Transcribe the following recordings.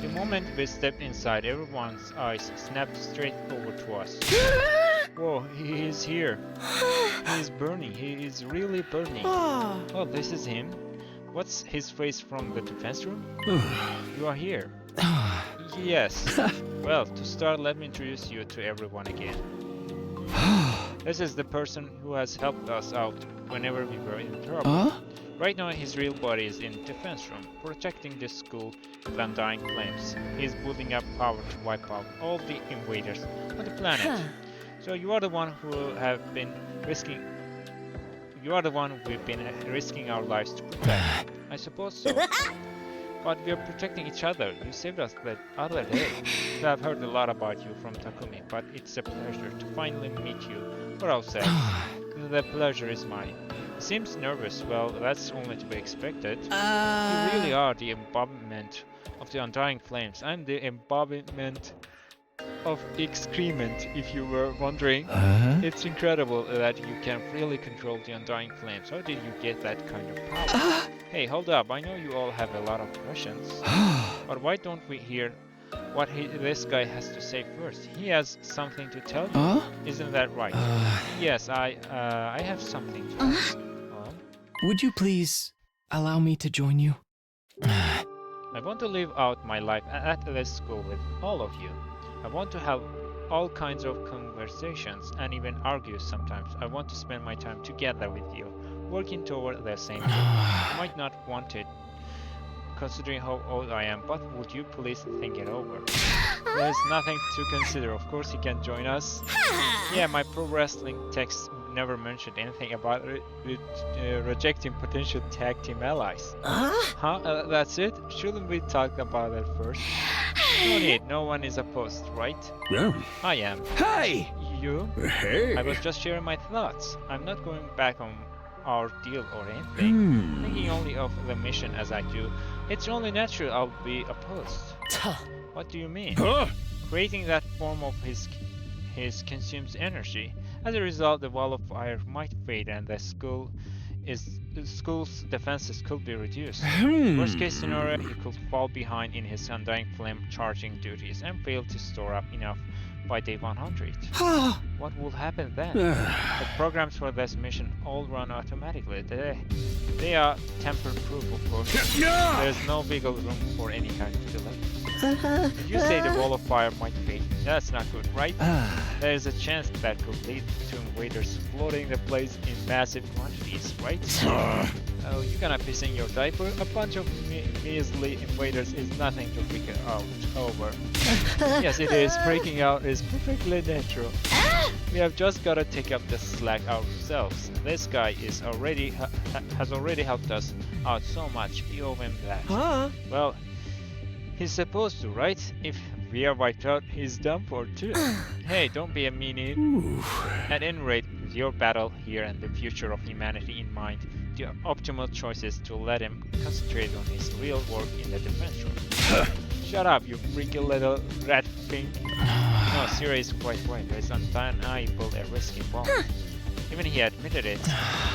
The moment we stepped inside, everyone's eyes snapped straight over to us. Whoa, he is here. He is burning. He is really burning. Oh, this is him? What's his face from the defense room? You are here. Yes. Well, to start, let me introduce you to everyone again. This is the person who has helped us out whenever we were in trouble. Right now, his real body is in defense room, protecting the school with undying flames. He is building up power to wipe out all the invaders on the planet. So you are the one who have been risking. You are the one we've been risking our lives to protect. I suppose so. But we are protecting each other. You saved us the other day. We have heard a lot about you from Takumi, but it's a pleasure to finally meet you for ourselves. The pleasure is mine. He seems nervous. Well, that's only to be expected. You really are the embodiment of the undying flames. I'm the embodiment of excrement, if you were wondering. It's incredible that you can really control the undying flames. How did you get that kind of power? Hey, hold up. I know you all have a lot of questions. But why don't we hear what this guy has to say first? He has something to tell you. Isn't that right? Yes, I have something to tell you. Would you please allow me to join you? I want to live out my life at this school with all of you. I want to have all kinds of conversations and even argue sometimes. I want to spend my time together with you, working toward the same goal. You might not want it, considering how old I am, but would you please think it over? There's nothing to consider. Of course you can join us. Yeah, my pro wrestling text never mentioned anything about rejecting potential tag team allies. That's it? Shouldn't we talk about that first? No need, no one is opposed, right? Yeah. I am. Hey! You? Hey. I was just sharing my thoughts. I'm not going back on our deal or anything. Thinking only of the mission as I do, it's only natural I'll be opposed. What do you mean? Creating that form of his consumes energy. As a result, the wall of fire might fade and the school's defenses could be reduced. Worst case scenario, he could fall behind in his undying flame charging duties and fail to store up enough by day 100. What will happen then? The programs for this mission all run automatically. They are tamper-proof, of course. There's no wiggle room for any kind of delay. Did you say the wall of fire might fade? That's not good, right? There is a chance that could lead to invaders flooding the place in massive quantities, right? Oh, you gonna piss in your diaper? A bunch of measly invaders is nothing to freak out over. Yes, it is. Freaking out is perfectly natural. We have just gotta take up the slack ourselves. This guy is has already helped us out so much. We owe him that. Well, he's supposed to, right? If we are wiped out, he's done for too. Hey, don't be a meanie. At any rate, with your battle here and the future of humanity in mind, the optimal choice is to let him concentrate on his real work in the defense room. Shut up, you freaky little rat thing. No, Sirei is quite right. There's undeniable a risk involved. Even he admitted it.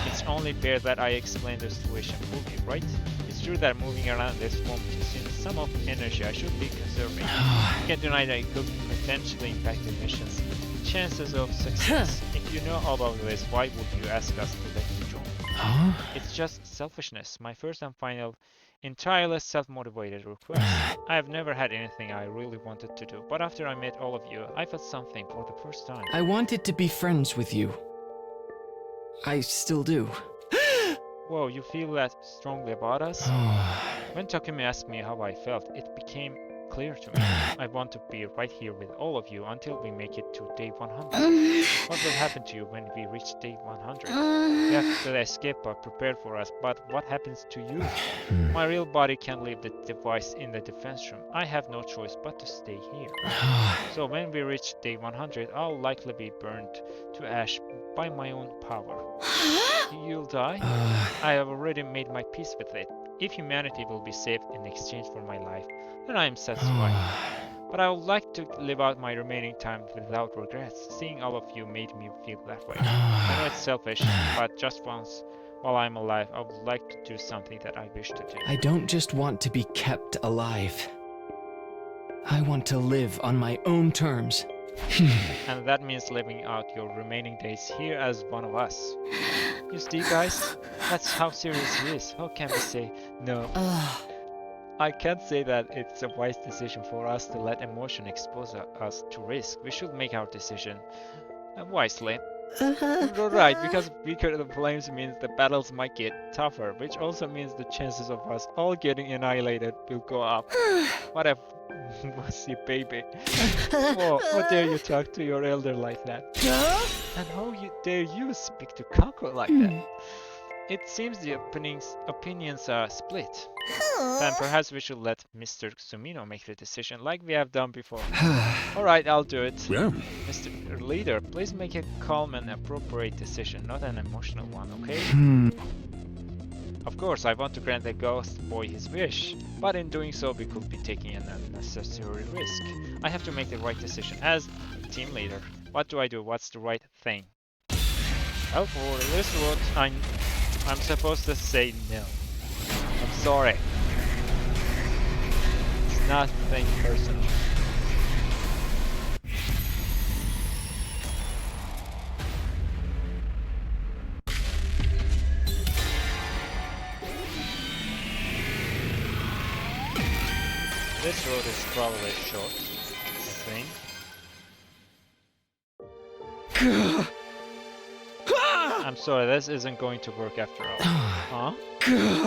It's only fair that I explain the situation fully, right? It's true that moving around this form consumes some of the energy I should be conserving. You can't deny that it could potentially impact the mission's chances of success. If you know about this, why would you ask us to let you join? It's just selfishness. My first and final, entirely self-motivated request. I have never had anything I really wanted to do, but after I met all of you, I felt something for the first time. I wanted to be friends with you. I still do. Whoa, you feel that strongly about us? When Takumi asked me how I felt, it became clear to me. I want to be right here with all of you until we make it to day 100. What will happen to you when we reach day 100? You have the escape pod prepared for us, but what happens to you? My real body can't leave the device in the defense room. I have no choice but to stay here. So when we reach day 100, I'll likely be burned to ash by my own power. You'll die? I have already made my peace with it. If humanity will be saved in exchange for my life, then I am satisfied. But I would like to live out my remaining time without regrets. Seeing all of you made me feel that way. I know it's selfish, but just once while I'm alive, I would like to do something that I wish to do. I don't just want to be kept alive. I want to live on my own terms. And that means living out your remaining days here as one of us. You see, guys? That's how serious he is. How can we say no? I can't say that it's a wise decision for us to let emotion expose us to risk. We should make our decision wisely. Right, because weaker the flames means the battles might get tougher, which also means the chances of us all getting annihilated will go up. What a wussy baby. Oh, how dare you talk to your elder like that? And how dare you speak to Kako like that? It seems the opinions are split. Then perhaps we should let Mr. Sumino make the decision like we have done before. Alright, I'll do it. Yeah. Mr. Leader, please make a calm and appropriate decision, not an emotional one, okay? Of course, I want to grant the ghost boy his wish, but in doing so we could be taking an unnecessary risk. I have to make the right decision as team leader. What do I do? What's the right thing? Well, for this vote, I'm supposed to say no. I'm sorry. It's nothing personal. This road is probably short, I think. I'm sorry, this isn't going to work after all. Huh?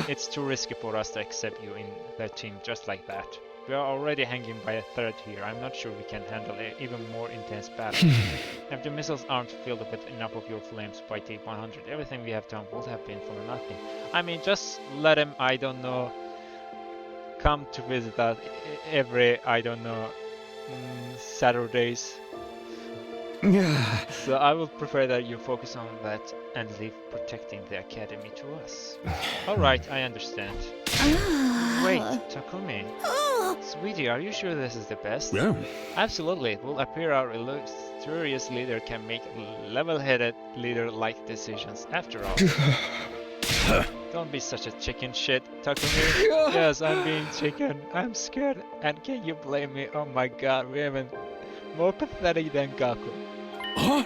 It's too risky for us to accept you in the team just like that. We are already hanging by a thread here. I'm not sure we can handle even more intense battle. If the missiles aren't filled with enough of your flames by day 100, everything we have done would have been for nothing. I mean, just let him, I don't know, come to visit us every, I don't know, Saturdays. So I would prefer that you focus on that and leave protecting the academy to us. Alright, I understand. Wait, Takumi. Sweetie, are you sure this is the best? Yeah. Absolutely, it will appear our illustrious leader can make level-headed leader-like decisions after all. Don't be such a chicken shit, Takumi. Yes, I'm being chicken. I'm scared. And can you blame me? Oh my god, we haven't more pathetic than Gaku. Huh?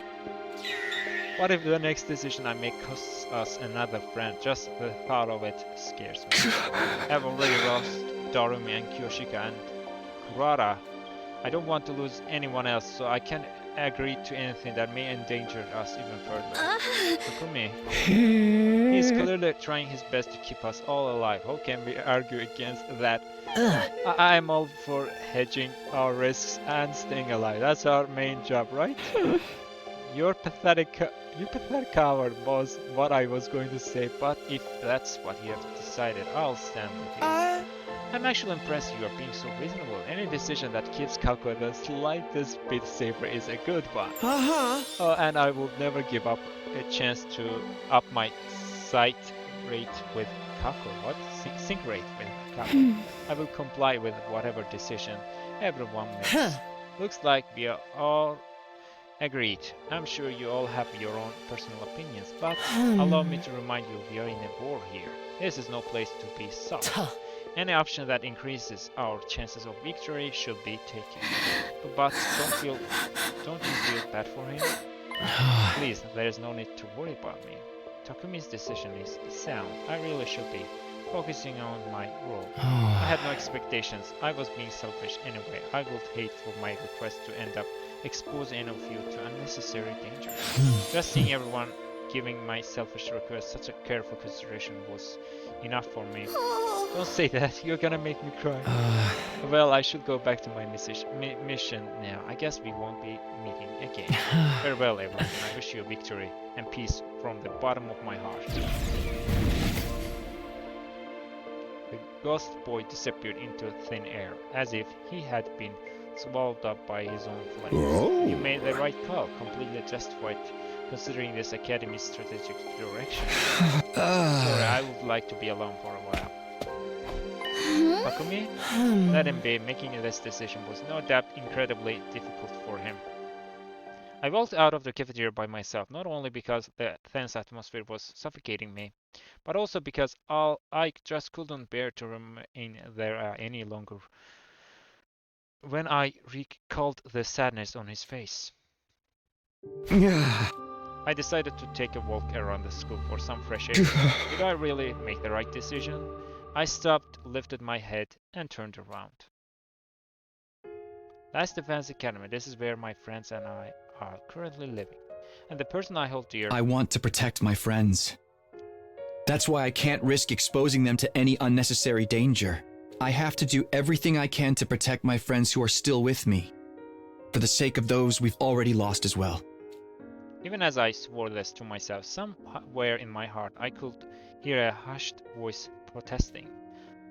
What if the next decision I make costs us another friend? Just the thought of it scares me. I've already lost Darumi and Kyoshika and Kurara. I don't want to lose anyone else, so I can't agree to anything that may endanger us even further. Takumi, he's clearly trying his best to keep us all alive. How can we argue against that? I'm all for hedging our risks and staying alive. That's our main job, right? You pathetic coward was what I was going to say, but if that's what you have decided, I'll stand with you. I'm actually impressed you are being so reasonable. Any decision that keeps Kako the slightest bit safer is a good one. Oh, and I will never give up a chance to up my sight rate with Kako. What? Sync rate with Kako. I will comply with whatever decision everyone makes. Looks like we are all agreed. I'm sure you all have your own personal opinions, but allow me to remind you we are in a war here. This is no place to be soft. Any option that increases our chances of victory should be taken. But don't you feel bad for him? Please, there is no need to worry about me. Takumi's decision is sound. I really should be focusing on my role. I had no expectations. I was being selfish anyway. I would hate for my request to end up exposing any of you to unnecessary danger. Just seeing everyone giving my selfish request such a careful consideration was enough for me. Don't say that, you're gonna make me cry. Well, I should go back to my mission now. I guess we won't be meeting again. Farewell, everyone. I wish you victory and peace from the bottom of my heart. The ghost boy disappeared into thin air, as if he had been swallowed up by his own flames. You made the right call, completely justified considering this academy's strategic direction. Sorry, I would like to be alone for a while. Takumi? Let him be. Making this decision was no doubt incredibly difficult for him. I walked out of the cafeteria by myself, not only because the tense atmosphere was suffocating me, but also because I just couldn't bear to remain there any longer. when I recalled the sadness on his face. I decided to take a walk around the school for some fresh air. Did I really make the right decision? I stopped, lifted my head, and turned around. That's Defense Academy. This is where my friends and I are currently living. And the person I hold dear... I want to protect my friends. That's why I can't risk exposing them to any unnecessary danger. I have to do everything I can to protect my friends who are still with me, for the sake of those we've already lost as well. Even as I swore this to myself, somewhere in my heart I could hear a hushed voice protesting.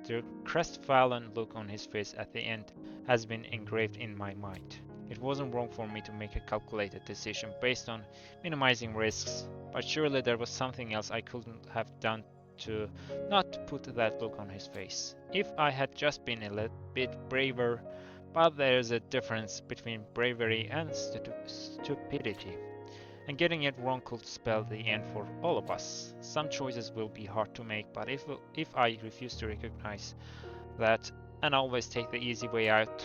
The crestfallen look on his face at the end has been engraved in my mind. It wasn't wrong for me to make a calculated decision based on minimizing risks, but surely there was something else I couldn't have done to not put that look on his face. If I had just been a little bit braver, but there's a difference between bravery and stupidity. And getting it wrong could spell the end for all of us. Some choices will be hard to make, but if I refuse to recognize that and always take the easy way out,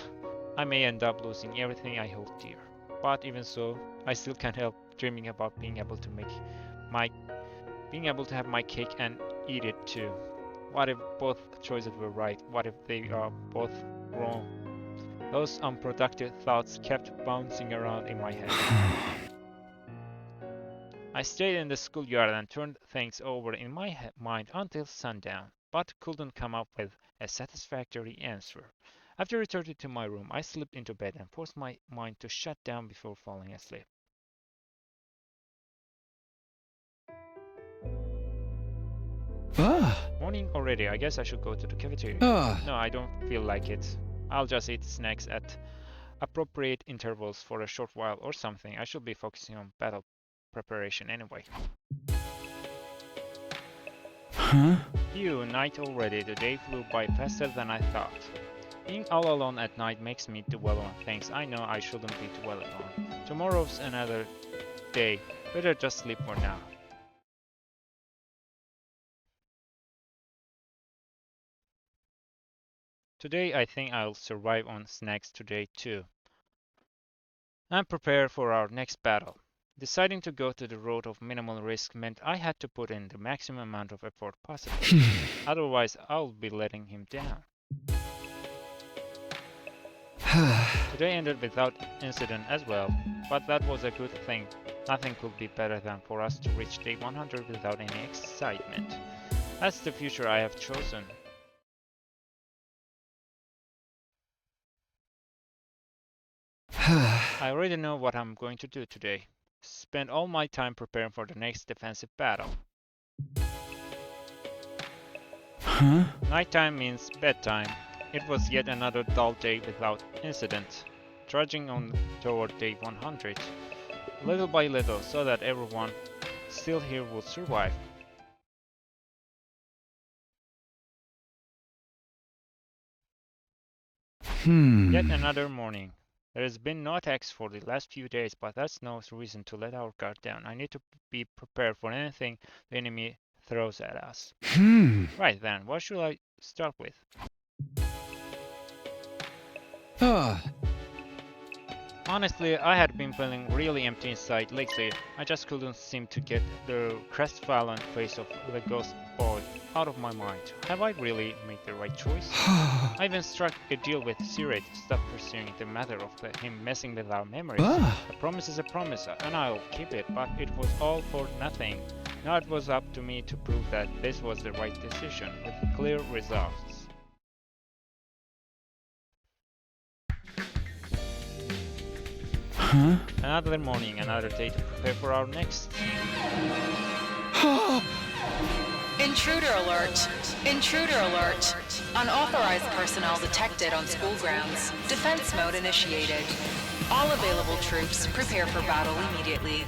I may end up losing everything I hold dear. But even so, I still can't help dreaming about being able to have my cake and eat it too. What if both choices were right? What if they are both wrong? Those unproductive thoughts kept bouncing around in my head. I stayed in the schoolyard and turned things over in my mind until sundown, but couldn't come up with a satisfactory answer. After returning to my room, I slipped into bed and forced my mind to shut down before falling asleep. Morning already. I guess I should go to the cafeteria. No, I don't feel like it. I'll just eat snacks at appropriate intervals for a short while or something. I should be focusing on battle preparation anyway. Phew, night already. The day flew by faster than I thought. Being all alone at night makes me dwell on things I know I shouldn't be dwelling on. Tomorrow's another day. Better just sleep for now. Today I think I'll survive on snacks today too. And prepare for our next battle. Deciding to go to the road of minimal risk meant I had to put in the maximum amount of effort possible. Otherwise, I'll be letting him down. Today ended without incident as well, but that was a good thing. Nothing could be better than for us to reach day 100 without any excitement. That's the future I have chosen. I already know what I'm going to do today. Spend all my time preparing for the next defensive battle. Nighttime means bedtime. It was yet another dull day without incident. Trudging on toward day 100, little by little, so that everyone still here would survive. Yet another morning. There has been no attacks for the last few days, but that's no reason to let our guard down. I need to be prepared for anything the enemy throws at us. Right then, what should I start with? Honestly, I had been feeling really empty inside lately. I just couldn't seem to get the crestfallen face of the ghost boy out of my mind. Have I really made the right choice? I even struck a deal with Sirei to stop pursuing the matter of him messing with our memories. A promise is a promise, and I'll keep it, but it was all for nothing. Now it was up to me to prove that this was the right decision, with clear results. Another morning, another day to prepare for our next. Intruder alert! Intruder alert! Unauthorized personnel detected on school grounds. Defense mode initiated. All available troops prepare for battle immediately.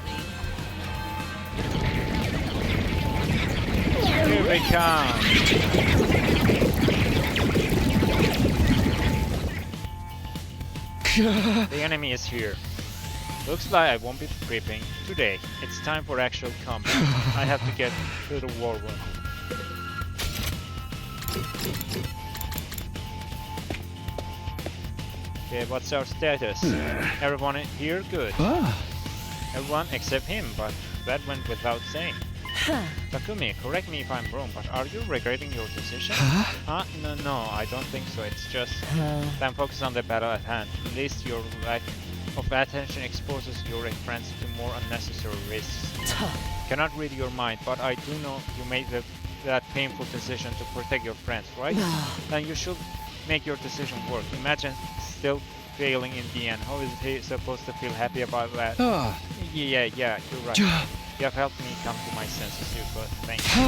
Here they come! The enemy is here. Looks like I won't be creeping today. It's time for actual combat. I have to get to the war room. Okay, what's our status? Everyone here good. Everyone except him, but that went without saying. Takumi, correct me if I'm wrong, but are you regretting your decision? No, I don't think so. It's just then focus on the battle at hand. At least your lack of attention exposes your friends to more unnecessary risks. Cannot read your mind, but I do know you made that painful decision to protect your friends, right? Then you should make your decision work. Imagine still failing in the end. How is he supposed to feel happy about that? Yeah, you're right. You have helped me come to my senses here, but thank you.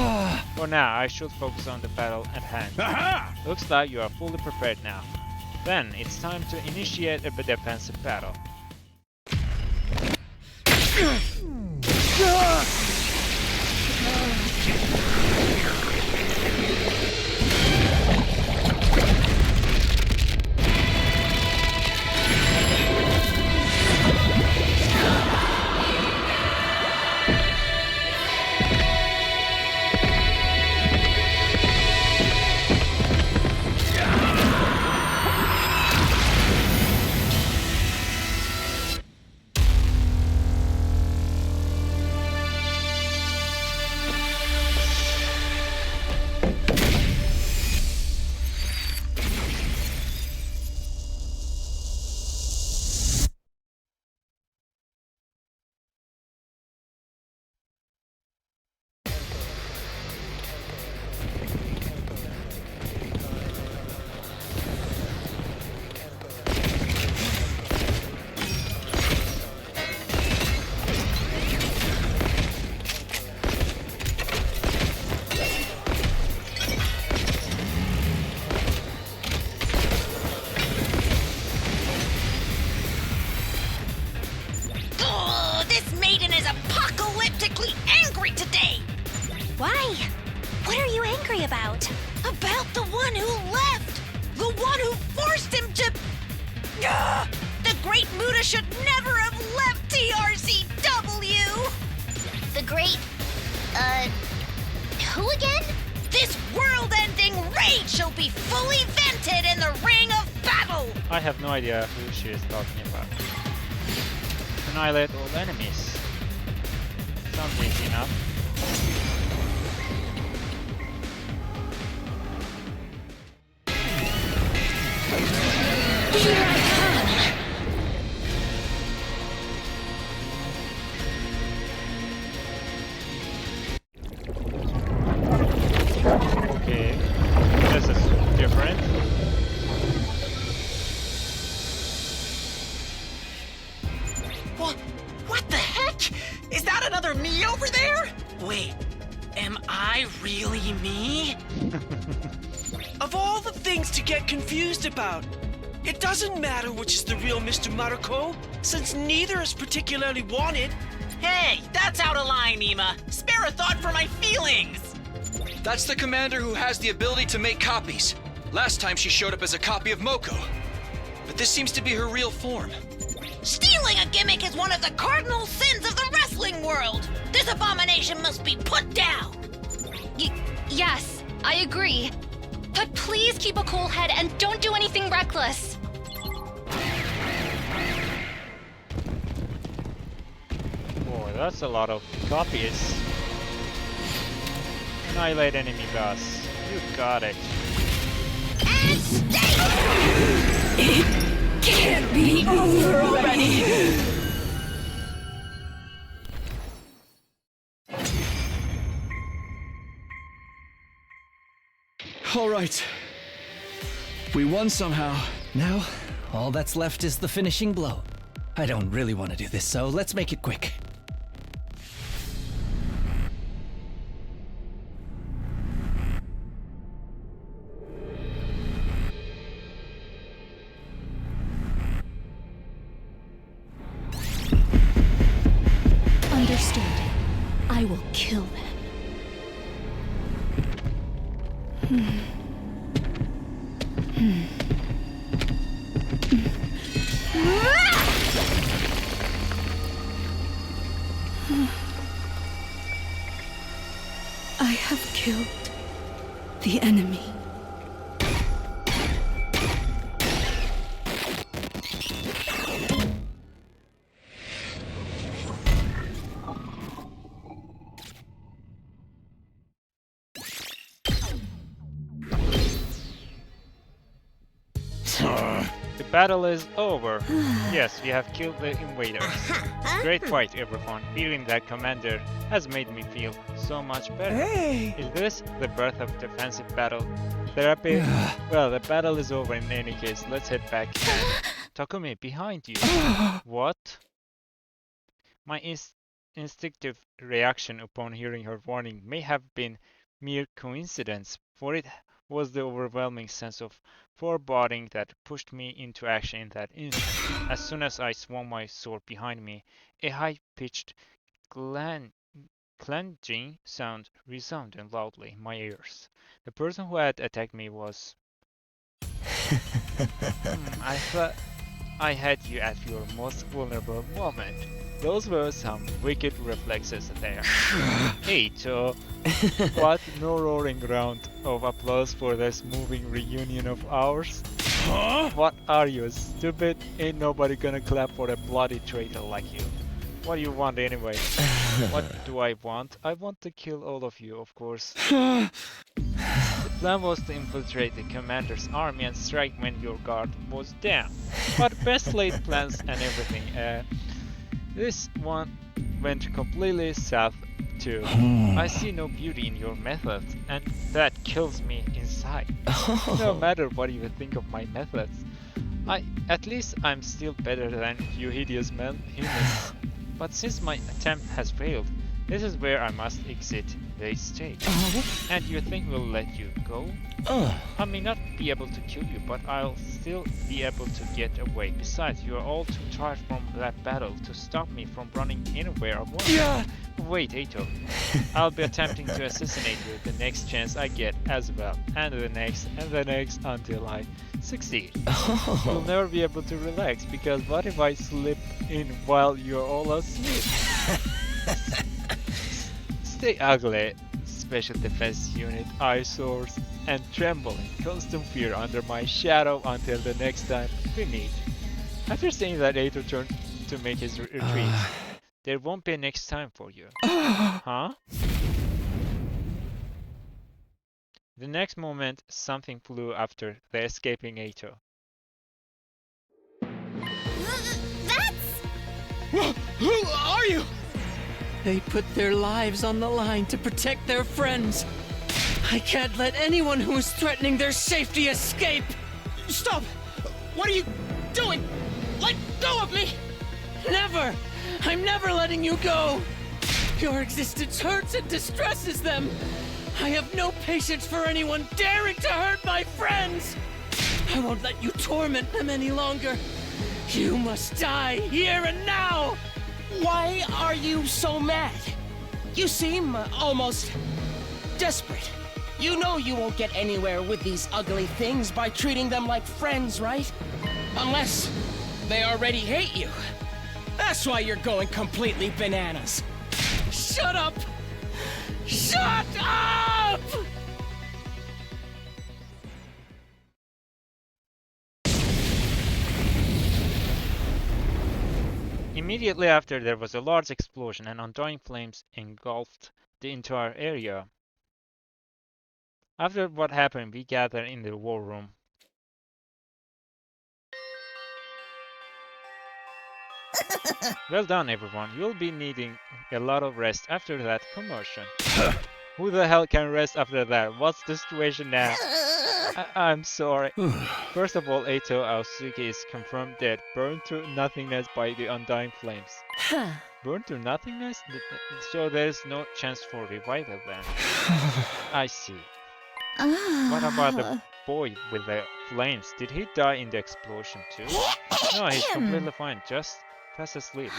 For now, I should focus on the battle at hand. Looks like you are fully prepared now. Then, it's time to initiate a defensive battle. Why? What are you angry about? About the one who left! The one who forced him to... The Great Muda should never have left TRCW! The great... who again? This world-ending rage shall be fully vented in the ring of battle! I have no idea who she is talking about. Annihilate all enemies. Sounds easy enough. Here I come! Okay, this is different. What the heck? Is that another me over there? Wait, am I really me? Of all the things to get confused about, it doesn't matter which is the real Mr. Mariko, since neither is particularly wanted. Hey, that's out of line, Nima. Spare a thought for my feelings. That's the commander who has the ability to make copies. Last time she showed up as a copy of Moko. But this seems to be her real form. Stealing a gimmick is one of the cardinal sins of the wrestling world. This abomination must be put down. Yes, I agree. But please keep a cool head and don't do anything reckless. Boy, that's a lot of copies. Annihilate enemy boss. You got it. And stay! It can't be over already! All right. We won somehow. Now, all that's left is the finishing blow. I don't really want to do this, so let's make it quick. Understood. I will kill them. I have killed the enemy. The battle is over. Yes, we have killed the invaders. Great fight, everyone. Beating that commander has made me feel so much better. Hey! Is this the birth of defensive battle therapy? Well, the battle is over in any case. Let's head back. Takumi, behind you. What? My instinctive reaction upon hearing her warning may have been mere coincidence, for it was the overwhelming sense of foreboding that pushed me into action in that instant. As soon as I swung my sword behind me, a high-pitched clenching sound resounded loudly in my ears. The person who had attacked me was... I thought I had you at your most vulnerable moment. Those were some wicked reflexes there. Eito, what? No roaring round of applause for this moving reunion of ours? Huh? What are you, stupid? Ain't nobody gonna clap for a bloody traitor like you. What do you want anyway? What do I want? I want to kill all of you, of course. The plan was to infiltrate the commander's army and strike when your guard was down. But best laid plans and everything. This one went completely south too. I see no beauty in your methods, and that kills me inside. No matter what you think of my methods, at least I'm still better than you hideous humans. But since my attempt has failed, this is where I must exit the stage. And you think we'll let you go? I may not be able to kill you, but I'll still be able to get away. Besides, you are all too tired from that battle to stop me from running anywhere I want. Yeah. Wait, Eito. I'll be attempting to assassinate you the next chance I get as well. And the next until I succeed. You'll never be able to relax, because what if I slip in while you're all asleep? Stay ugly, Special Defense Unit, eyesores, and tremble in constant fear under my shadow until the next time we meet. After saying that, Eito turned to make his retreat. There won't be a next time for you. Huh? The next moment, something flew after the escaping Eito. Who are you? They put their lives on the line to protect their friends. I can't let anyone who is threatening their safety escape. Stop! What are you doing? Let go of me! Never! I'm never letting you go! Your existence hurts and distresses them. I have no patience for anyone daring to hurt my friends! I won't let you torment them any longer. You must die here and now! Why are you so mad? You seem almost desperate. You know you won't get anywhere with these ugly things by treating them like friends, right? Unless they already hate you. That's why you're going completely bananas. Shut up! Shut up! Immediately after, there was a large explosion and undying flames engulfed the entire area. After what happened, we gathered in the war room. Well done, everyone. You'll be needing a lot of rest after that commotion. Who the hell can rest after that? What's the situation now? I'm sorry. First of all, Eito Aosuke is confirmed dead, burned to nothingness by the undying flames. Burned to nothingness? So there's no chance for revival then. I see. What about the boy with the flames? Did he die in the explosion too? No, he's completely fine, just fast asleep.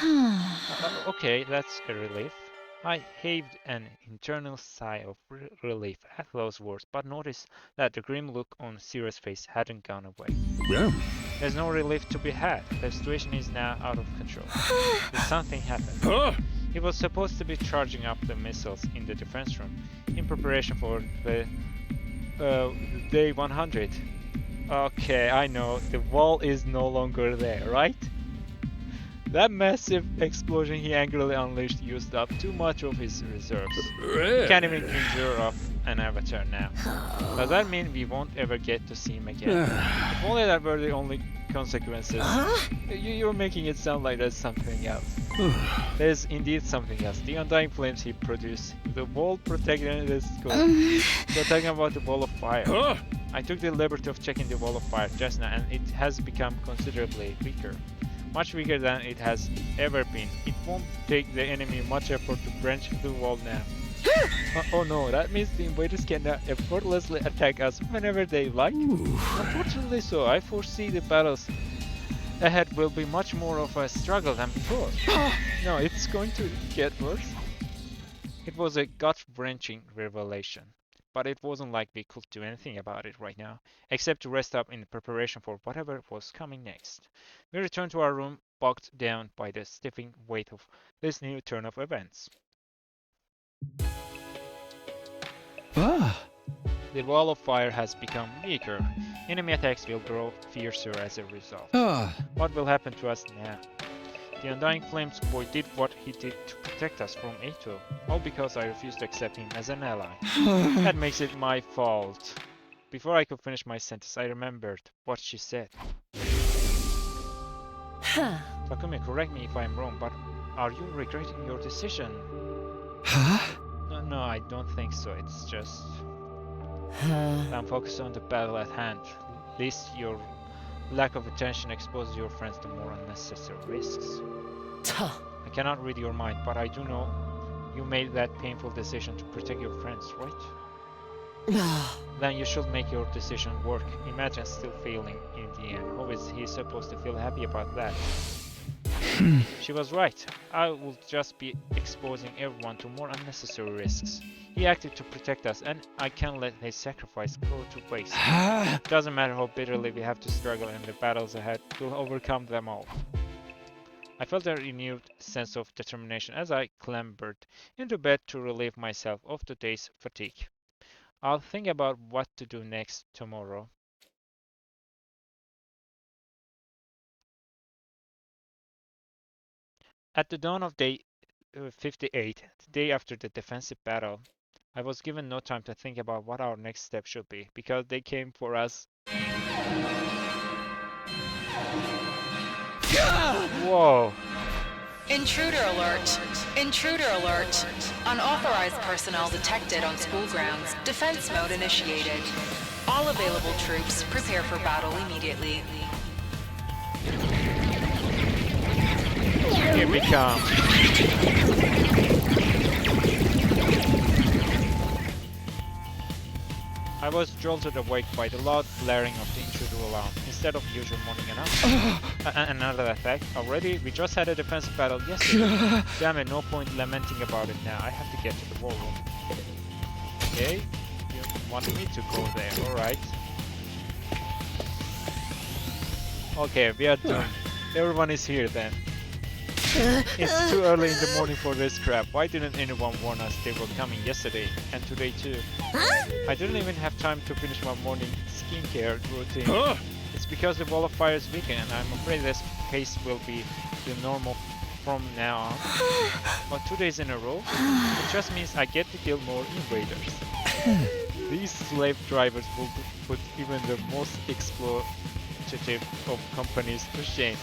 Okay, that's a relief. I heaved an internal sigh of relief at those words, but noticed that the grim look on Sirei's face hadn't gone away. Yeah. There's no relief to be had. The situation is now out of control. Did something happen? He was supposed to be charging up the missiles in the defense room in preparation for the day 100. Okay, I know. The wall is no longer there, right? That massive explosion he angrily unleashed used up too much of his reserves. He can't even conjure up an avatar now. Does that mean we won't ever get to see him again? If only that were the only consequences. You're making it sound like there's something else. There's indeed something else. The undying flames he produced. The wall protecting this school. We're talking about the wall of fire. I took the liberty of checking the wall of fire just now, and it has become considerably weaker. Much weaker than it has ever been. It won't take the enemy much effort to breach the wall now. Oh no, that means the invaders can now effortlessly attack us whenever they like. Unfortunately so, I foresee the battles ahead will be much more of a struggle than before. No, it's going to get worse. It was a gut-wrenching revelation, but it wasn't like we could do anything about it right now, except to rest up in preparation for whatever was coming next. We returned to our room, bogged down by the stiffing weight of this new turn of events. The wall of fire has become weaker. Enemy attacks will grow fiercer as a result. What will happen to us now? The Undying Flames boy did what he did to protect us from Eito, all because I refused to accept him as an ally. That makes it my fault. Before I could finish my sentence, I remembered what she said. Takumi, correct me if I'm wrong, but are you regretting your decision? No, I don't think so. It's just... I'm focused on the battle at hand. Least your lack of attention exposes your friends to more unnecessary risks. I cannot read your mind, but I do know you made that painful decision to protect your friends, right? Then you should make your decision work. Imagine still failing in the end. How is he supposed to feel happy about that? She was right. I will just be exposing everyone to more unnecessary risks. He acted to protect us, and I can't let his sacrifice go to waste. It doesn't matter how bitterly we have to struggle in the battles ahead, we'll overcome them all. I felt a renewed sense of determination as I clambered into bed to relieve myself of the day's fatigue. I'll think about what to do next tomorrow. At the dawn of day 58, the day after the defensive battle, I was given no time to think about what our next step should be, because they came for us. Whoa. Intruder alert! Intruder alert! Unauthorized personnel detected on school grounds. Defense mode initiated. All available troops prepare for battle immediately. Here we come. I was jolted awake by the loud blaring of the intruder alarm instead of usual morning announcement. Another attack. Already? We just had a defensive battle yesterday. Damn it, no point lamenting about it now. I have to get to the war room. Okay, you want me to go there, alright. Okay, we are done. Everyone is here then. It's too early in the morning for this crap. Why didn't anyone warn us they were coming yesterday and today too? I didn't even have time to finish my morning skincare routine. It's because the wall of fire is weakened, and I'm afraid this pace will be the normal from now on. But 2 days in a row, it just means I get to kill more invaders. These slave drivers will put even the most exploitative of companies to shame.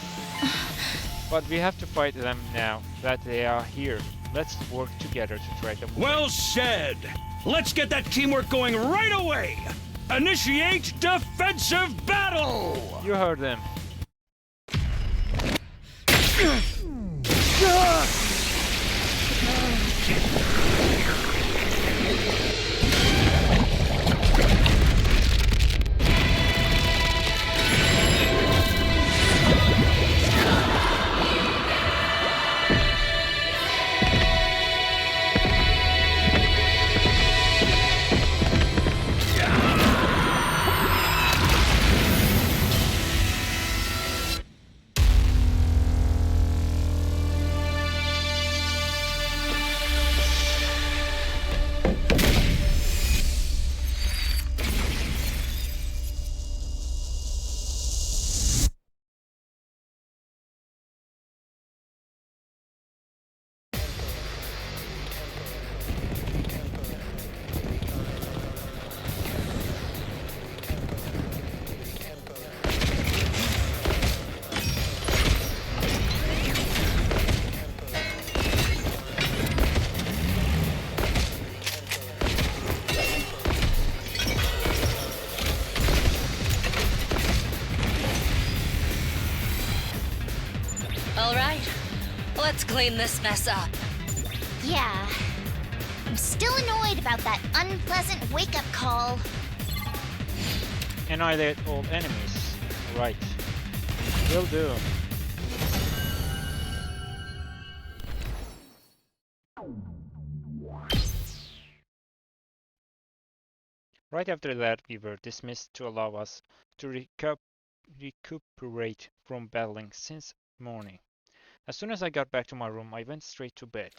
But we have to fight them now that they are here. Let's work together to try them. Well said! Let's get that teamwork going right away! Initiate defensive battle! You heard them. All right, let's clean this mess up. Yeah. I'm still annoyed about that unpleasant wake-up call. Annihilate all enemies. Right. Will do. Right after that, we were dismissed to allow us to recuperate from battling since morning. As soon as I got back to my room, I went straight to bed.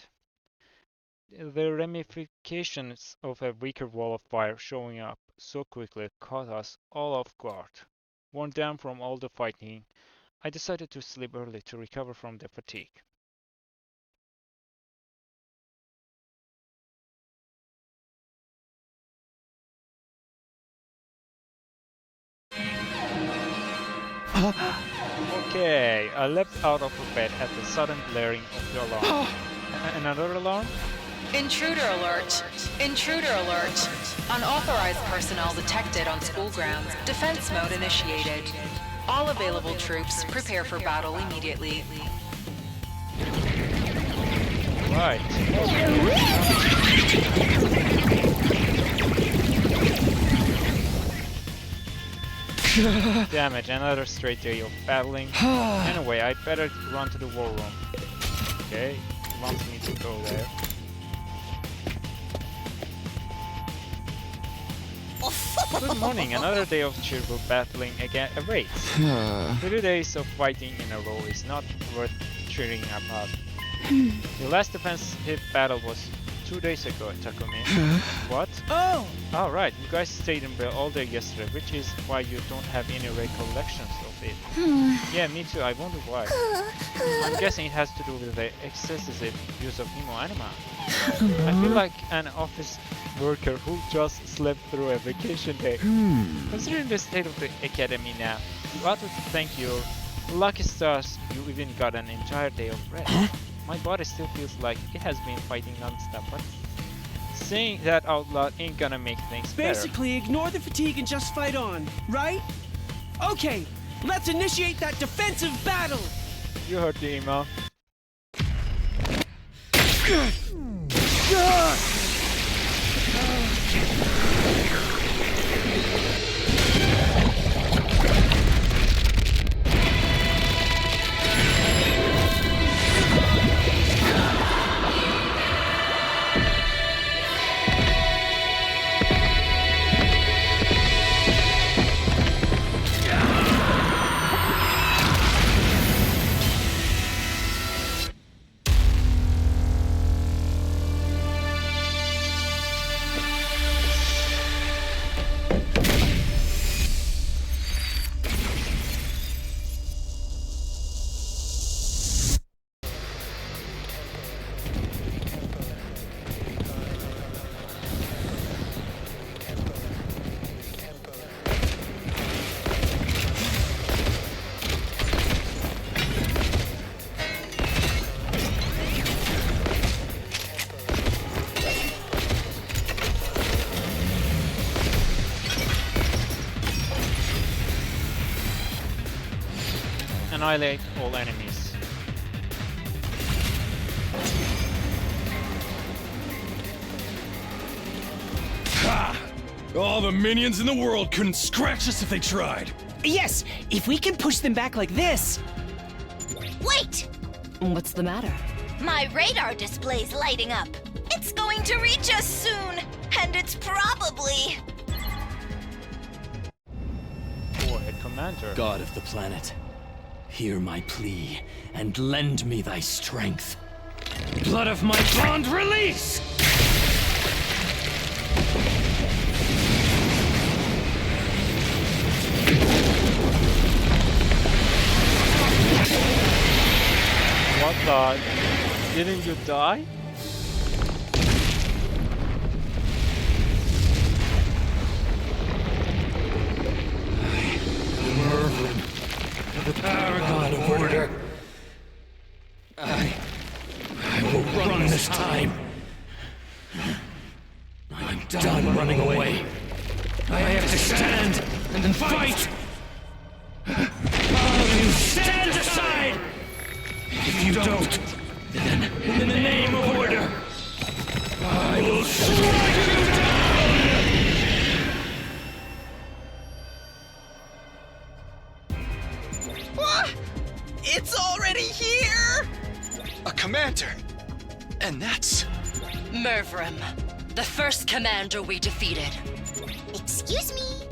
The ramifications of a weaker wall of fire showing up so quickly caught us all off guard. Worn down from all the fighting, I decided to sleep early to recover from the fatigue. Okay, I leapt out of bed at the sudden blaring of the alarm. Another alarm? Intruder alert! Intruder alert! Unauthorized personnel detected on school grounds. Defense mode initiated. All available troops prepare for battle immediately. Right. Damn it, another straight day of battling. Anyway, I'd better run to the war room. Okay, wants me to go there. Good morning, another day of cheerful battling again awaits. 2 days of fighting in a row is not worth cheering about. The last defensive battle was 2 days ago, Takumi. What? Oh! Alright, you guys stayed in bed all day yesterday, which is why you don't have any recollections of it. Yeah, me too, I wonder why. I'm guessing it has to do with the excessive use of Nemo Anima. I feel like an office worker who just slept through a vacation day. Considering the state of the academy now, you ought to thank your lucky stars you even got an entire day of rest. My body still feels like it has been fighting non-stop, but saying that out loud ain't gonna make things better. Basically, ignore the fatigue and just fight on, right? Okay, let's initiate that defensive battle! You heard the email. Annihilate all enemies. Ha! All the minions in the world couldn't scratch us if they tried. Yes, if we can push them back like this. Wait! What's the matter? My radar display's lighting up. It's going to reach us soon, and it's probably... Warhead Commander. God of the planet, hear my plea and lend me thy strength. Blood of my bond, release! What the? Didn't you die? Merlin, the paragon of order. I will run this time. I'm done running away. I have to stand and fight. All of you stand aside! you don't, then in the name of order, I will strike you down! What? It's already here! A commander! And that's... Mervrim, the first commander we defeated. Excuse me?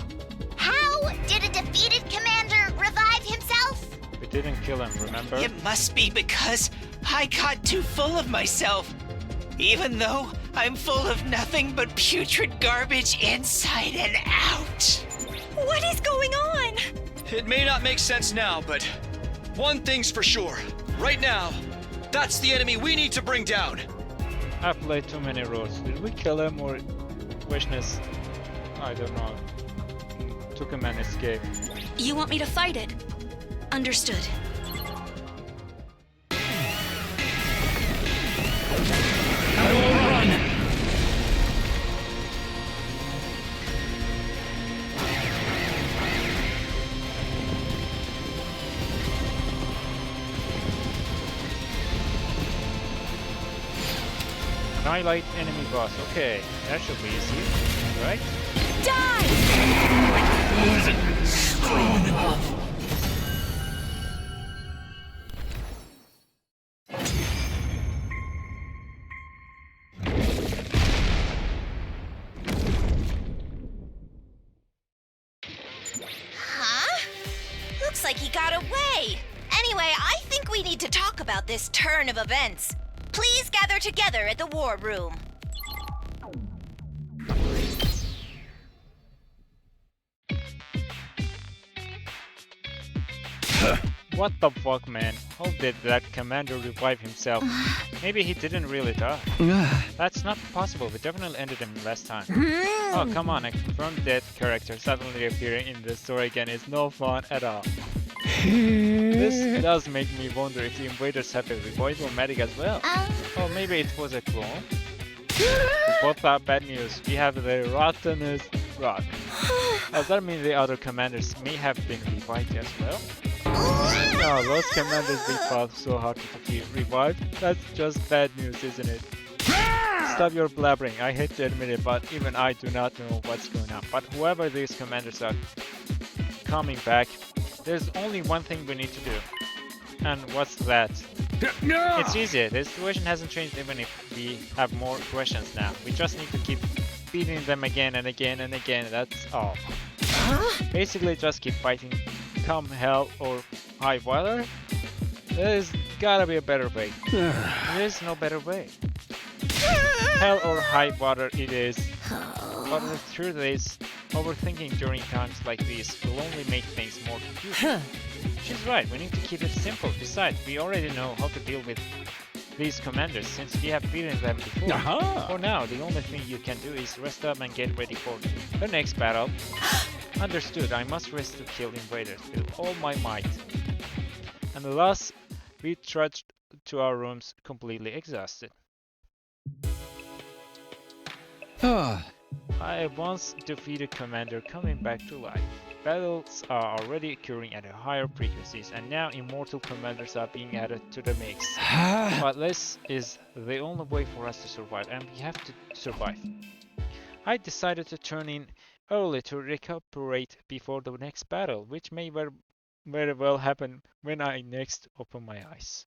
How did a defeated commander revive himself? We didn't kill him, remember? It must be because I got too full of myself. Even though I'm full of nothing but putrid garbage inside and out. What is going on? It may not make sense now, but one thing's for sure. Right now, that's the enemy we need to bring down. I played too many roles. Did we kill him or Wishness? I don't know. Took him and escaped. You want me to fight it? Understood. I will run! Annihilate enemy boss. Okay, that should be easy, right? Die! Wasn't strong enough. Huh? Looks like he got away. Anyway, I think we need to talk about this turn of events. Please gather together at the war room. What the fuck, man? How did that commander revive himself? Maybe he didn't really die. That's not possible. We definitely ended him last time. Oh, come on. A confirmed dead character suddenly appearing in the story again is no fun at all. This does make me wonder if the invaders have a revival medic as well. Or maybe it was a clone. Both are bad news. We have the rottenest rock. Does that mean the other commanders may have been revived as well? No, those commanders we fought so hard to be revived? That's just bad news, isn't it? Stop your blabbering. I hate to admit it, but even I do not know what's going on. But whoever these commanders are coming back, there's only one thing we need to do. And what's that? It's easy. The situation hasn't changed even if we have more questions now. We just need to keep beating them again and again and again. That's all. Basically just keep fighting. Come hell or high water. There's gotta be a better way. There is no better way. Hell or high water it is. But the truth is, overthinking during times like these will only make things more confusing. She's right, we need to keep it simple. Besides, we already know how to deal with these commanders since we have beaten them before. For now, the only thing you can do is rest up and get ready for the next battle. Understood, I must rest to kill invaders with all my might. And thus, we trudged to our rooms completely exhausted. I once defeated commander coming back to life. Battles are already occurring at a higher frequencies and now immortal commanders are being added to the mix. But this is the only way for us to survive and we have to survive. I decided to turn in early to recuperate before the next battle, which may very well happen when I next open my eyes.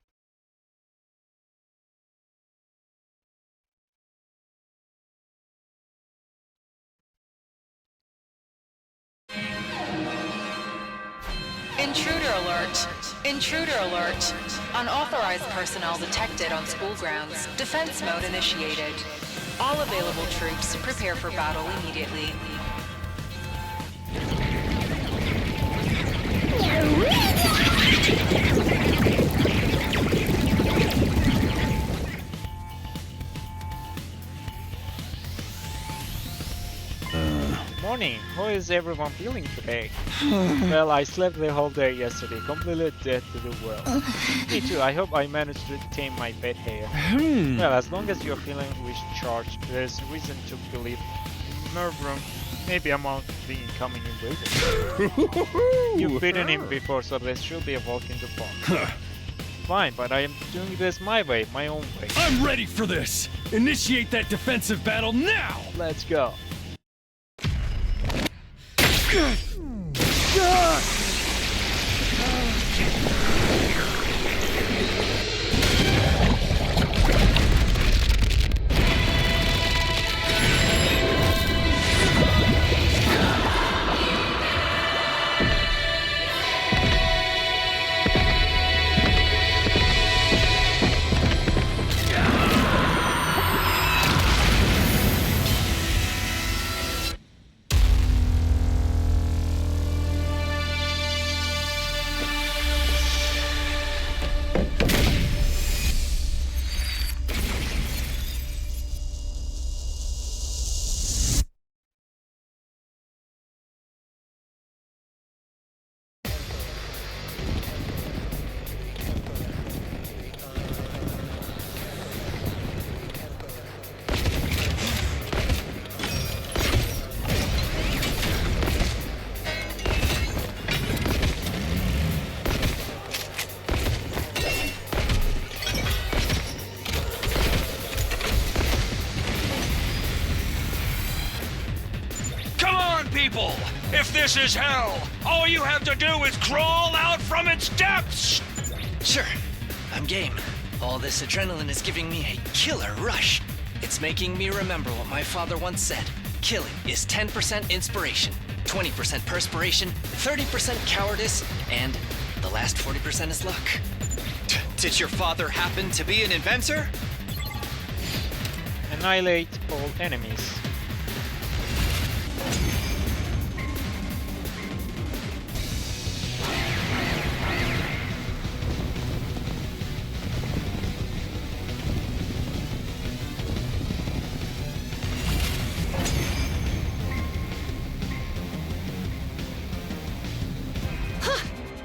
Intruder alert! Intruder alert! Unauthorized personnel detected on school grounds. Defense mode initiated. All available troops prepare for battle immediately. Morning! How is everyone feeling today? Well, I slept the whole day yesterday, completely dead to the world. Me too, I hope I managed to tame my pet hair. Well, as long as you're feeling recharged, there's reason to believe Mervrim may be among the incoming invaders. You've beaten him before, so this should be a walk in the park. fine, but I am doing this my way, my own way. I'm ready for this! Initiate that defensive battle now! Let's go. People, if this is hell, all you have to do is crawl out from its depths! Sure, I'm game. All this adrenaline is giving me a killer rush. It's making me remember what my father once said. Killing is 10% inspiration, 20% perspiration, 30% cowardice, and the last 40% is luck. Did your father happen to be an inventor? Annihilate all enemies.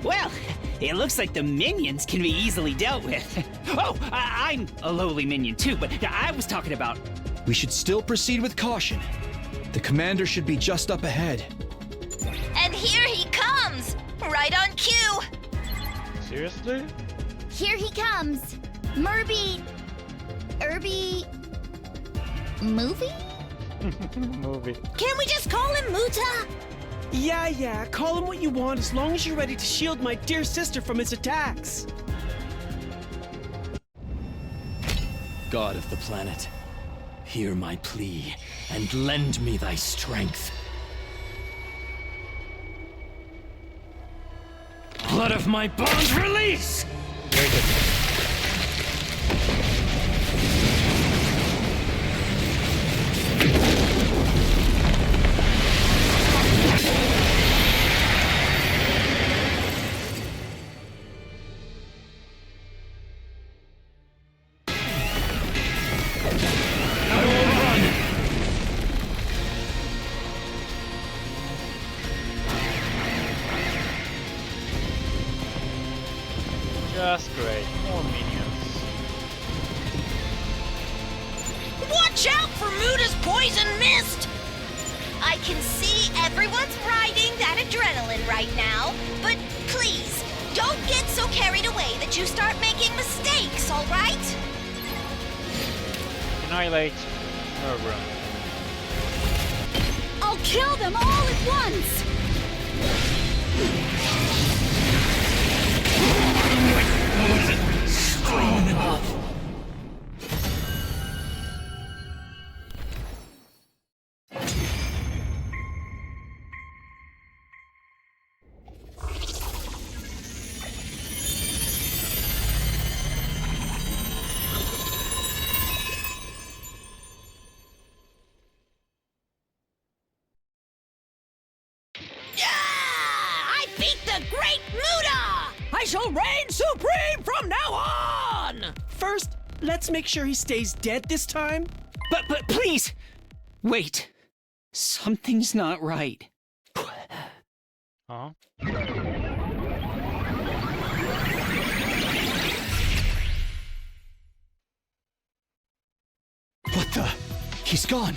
Well, it looks like the minions can be easily dealt with. Oh, I'm a lowly minion too, but I was talking about... We should still proceed with caution. The commander should be just up ahead. And here he comes! Right on cue! Seriously? Here he comes. Murby... Irby... Movie? Movie. Can we just call him Muta? Yeah, call him what you want as long as you're ready to shield my dear sister from his attacks. God of the planet, hear my plea and lend me thy strength. Blood of my bonds, release! Very good. Just great. More minions. Watch out for Muta's poison mist! I can see everyone's riding that adrenaline right now, but please, don't get so carried away that you start making mistakes, all right? Annihilate Murbrun. I'll kill them all at once! Strong enough. I beat the Great Muta! I shall reign supreme from now on! First, let's make sure he stays dead this time. But please! Wait. Something's not right. Huh? What the? He's gone.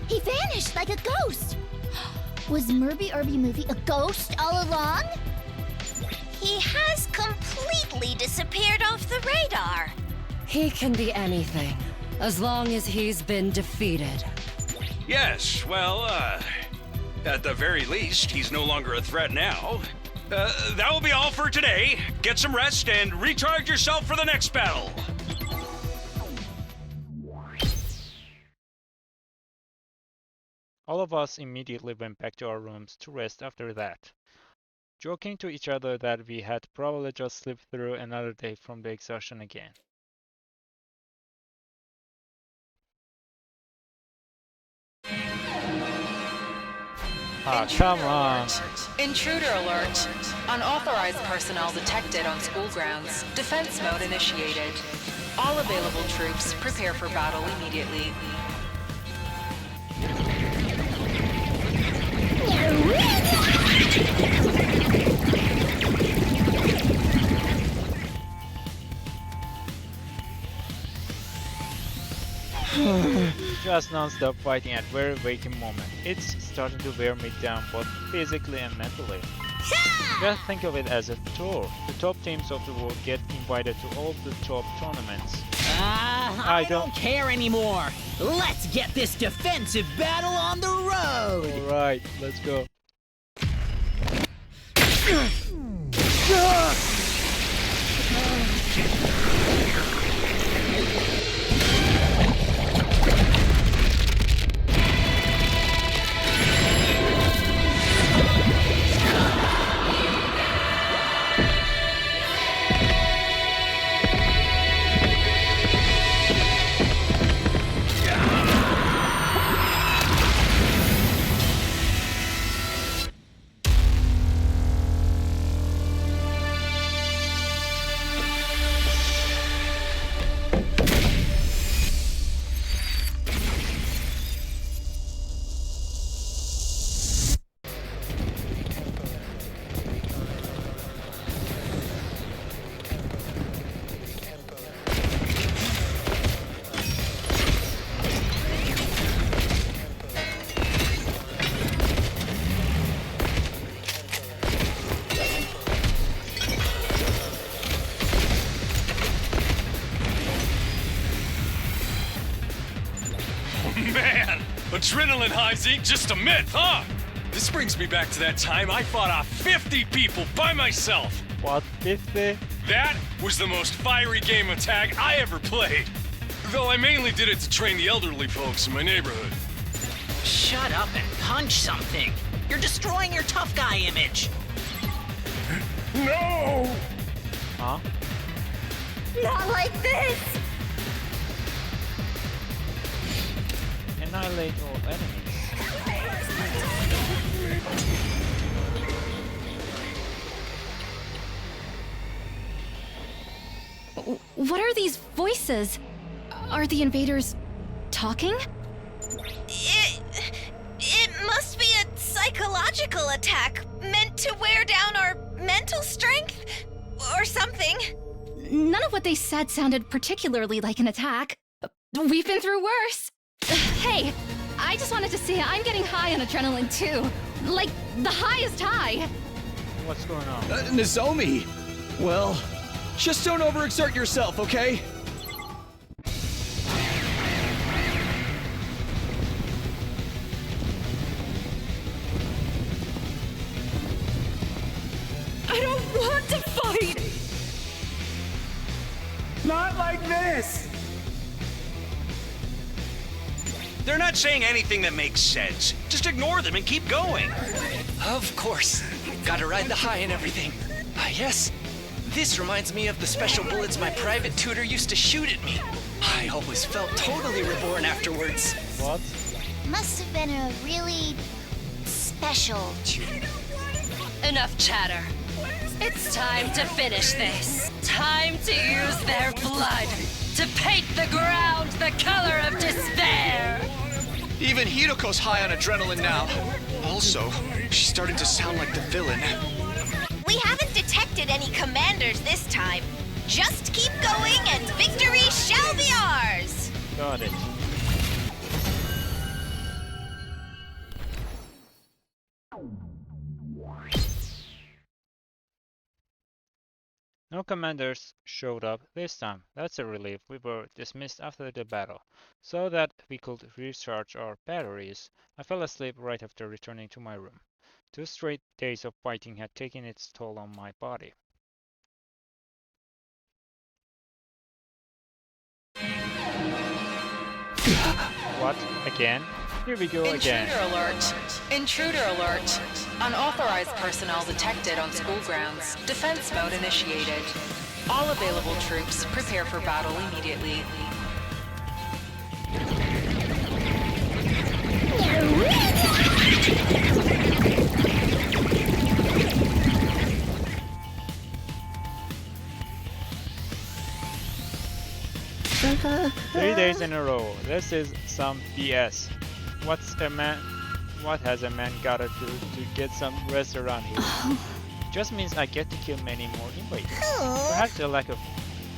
He vanished like a ghost. Was Murby Irby Movie a ghost all along? He has completely disappeared off the He can be anything, as long as he's been defeated. Yes, well, at the very least, he's no longer a threat now. That will be all for today. Get some rest and recharge yourself for the next battle. All of us immediately went back to our rooms to rest after that, joking to each other that we had probably just slipped through another day from the exhaustion again. Come on. Intruder alert. Unauthorized personnel detected on school grounds. Defense mode initiated. All available troops prepare for battle immediately. Just non-stop fighting at very waking moment. It's starting to wear me down both physically and mentally. Just think of it as a tour. The top teams of the world get invited to all the top tournaments. I don't care anymore. Let's get this defensive battle on the road. Alright, let's go. Man, adrenaline highs ain't just a myth, huh? This brings me back to that time I fought off 50 people by myself. What, 50? That was the most fiery game of tag I ever played. Though I mainly did it to train the elderly folks in my neighborhood. Shut up and punch something. You're destroying your tough guy image. No! Huh? Not like this! Annihilate all enemies. What are these voices? Are the invaders talking? It must be a psychological attack meant to wear down our mental strength or something. None of what they said sounded particularly like an attack. We've been through worse. Hey, I just wanted to say I'm getting high on adrenaline too. Like, the highest high. What's going on? Nozomi! Well, just don't overexert yourself, okay? I don't want to fight! Not like this! They're not saying anything that makes sense. Just ignore them and keep going. Of course. Gotta ride the high and everything. Ah, yes. This reminds me of the special bullets my private tutor used to shoot at me. I always felt totally reborn afterwards. What? Must have been a really special tutor. Enough chatter. It's time to finish this. Time to use their blood to paint the ground the color of despair. Even Hiroko's high on adrenaline now. Also, she's starting to sound like the villain. We haven't detected any commanders this time. Just keep going and victory shall be ours! Got it. No commanders showed up this time. That's a relief. We were dismissed after the battle, so that we could recharge our batteries. I fell asleep right after returning to my room. 2 straight days of fighting had taken its toll on my body. What? Again? Here we go again. Intruder alert! Intruder alert! Unauthorized personnel detected on school grounds. Defense mode initiated. All available troops prepare for battle immediately. Three days in a row. This is some BS. What has a man gotta do to get some rest around here? Just means I get to kill many more invaders. Perhaps the lack of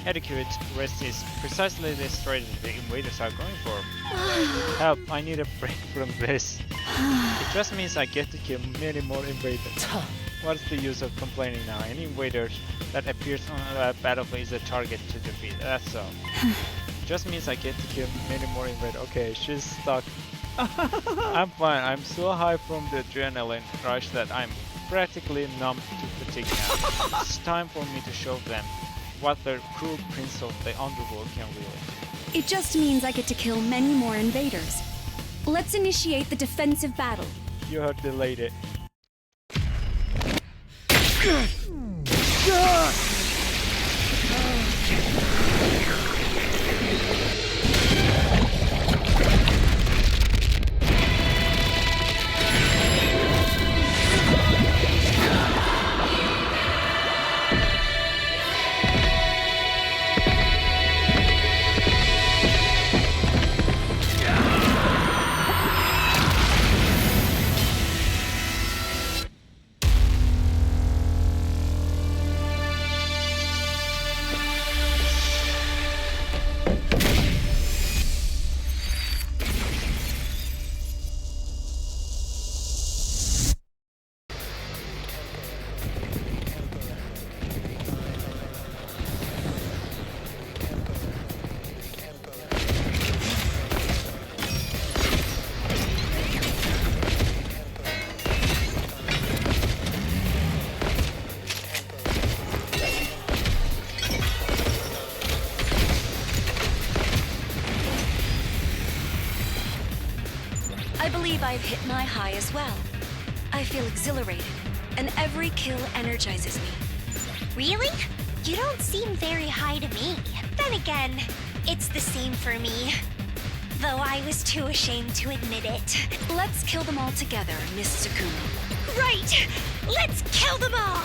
adequate rest is precisely the strategy the invaders are going for. Help, I need a break from this. It just means I get to kill many more invaders. What's the use of complaining now? Any invader that appears on a battlefield is a target to defeat, that's all. Just means I get to kill many more invaders. Okay, she's stuck. I'm fine, I'm so high from the adrenaline rush that I'm practically numb to fatigue now. It's time for me to show them what the cruel prince of the underworld can really. It just means I get to kill many more invaders. Let's initiate the defensive battle. You heard the lady. I've hit my high as well. I feel exhilarated, and every kill energizes me. Really? You don't seem very high to me. Then again, it's the same for me. Though I was too ashamed to admit it. Let's kill them all together, Miss Takumi. Right! Let's kill them all!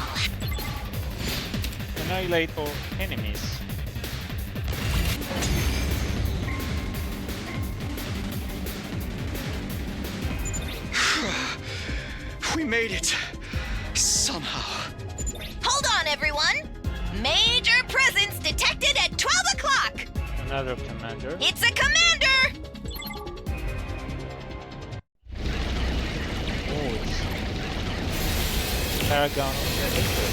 Annihilate all enemies. We made it. Somehow. Hold on, everyone! Major presence detected at 12 o'clock! Another commander. It's a commander! Oh, it's Paragon of the Eito.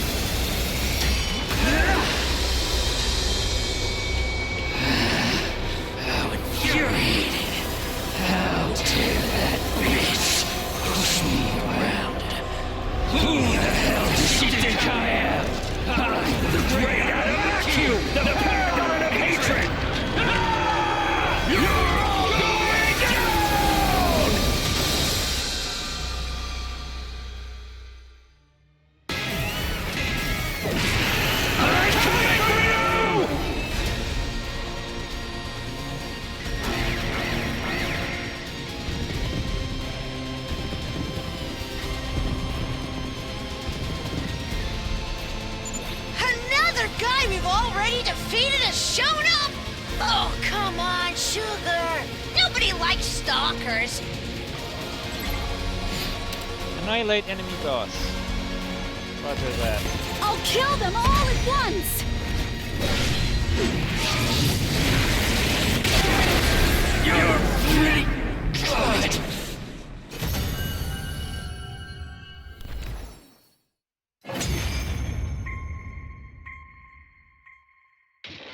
How infuriating. How dare that bitch push me around. Who the hell does she think I am? I'm the great vacuum, the paragon of hatred! You're all going down! I'm coming for you! Guy we've already defeated has shown up! Oh, come on, Sugar! Nobody likes stalkers! Annihilate enemy boss. Roger that. I'll kill them all at once! You're pretty good!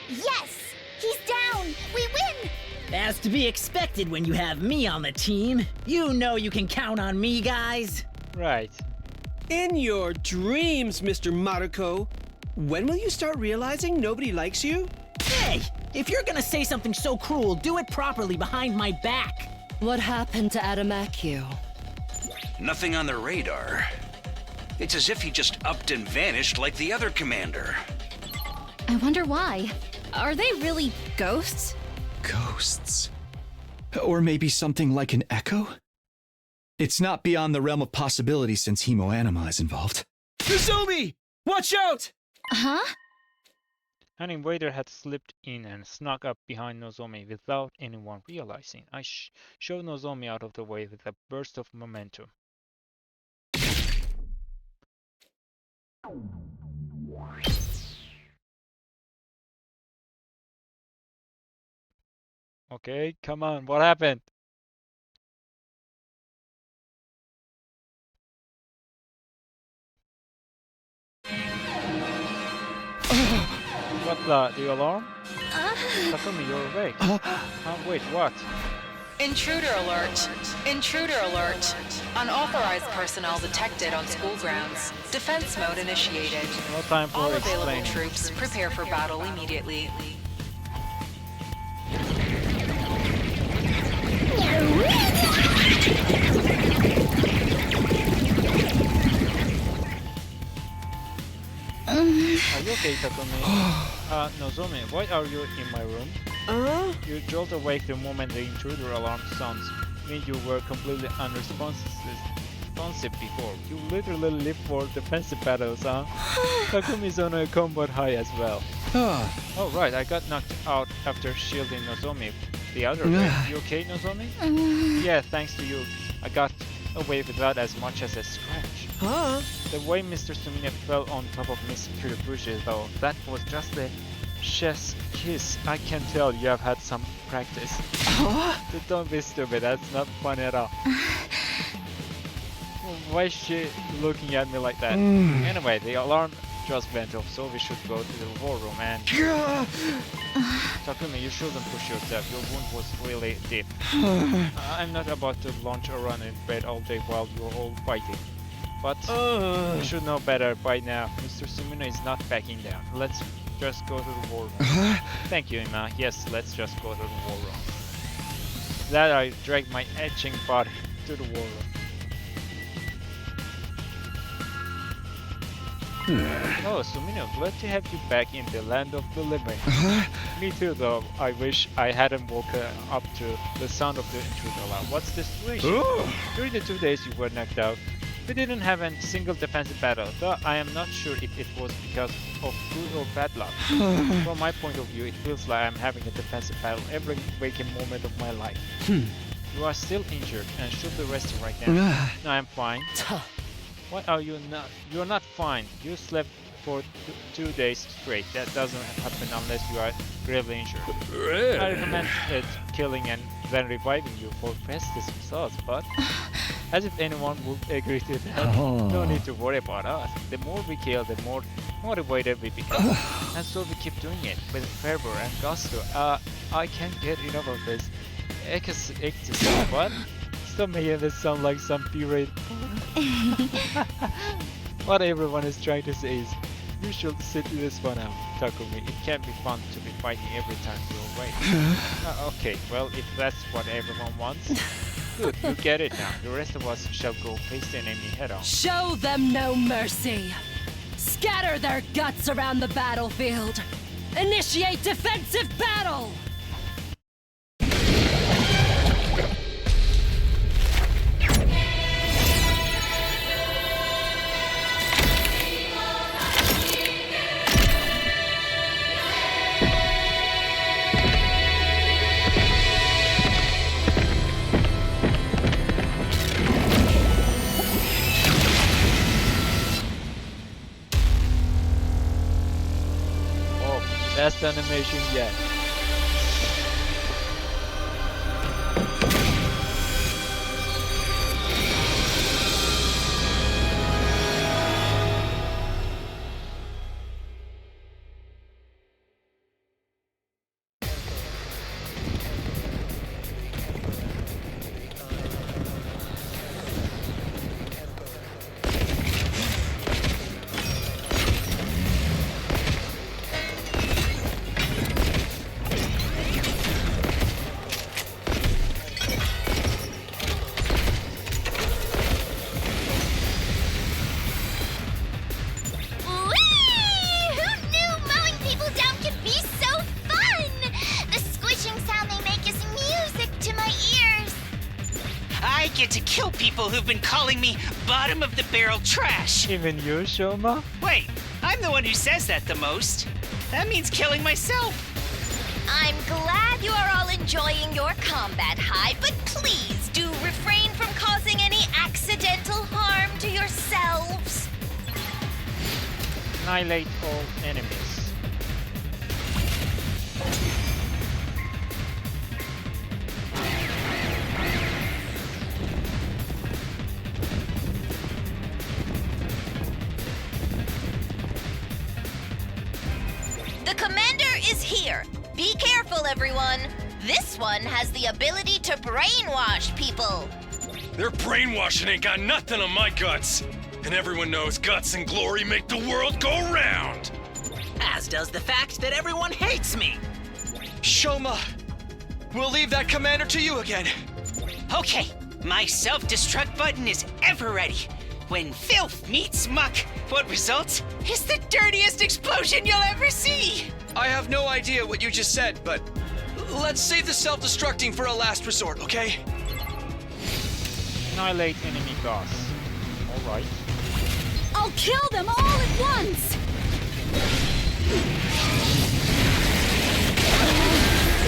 Yes! He's down! We win! As to be expected when you have me on the team. You know you can count on me, guys. Right. In your dreams, Mr. Maruko. When will you start realizing nobody likes you? Hey, if you're gonna say something so cruel, do it properly behind my back. What happened to Adamakyu? Nothing on the radar. It's as if he just upped and vanished like the other commander. I wonder why. Are they really ghosts? Ghosts? Or maybe something like an echo? It's not beyond the realm of possibility since Hemoanima is involved. Nozomi! Watch out! Huh? An invader had slipped in and snuck up behind Nozomi without anyone realizing. I shoved Nozomi out of the way with a burst of momentum. Okay, come on, what happened? What the alarm? Takumi, you're awake. Wait, what? Intruder alert! Intruder alert! Unauthorized personnel detected on school grounds. Defense mode initiated. No time for All available explaining. troops prepare for battle immediately. Are you okay, Takumi? Nozomi, why are you in my room? You jolt awake the moment the intruder alarm sounds. Mean you were completely unresponsive before. You literally live for defensive battles, huh? Takumi's on a combat high as well. Oh right, I got knocked out after shielding Nozomi the other way. You okay, Nozomi? Yeah, thanks to you, I got away without as much as a scratch. Huh? The way Mr. Sumina fell on top of Miss Kiribushi though, that was just a chef's kiss. I can tell you have had some practice. Don't be stupid, that's not fun at all. Why is she looking at me like that? Anyway, the alarm just went off, so we should go to the war room and... Takumi, you shouldn't push yourself, your wound was really deep. I'm not about to launch around in bed all day while you're all fighting. But you should know better by now. Mr. Sumino is not backing down. Let's just go to the war room. Thank you, Ima. Yes, let's just go to the war room. That I dragged my etching body to the war room. Oh, Sumino, glad to have you back in the land of the living. Me too, though. I wish I hadn't woken up to the sound of the intruder alarm. What's the situation? During the 2 days you were knocked out, we didn't have a single defensive battle, though I am not sure if it was because of good or bad luck. From my point of view, it feels like I'm having a defensive battle every waking moment of my life. You are still injured and should be resting right now. No, I'm fine. What are you not? You're not fine. You slept for 2 days straight. That doesn't happen unless you are gravely injured. I recommend killing and then reviving you for fastest results, but as if anyone would agree to that, no need to worry about us. The more we kill, the more motivated we become. And so we keep doing it with fervor and gusto. I can't get enough of this ecstasy, but stop making this sound like some pureed. What everyone is trying to say is, you should sit this one out, Takumi. It can't be fun to be fighting every time you're awake. Okay, well, if that's what everyone wants, good, you get it now. The rest of us shall go face the enemy head on. Show them no mercy. Scatter their guts around the battlefield. Initiate defensive battle! Best animation yet. get to kill people who've been calling me bottom of the barrel trash. Even you, Shoma? Wait, I'm the one who says that the most. That means killing myself. I'm glad you are all enjoying your combat high, but please do refrain from causing any accidental harm to yourselves. Annihilate all enemies. The commander is here. Be careful, everyone. This one has the ability to brainwash people. Their brainwashing ain't got nothing on my guts. And everyone knows guts and glory make the world go round. As does the fact that everyone hates me. Shoma, we'll leave that commander to you again. Okay, my self-destruct button is ever ready. When filth meets muck, what results is the dirtiest explosion you'll ever see. I have no idea what you just said, but let's save the self-destructing for a last resort, okay? Annihilate enemy boss. Alright. I'll kill them all at once!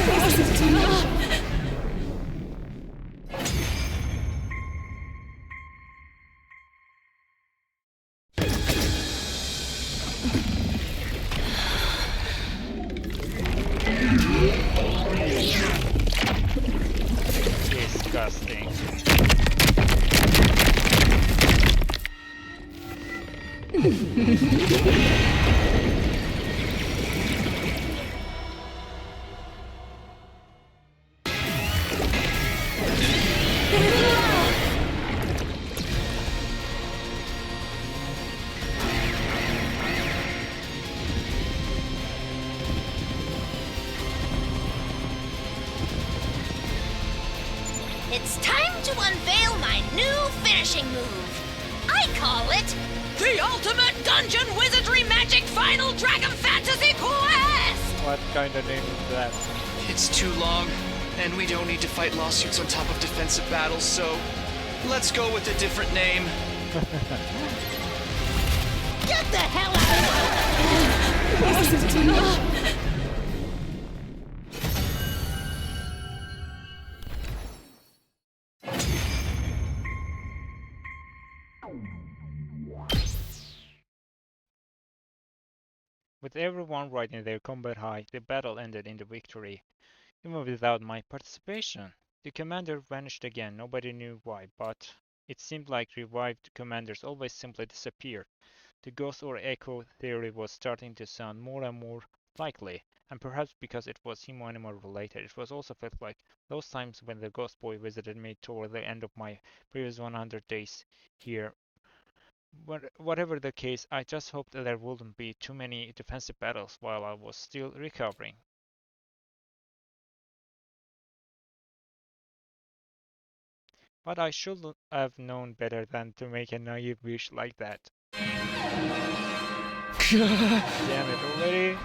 This is too much. Disgusting. It's time to unveil my new finishing move. I call it the ultimate dungeon wizardry magic final dragon fantasy quest! What kind of name is that? It's too long, and we don't need to fight lawsuits on top of defensive battles, so let's go with a different name. Get the hell out of here! This is too much. With everyone riding their combat high, the battle ended in the victory, even without my participation. The commander vanished again, nobody knew why, but it seemed like revived commanders always simply disappeared. The ghost or echo theory was starting to sound more and more likely, and perhaps because it was human-animal related, it was also felt like those times when the ghost boy visited me toward the end of my previous 100 days here. Whatever the case, I just hoped that there wouldn't be too many defensive battles while I was still recovering. But I should have known better than to make a naive wish like that. Damn it already.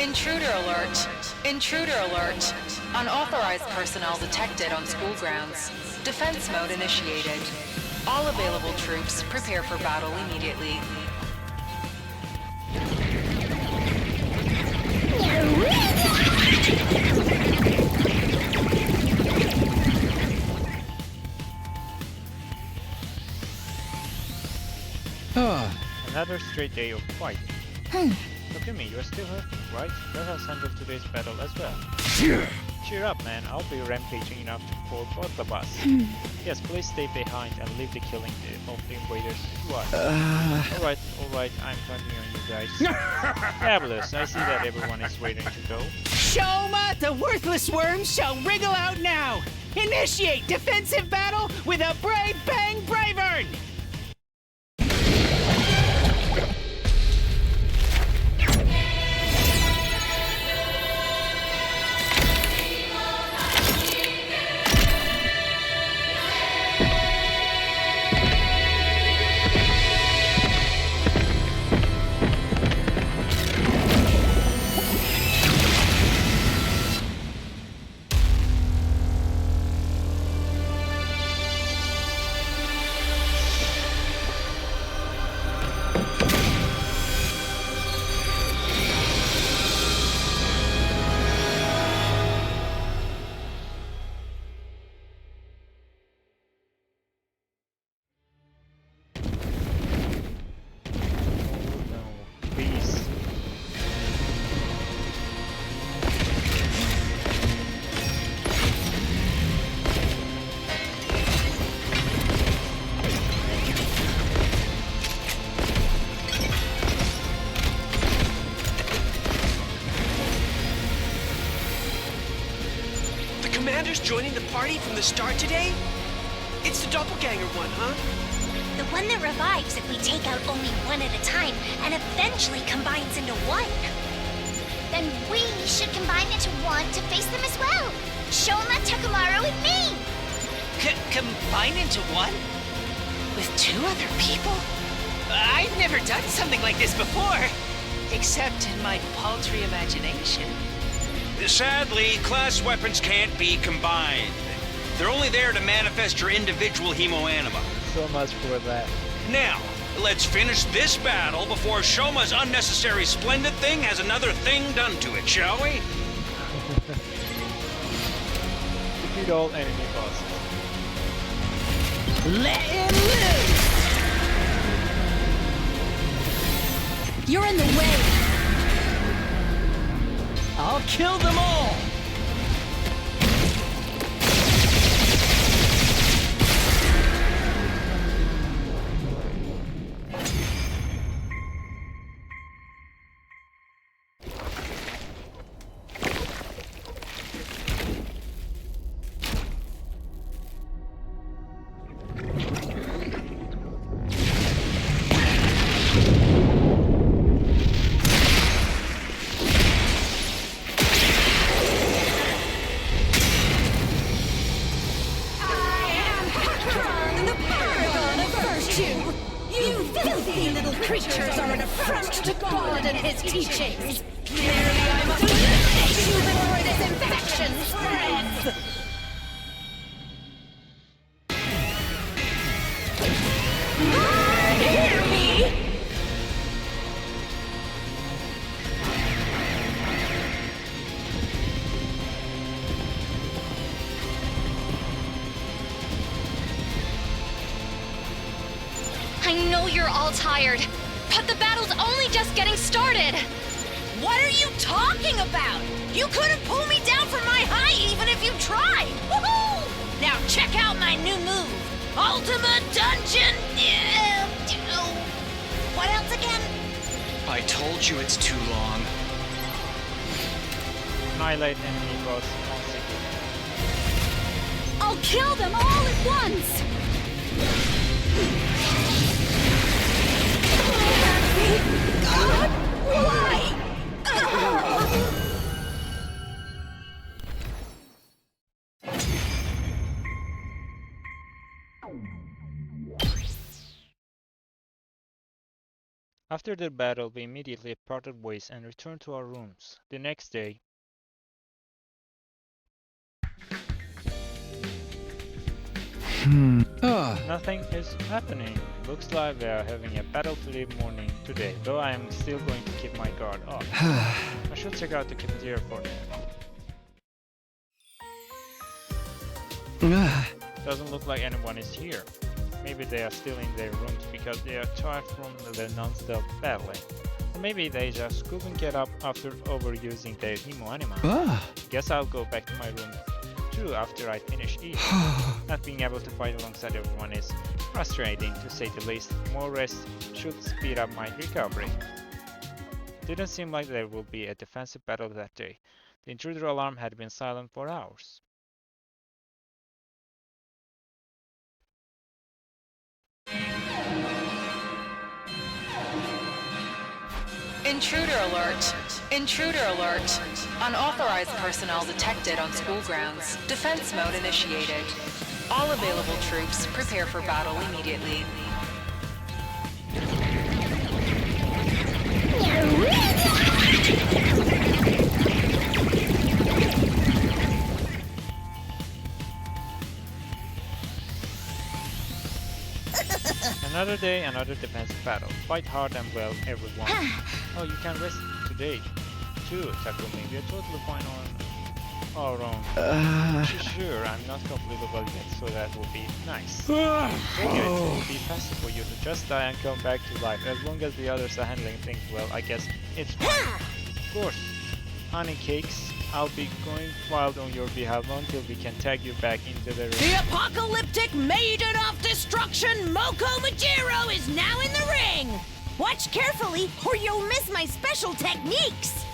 Intruder alert! Intruder alert! Unauthorized personnel detected on school grounds. Defense mode initiated. All available troops prepare for battle immediately. Another straight day of fighting. Takumi, you're still hurt, right? Let us handle today's battle as well. Cheer up, man. I'll be rampaging enough for both of us. Yes, please stay behind and leave the killing of the invaders to us. Alright, I'm counting on you guys. Fabulous, I see that everyone is waiting to go. Shoma, the worthless worms shall wriggle out now! Initiate defensive battle with a brave bang bravern! commander's joining the party from the start today? It's the doppelganger one, huh? The one that revives if we take out only one at a time and eventually combines into one. Then we should combine into one to face them as well. Shoma, Takumaru, and me! Combine into one? With two other people? I've never done something like this before. Except in my paltry imagination. Sadly, class weapons can't be combined. They're only there to manifest your individual hemoanima. So much for that. Now, let's finish this battle before Shoma's unnecessary splendid thing has another thing done to it, shall we? Defeat all enemy bosses. Let him loose! You're in the way! I'll kill them all! Creatures are an affront to God and his teachings. Clearly, I must eliminate you before this infection spreads. Hear me! I know you're all tired, but the battle's only just getting started! What are you talking about? You couldn't pull me down from my high even if you tried! Woohoo! Now check out my new move. Ultimate Dungeon... what else again? I told you it's too long. Annihilate enemy boss once again. I'll kill them all at once! Why? After the battle, we immediately parted ways and returned to our rooms. The next day, nothing is happening. Looks like we are having a battlefield morning today, though I am still going to keep my guard up. I should check out the cafeteria for now. Doesn't look like anyone is here. Maybe they are still in their rooms because they are tired from the non-stop battling. Or maybe they just couldn't get up after overusing their hemoanima. Guess I'll go back to my room too after I finish eating. Not being able to fight alongside everyone is frustrating, to say the least. More rest should speed up my recovery. Didn't seem like there will be a defensive battle that day. The intruder alarm had been silent for hours. Intruder alert! Intruder alert! Unauthorized personnel detected on school grounds. Defense mode initiated. All available troops prepare for battle immediately. Another day, another defensive battle. Fight hard and well, everyone. Oh, you can rest today too, Takumi. We are totally fine on our own. Sure, I'm not completely well yet, so that will be nice. It will be faster for you to just die and come back to life. As long as the others are handling things well, I guess it's fine. Of course, honey cakes. I'll be going wild on your behalf until we can tag you back into the ring. The apocalyptic maiden of destruction, Moko Majiro, is now in the ring! Watch carefully, or you'll miss my special techniques!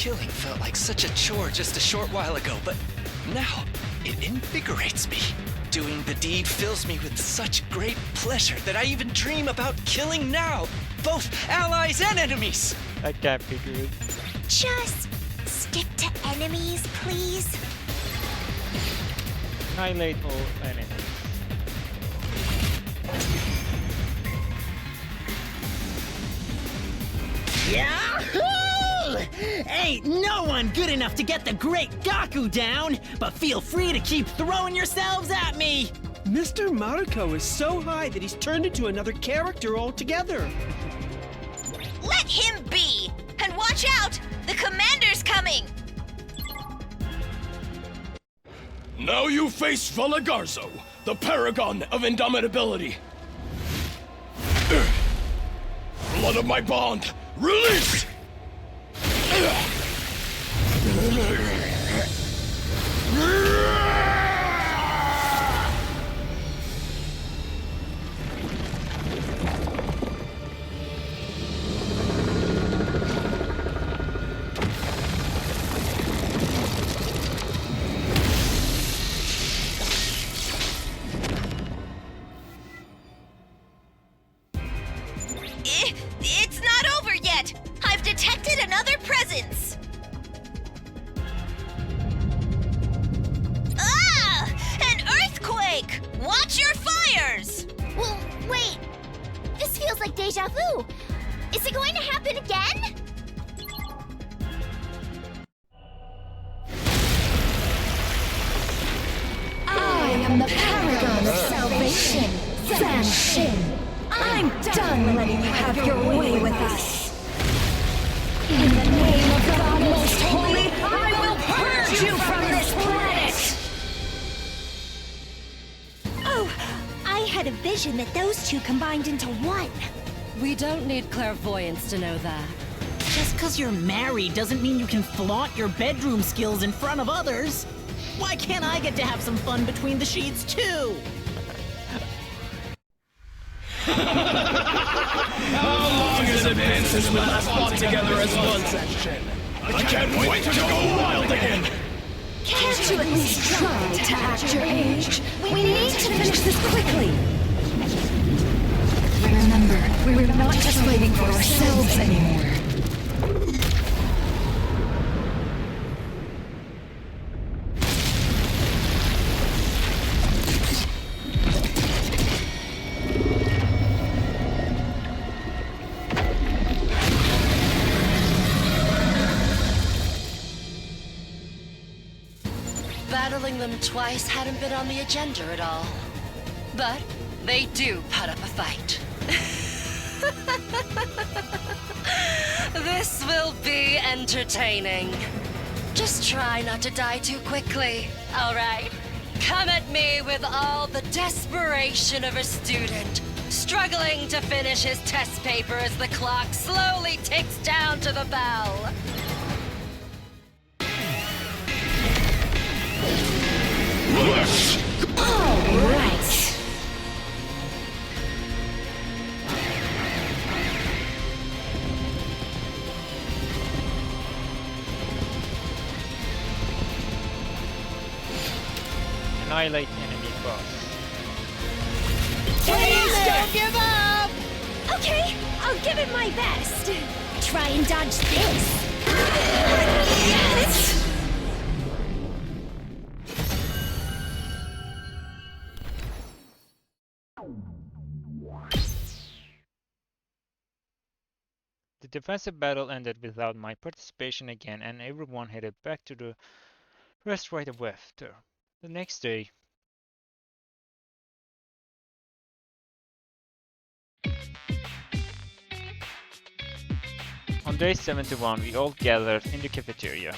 Killing felt like such a chore just a short while ago, but now it invigorates me. Doing the deed fills me with such great pleasure that I even dream about killing now, both allies and enemies. That can't be good. Just stick to enemies, please. Annihilate all enemies. Yahoo! Ain't no one good enough to get the great Gaku down, but feel free to keep throwing yourselves at me! Mr. Maruko is so high that he's turned into another character altogether. Let him be! And watch out! The commander's coming! Now you face Velagarzo, the paragon of indomitability. Blood of my bond, release! It's not over yet! I've detected another presence! Ah! An earthquake! Watch your fires! Well, wait. This feels like deja vu. Is it going to happen again? I am the paragon of salvation, Zanshin. I'm done letting you have your way with us. In the name of God Most Holy, I will purge you from this planet! Oh, I had a vision that those two combined into one. We don't need clairvoyance to know that. Just because you're married doesn't mean you can flaunt your bedroom skills in front of others. Why can't I get to have some fun between the sheets, too? How long has it been since we last fought together as one section? I can't wait to go wild again! Can't you at least try to act your age? We need to finish this quickly. Remember, we're not just fighting for ourselves anymore. Battling them twice hadn't been on the agenda at all. But they do put up a fight. This will be entertaining. Just try not to die too quickly, all right? Come at me with all the desperation of a student, struggling to finish his test paper as the clock slowly ticks down to the bell. All right. Annihilate enemy boss. Please don't give up! Okay, I'll give it my best. Try and dodge this. Yes! The defensive battle ended without my participation again, and everyone headed back to the rest right after. The next day, on day 71, we all gathered in the cafeteria.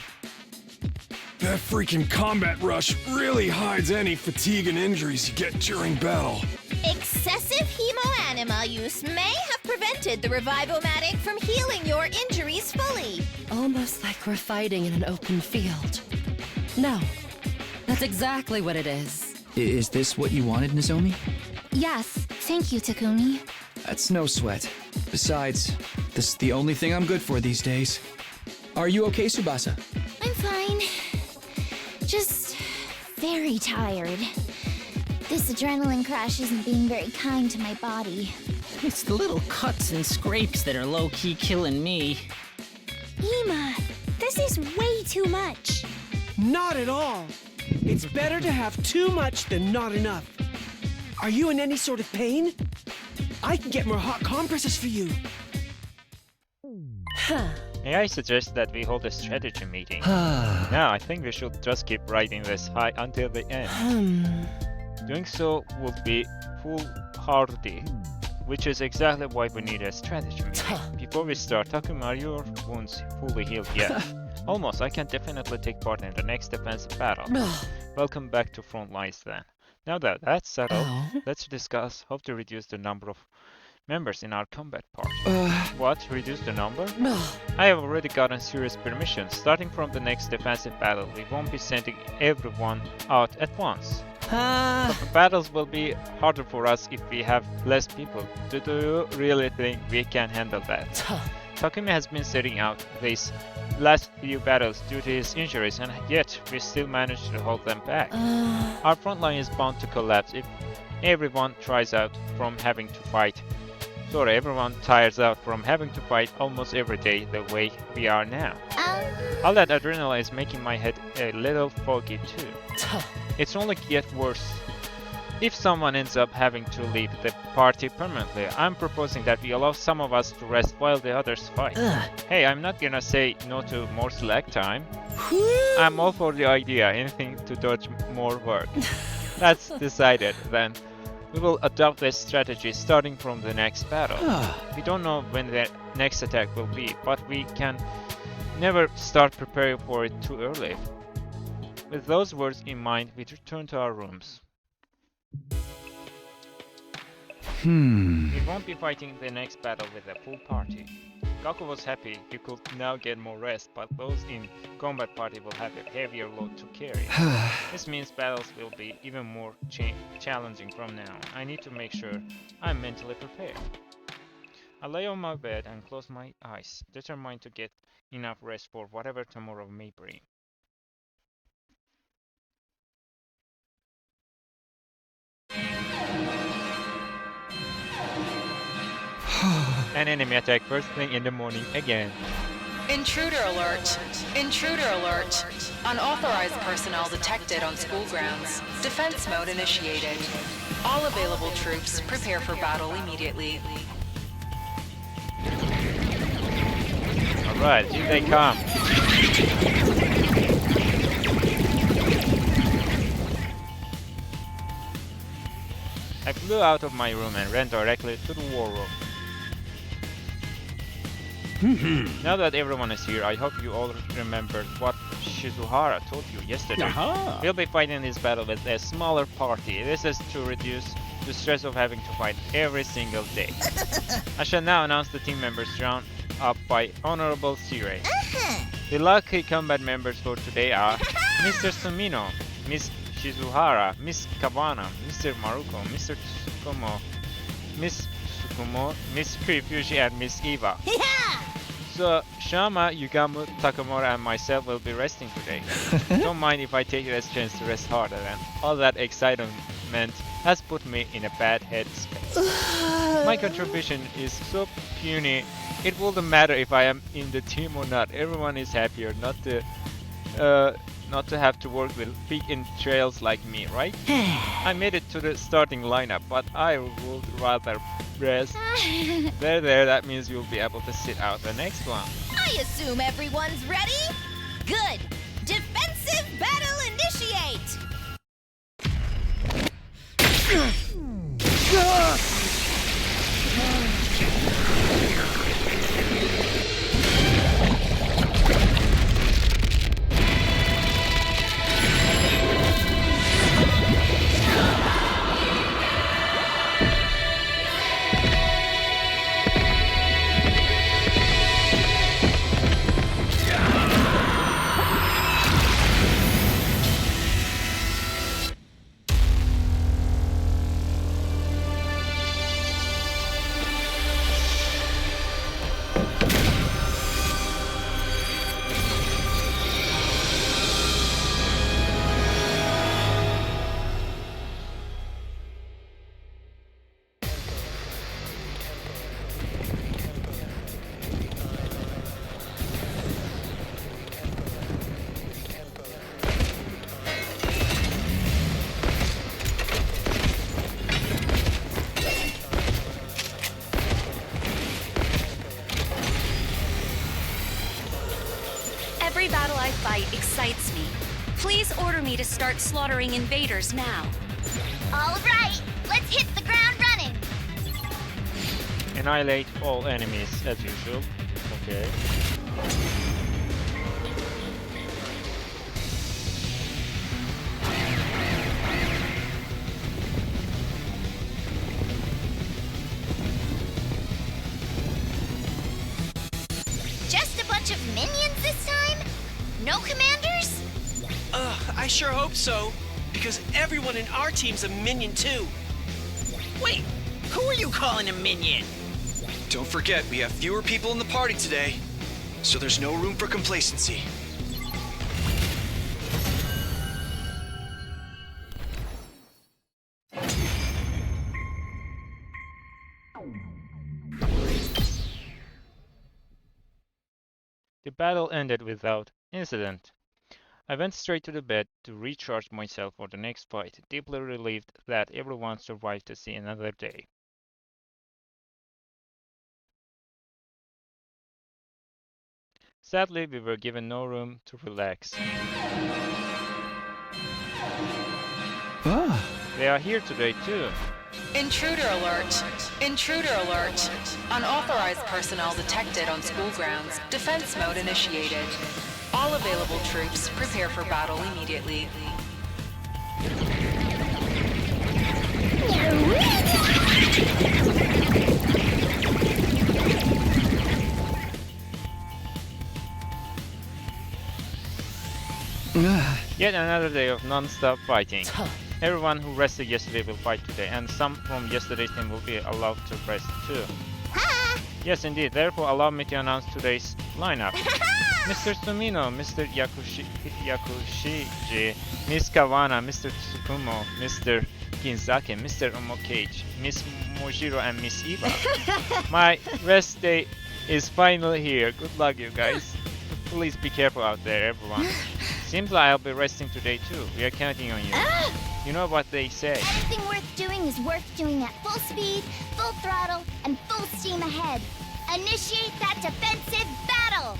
That freaking combat rush really hides any fatigue and injuries you get during battle. Excessive hemoanima use may have prevented the Revivomatic from healing your injuries fully. Almost like we're fighting in an open field. No, that's exactly what it is. Is this what you wanted, Nozomi? Yes, thank you, Takumi. That's no sweat. Besides, this is the only thing I'm good for these days. Are you okay, Tsubasa? I'm fine. Just very tired. This adrenaline crash isn't being very kind to my body. It's the little cuts and scrapes that are low-key killing me. Ema, this is way too much. Not at all. It's better to have too much than not enough. Are you in any sort of pain? I can get more hot compresses for you. May I suggest that we hold a strategy meeting? No, I think we should just keep riding this high until the end. Doing so would be foolhardy, which is exactly why we need a strategy meeting. Before we start, Takumi, are your wounds fully healed yet? Almost. I can definitely take part in the next defensive battle. Welcome back to front lines then. Now that that's settled, let's discuss how to reduce the number of members in our combat party. What? Reduce the number? I have already gotten serious permission. Starting from the next defensive battle, we won't be sending everyone out at once. But the battles will be harder for us if we have less people. Do you really think we can handle that? Takumi has been sitting out these last few battles due to his injuries, and yet we still managed to hold them back. Our front line is bound to collapse if everyone tries out from having to fight. Sorry, everyone tires out from having to fight almost every day the way we are now. All that adrenaline is making my head a little foggy too. It's only get worse if someone ends up having to leave the party permanently. I'm proposing that we allow some of us to rest while the others fight. Hey, I'm not gonna say no to more slack time. I'm all for the idea, anything to dodge more work. That's decided then. We will adopt this strategy starting from the next battle. We don't know when the next attack will be, but we can never start preparing for it too early. With those words in mind, we return to our rooms. We won't be fighting the next battle with a full party. Gaku was happy he could now get more rest, but those in combat party will have a heavier load to carry. This means battles will be even more challenging from now on. I need to make sure I'm mentally prepared. I lay on my bed and close my eyes, determined to get enough rest for whatever tomorrow may bring. An enemy attack first thing in the morning again. Intruder alert! Intruder alert! Unauthorized personnel detected on school grounds. Defense mode initiated. All available troops prepare for battle immediately. Alright, here they come. I flew out of my room and ran directly to the war room. Now that everyone is here, I hope you all remembered what Shizuhara told you yesterday. We'll be fighting this battle with a smaller party. This is to reduce the stress of having to fight every single day. I shall now announce the team members drawn up by Honorable Sirei. The lucky combat members for today are Mr. Sumino, Miss Shizuhara, Miss Kawana, Mr. Maruko, Mr. Tsukumo, Miss Tsukumo, Miss Kurifushi, and Miss Eva. So, Shama, Yugamu, Takamura, and myself will be resting today. Don't mind if I take this chance to rest harder, and all that excitement has put me in a bad headspace. My contribution is so puny, it wouldn't matter if I am in the team or not. Everyone is happier not to have to work with big trails like me, right? I made it to the starting lineup, but I would rather rest. There, that means you'll be able to sit out the next one. I assume everyone's ready? Good! Defensive battle initiate! fight excites me. Please order me to start slaughtering invaders now. All right, let's hit the ground running. Annihilate all enemies as usual. Okay. Just a bunch of minions this time? No commanders? I sure hope so. Because everyone in our team's a minion too. Wait, who are you calling a minion? Don't forget, we have fewer people in the party today, so there's no room for complacency. The battle ended without incident. I went straight to the bed to recharge myself for the next fight, deeply relieved that everyone survived to see another day. Sadly, we were given no room to relax. They are here today too. Intruder alert! Intruder alert! Unauthorized personnel detected on school grounds. Defense mode initiated. All available troops prepare for battle immediately. Yet another day of non-stop fighting. Everyone who rested yesterday will fight today, and some from yesterday's team will be allowed to rest too. Yes, indeed. Therefore, allow me to announce today's lineup. Mr. Sumino, Mr. Yakushiji, Miss Kawana, Mr. Tsukumo, Mr. Ginzake, Mr. Omokage, Miss Mojiro, and Miss Eva. My rest day is finally here. Good luck, you guys. Please be careful out there, everyone. Seems like I'll be resting today too. We are counting on you. You know what they say. Anything worth doing is worth doing at full speed, full throttle, and full steam ahead. Initiate that defensive battle!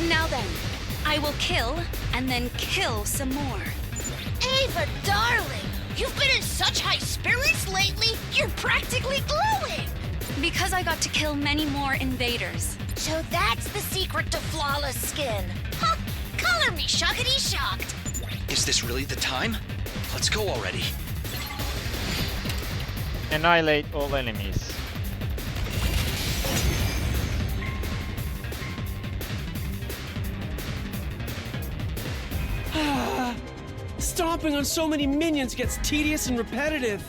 Now then, I will kill, and then kill some more. Ava, darling! You've been in such high spirits lately, you're practically glowing! Because I got to kill many more invaders. So that's the secret to flawless skin. Huh, color me shockety shocked. Is this really the time? Let's go already. Annihilate all enemies. Stomping on so many minions gets tedious and repetitive.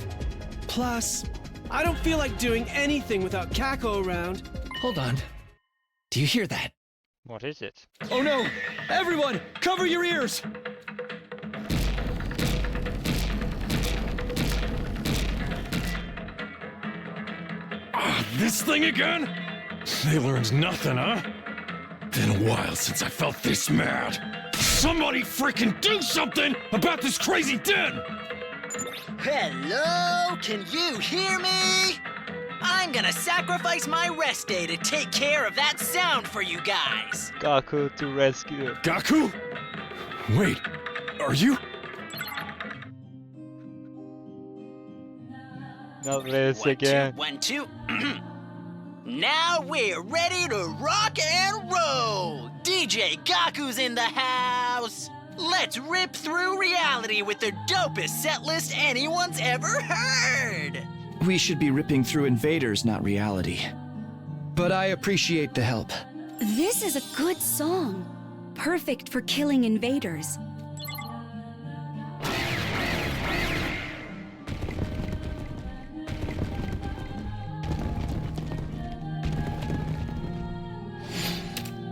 Plus, I don't feel like doing anything without Kako around. Hold on. Do you hear that? What is it? Oh no! Everyone, cover your ears! This thing again? They learned nothing, huh? Been a while since I felt this mad. Somebody freaking do something about this crazy den! Hello? Can you hear me? I'm gonna sacrifice my rest day to take care of that sound for you guys. Gaku to rescue. Gaku? Wait, are you? Not this 1, again. 2, 1, 2. Now we're ready to rock and roll! DJ Gaku's in the house! Let's rip through reality with the dopest setlist anyone's ever heard! We should be ripping through invaders, not reality. But I appreciate the help. This is a good song. Perfect for killing invaders.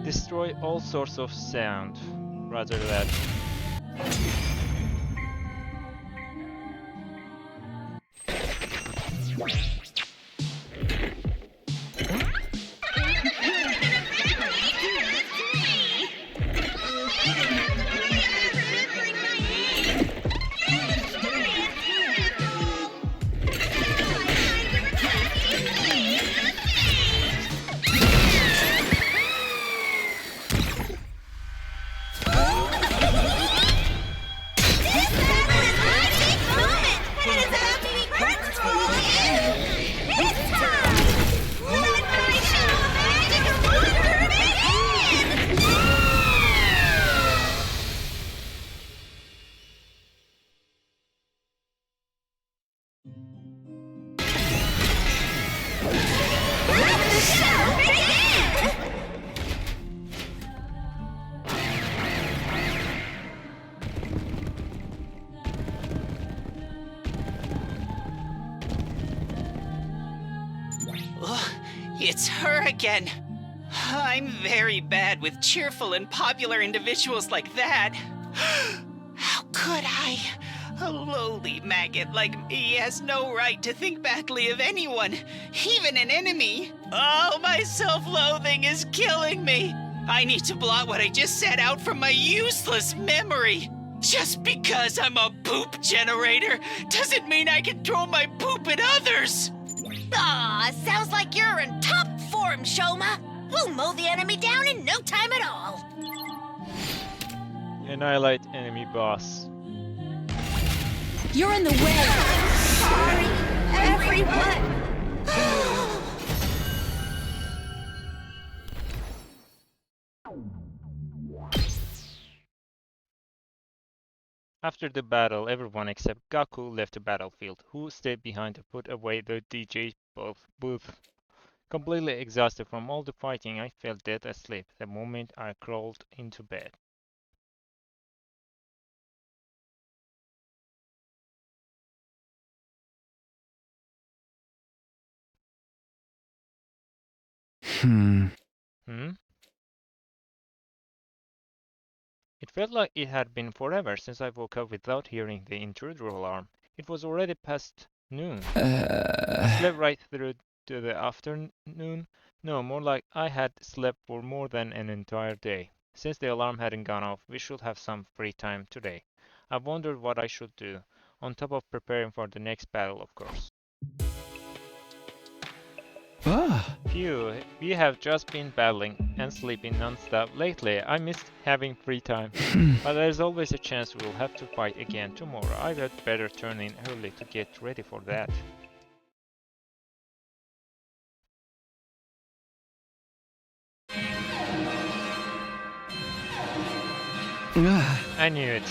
Destroy all sorts of sound. Rather that. It's her again. I'm very bad with cheerful and popular individuals like that. How could I? A lowly maggot like me has no right to think badly of anyone, even an enemy. Oh, my self-loathing is killing me. I need to blot what I just said out from my useless memory. Just because I'm a poop generator doesn't mean I can throw my poop at others. Aw, sounds like you're in top form, Shoma. We'll mow the enemy down in no time at all. Annihilate enemy boss. You're in the way! Sorry, everyone! After the battle, everyone except Gaku left the battlefield, who stayed behind to put away the DJ booth. Completely exhausted from all the fighting, I fell dead asleep the moment I crawled into bed. Hmm? It felt like it had been forever since I woke up without hearing the intruder alarm. It was already past noon. I slept right through to the afternoon. No, more like I had slept for more than an entire day. Since the alarm hadn't gone off, we should have some free time today. I wondered what I should do, on top of preparing for the next battle, of course. Phew, we have just been battling and sleeping non-stop lately. I missed having free time. But there's always a chance we'll have to fight again tomorrow. I had better turn in early to get ready for that. I knew it.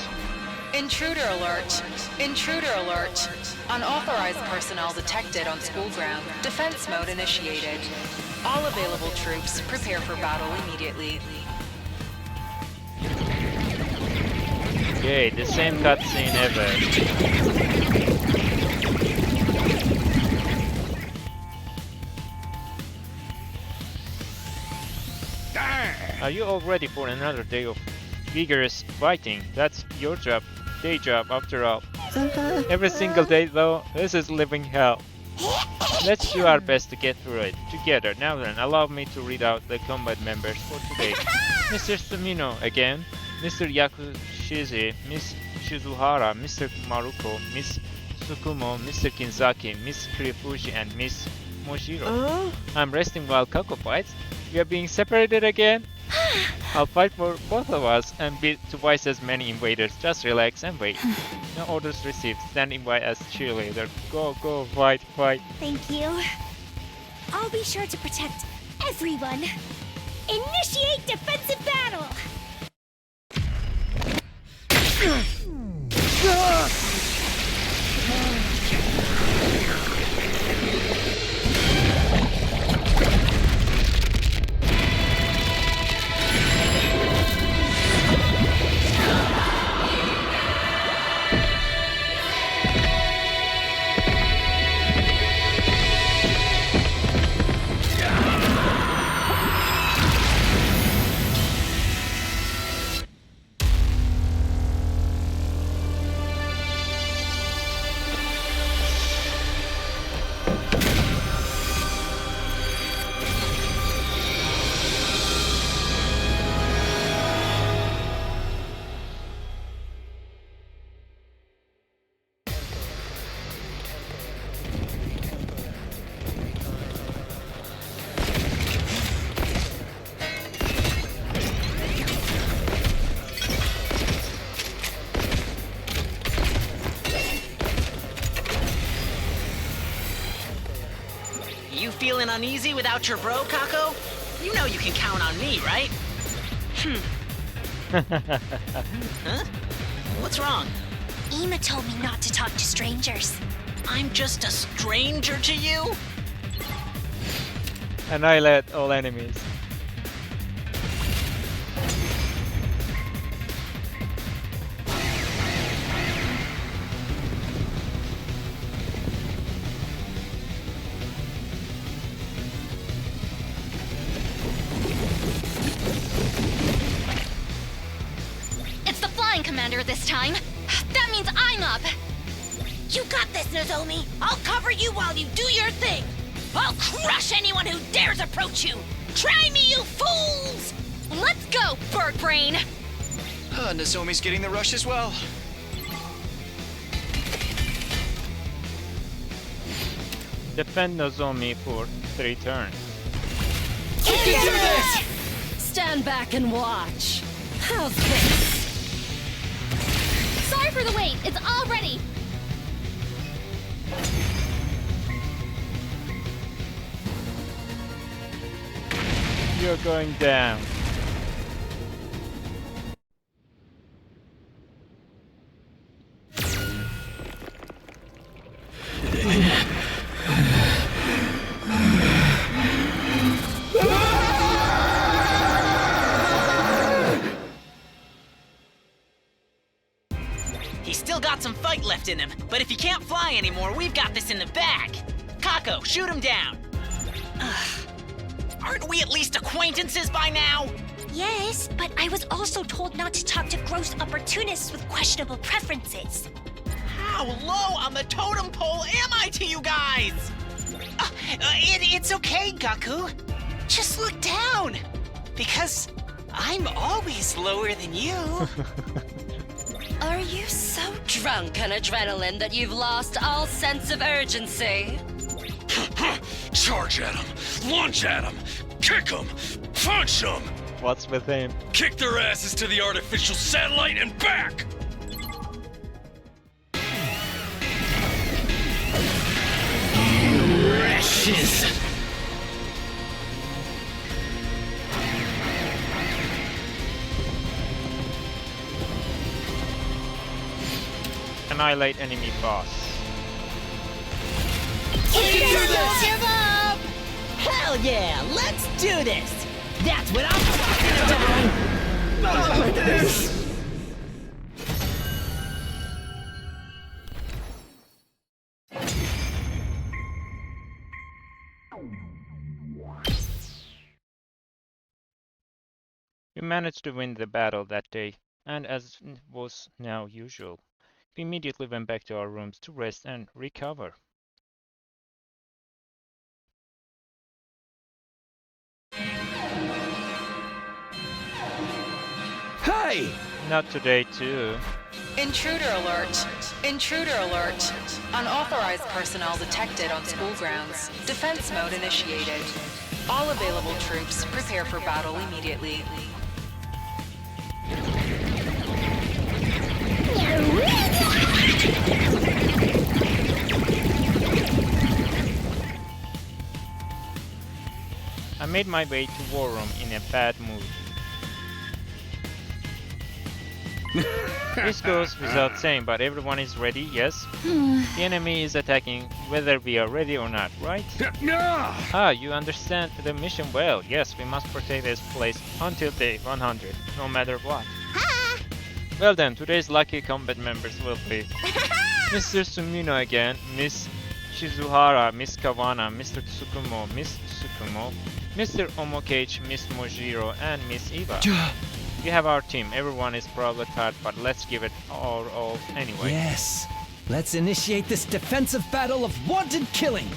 Intruder alert! Intruder alert! Unauthorized personnel detected on school ground. Defense mode initiated. All available troops prepare for battle immediately. Yay, the same cutscene ever. Are you all ready for another day of vigorous fighting? That's your job, day job after all. Every single day though, this is living hell. Let's do our best to get through it together. Now then, allow me to read out the combat members for today. Mr. Sumino again, Mr. Yakushize, Miss Shizuhara, Mr. Maruko, Miss Tsukumo, Mr. Kinzaki, Miss Kirifushi, and Miss Moshiro. I'm resting while Kako fights. We are being separated again? I'll fight for both of us and beat twice as many invaders. Just relax and wait. No orders received. Standing by as cheerleader. Go, go, fight, fight. Thank you. I'll be sure to protect everyone. Initiate defensive battle! You feeling uneasy without your bro, Kako? You know you can count on me, right? Huh? What's wrong? Ima told me not to talk to strangers. I'm just a stranger to you? Annihilate all enemies. It's the flying commander this time. That means I'm up. You got this, Nozomi. I'll cover you while you do your thing. I'll crush anyone who dares approach you. Try me, you fools! Let's go, bird brain. Nozomi's getting the rush as well. Defend Nozomi for 3 turns. You can do this! Stand back and watch. How's this? Sorry for the wait. It's all ready. You're going down. He's still got some fight left in him, but if he can't fly anymore, we've got this in the bag. Kako, shoot him down. Aren't we at least acquaintances by now? Yes, but I was also told not to talk to gross opportunists with questionable preferences. How low on the totem pole am I to you guys? It's okay, Gaku. Just look down. Because I'm always lower than you. Are you so drunk on adrenaline that you've lost all sense of urgency? Charge at him, launch at him, kick him, punch him! What's with him? Kick their asses to the artificial satellite and back! You wretches! Annihilate enemy boss. Don't give up! Hell yeah, let's do this! That's what I'm talking about! Not like this! We managed to win the battle that day, and as was now usual, we immediately went back to our rooms to rest and recover. Hey! Not today, too. Intruder alert! Intruder alert! Unauthorized personnel detected on school grounds. Defense mode initiated. All available troops prepare for battle immediately. I made my way to War Room in a bad mood. This goes without saying, but everyone is ready, yes? The enemy is attacking whether we are ready or not, right? Ah, you understand the mission well. Yes, we must protect this place until day 100, no matter what. Well then, today's lucky combat members will be Mr. Sumino again, Miss Shizuhara, Miss Kawana, Mr. Tsukumo, Miss Tsukumo, Mr. Omokage, Miss Mojiro, and Miss Eva. We have our team. Everyone is probably tired, but let's give it our all anyway. Yes. Let's initiate this defensive battle of wanted killing.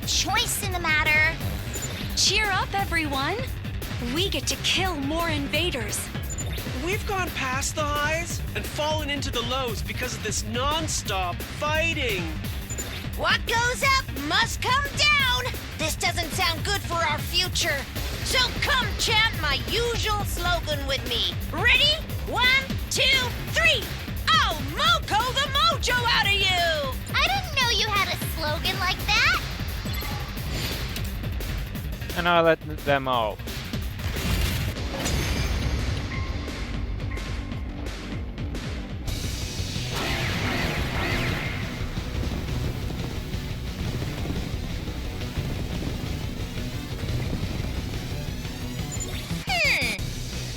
Choice in the matter. Cheer up, everyone. We get to kill more invaders. We've gone past the highs and fallen into the lows because of this non-stop fighting. What goes up must come down. This doesn't sound good for our future. So come chant my usual slogan with me. Ready? 1, 2, 3. I'll Moko the mojo out of you. I didn't know you had a slogan like that. And I let them all.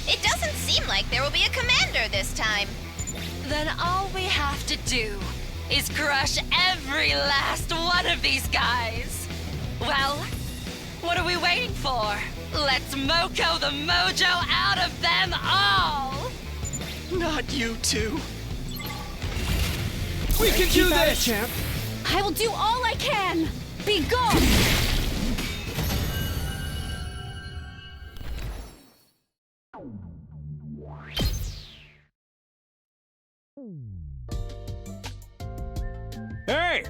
It doesn't seem like there will be a commander this time. Then all we have to do is crush every last one of these guys. Well, what are we waiting for? Let's Moko the mojo out of them all! Not you two. We can do this, champ. I will do all I can. Be gone. Hey!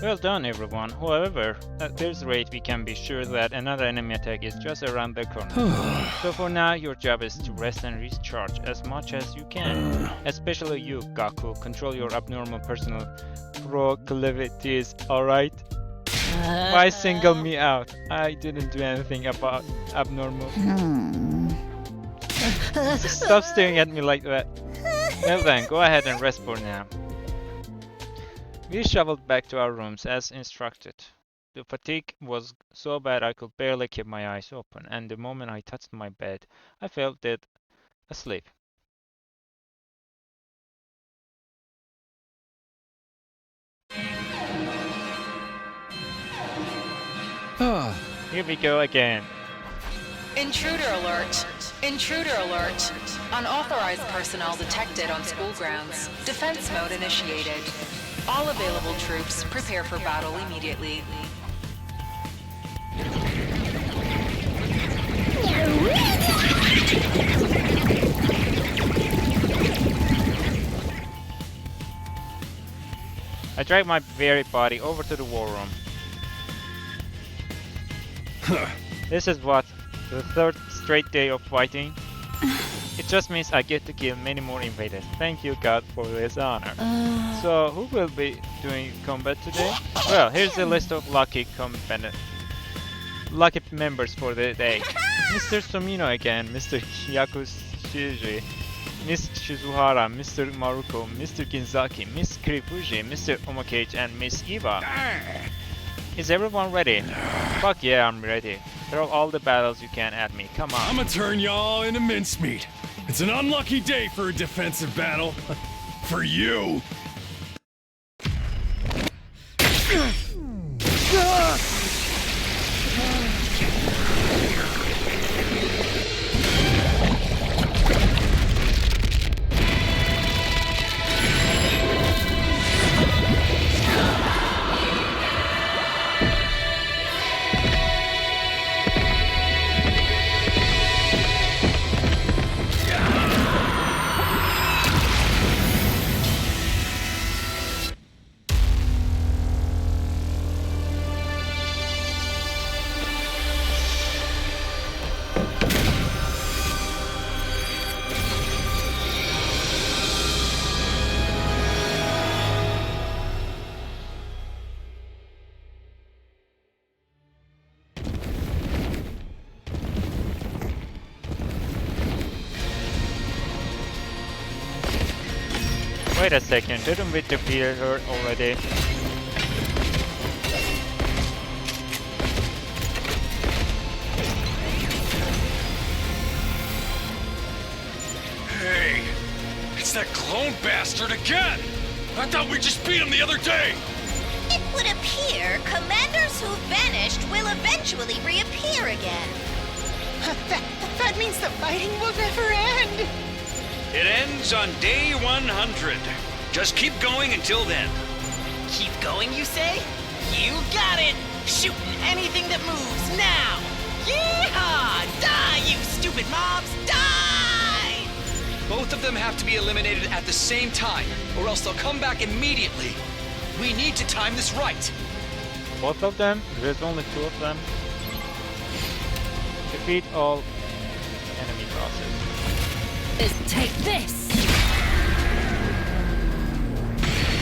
Well done, everyone. However, at this rate, we can be sure that another enemy attack is just around the corner. So for now, your job is to rest and recharge as much as you can. Especially you, Gaku. Control your abnormal personal proclivities, alright? Why single me out? I didn't do anything about abnormal. Stop staring at me like that. Well then, go ahead and rest for now. We shoveled back to our rooms as instructed. The fatigue was so bad I could barely keep my eyes open, and the moment I touched my bed, I felt dead asleep. Here we go again. Intruder alert! Intruder alert! Unauthorized personnel detected on school grounds. Defense mode initiated. All available troops prepare for battle immediately. I dragged my very body over to the war room. This is what? The third straight day of fighting? It just means I get to kill many more invaders. Thank you, God, for this honor. So, who will be doing combat today? Well, here's a list of lucky members for the day. Mr. Sumino again, Mr. Yakushiji, Miss Shizuhara, Mr. Maruko, Mr. Ginzaki, Miss Kirifuji, Mr. Omokage, and Miss Eva. Is everyone ready? Fuck yeah, I'm ready. Throw all the battles you can at me, come on. I'ma turn y'all into mincemeat. It's an unlucky day for a defensive battle. For you. Wait a second, didn't we defeat her already? Hey, it's that clone bastard again! I thought we just beat him the other day! It would appear commanders who vanished will eventually reappear again. That means the fighting will never end. It ends on day 100. Just keep going until then. Keep going, you say? You got it! Shooting anything that moves now! Yeehaw! Die, you stupid mobs! Die! Both of them have to be eliminated at the same time, or else they'll come back immediately. We need to time this right. Both of them? There's only two of them. Defeat all enemy bosses. Take this!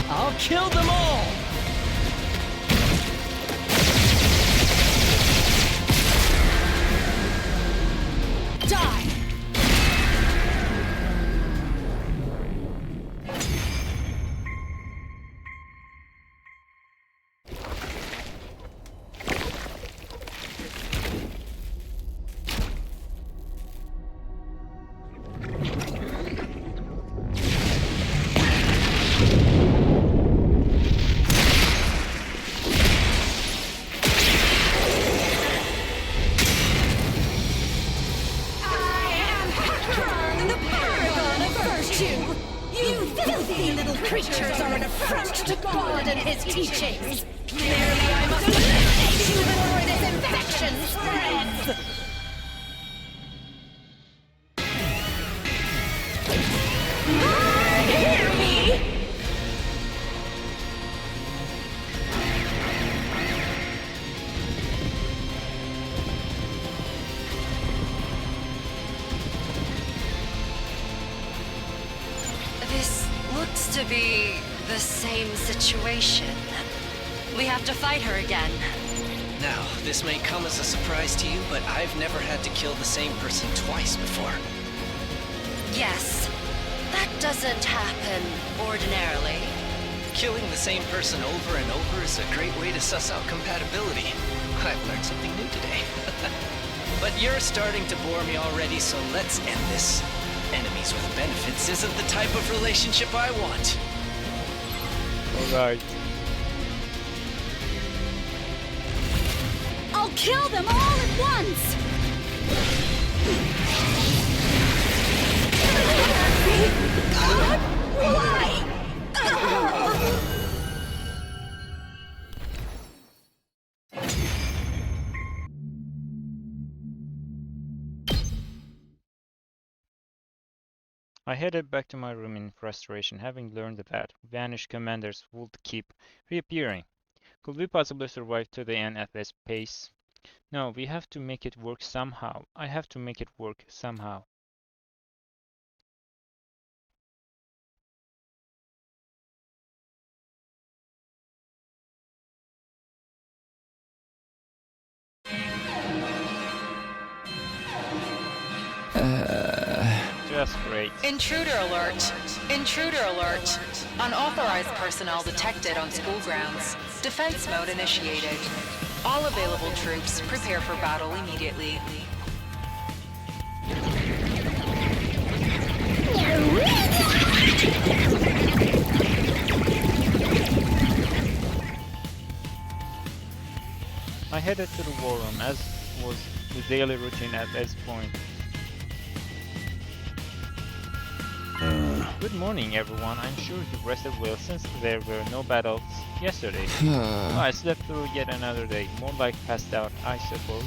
I'll kill them all! Die! Creatures are an affront to God and his teachings. Clearly, I must eliminate you before this infection spreads. Hear me! This looks to be the same situation. We have to fight her again. Now, this may come as a surprise to you, but I've never had to kill the same person twice before. Yes, that doesn't happen ordinarily. Killing the same person over and over is a great way to suss out compatibility. I've learned something new today. But you're starting to bore me already, so let's end this. Enemies with benefits isn't the type of relationship I want. Alright. I'll kill them all at once! God, why? I headed back to my room in frustration, having learned that vanished commanders would keep reappearing. Could we possibly survive to the end at this pace? No, we have to make it work somehow. I have to make it work somehow. Just great. Intruder alert! Intruder alert! Unauthorized personnel detected on school grounds. Defense mode initiated. All available troops prepare for battle immediately. I headed to the war room, as was the daily routine at this point. Good morning, everyone. I'm sure you rested well since there were no battles yesterday. I slept through yet another day. More like passed out, I suppose.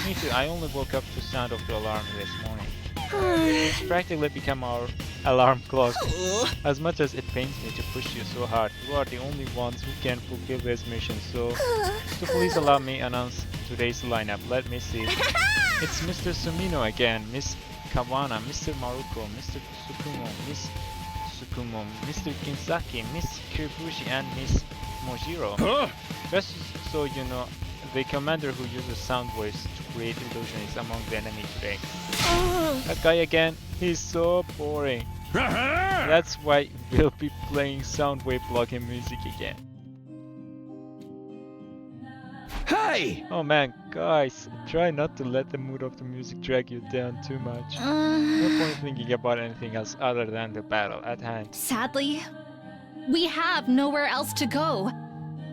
Me too. I only woke up to the sound of the alarm this morning. It's practically become our alarm clock. As much as it pains me to push you so hard, you are the only ones who can fulfill this mission, so please allow me announce today's lineup. Let me see. It's Mr. Sumino again, Miss Kawana, Mr. Maruko, Mr. Tsukumo, Miss Tsukumo, Mr. Kinsaki, Miss Kiribushi, and Miss Mojiro. Just so you know, the commander who uses sound waves to create illusion is among the enemy today. That guy again, he's so boring. That's why we'll be playing sound wave blocking music again. Hey! Oh man, guys, try not to let the mood of the music drag you down too much. No point thinking about anything else other than the battle at hand. Sadly, we have nowhere else to go.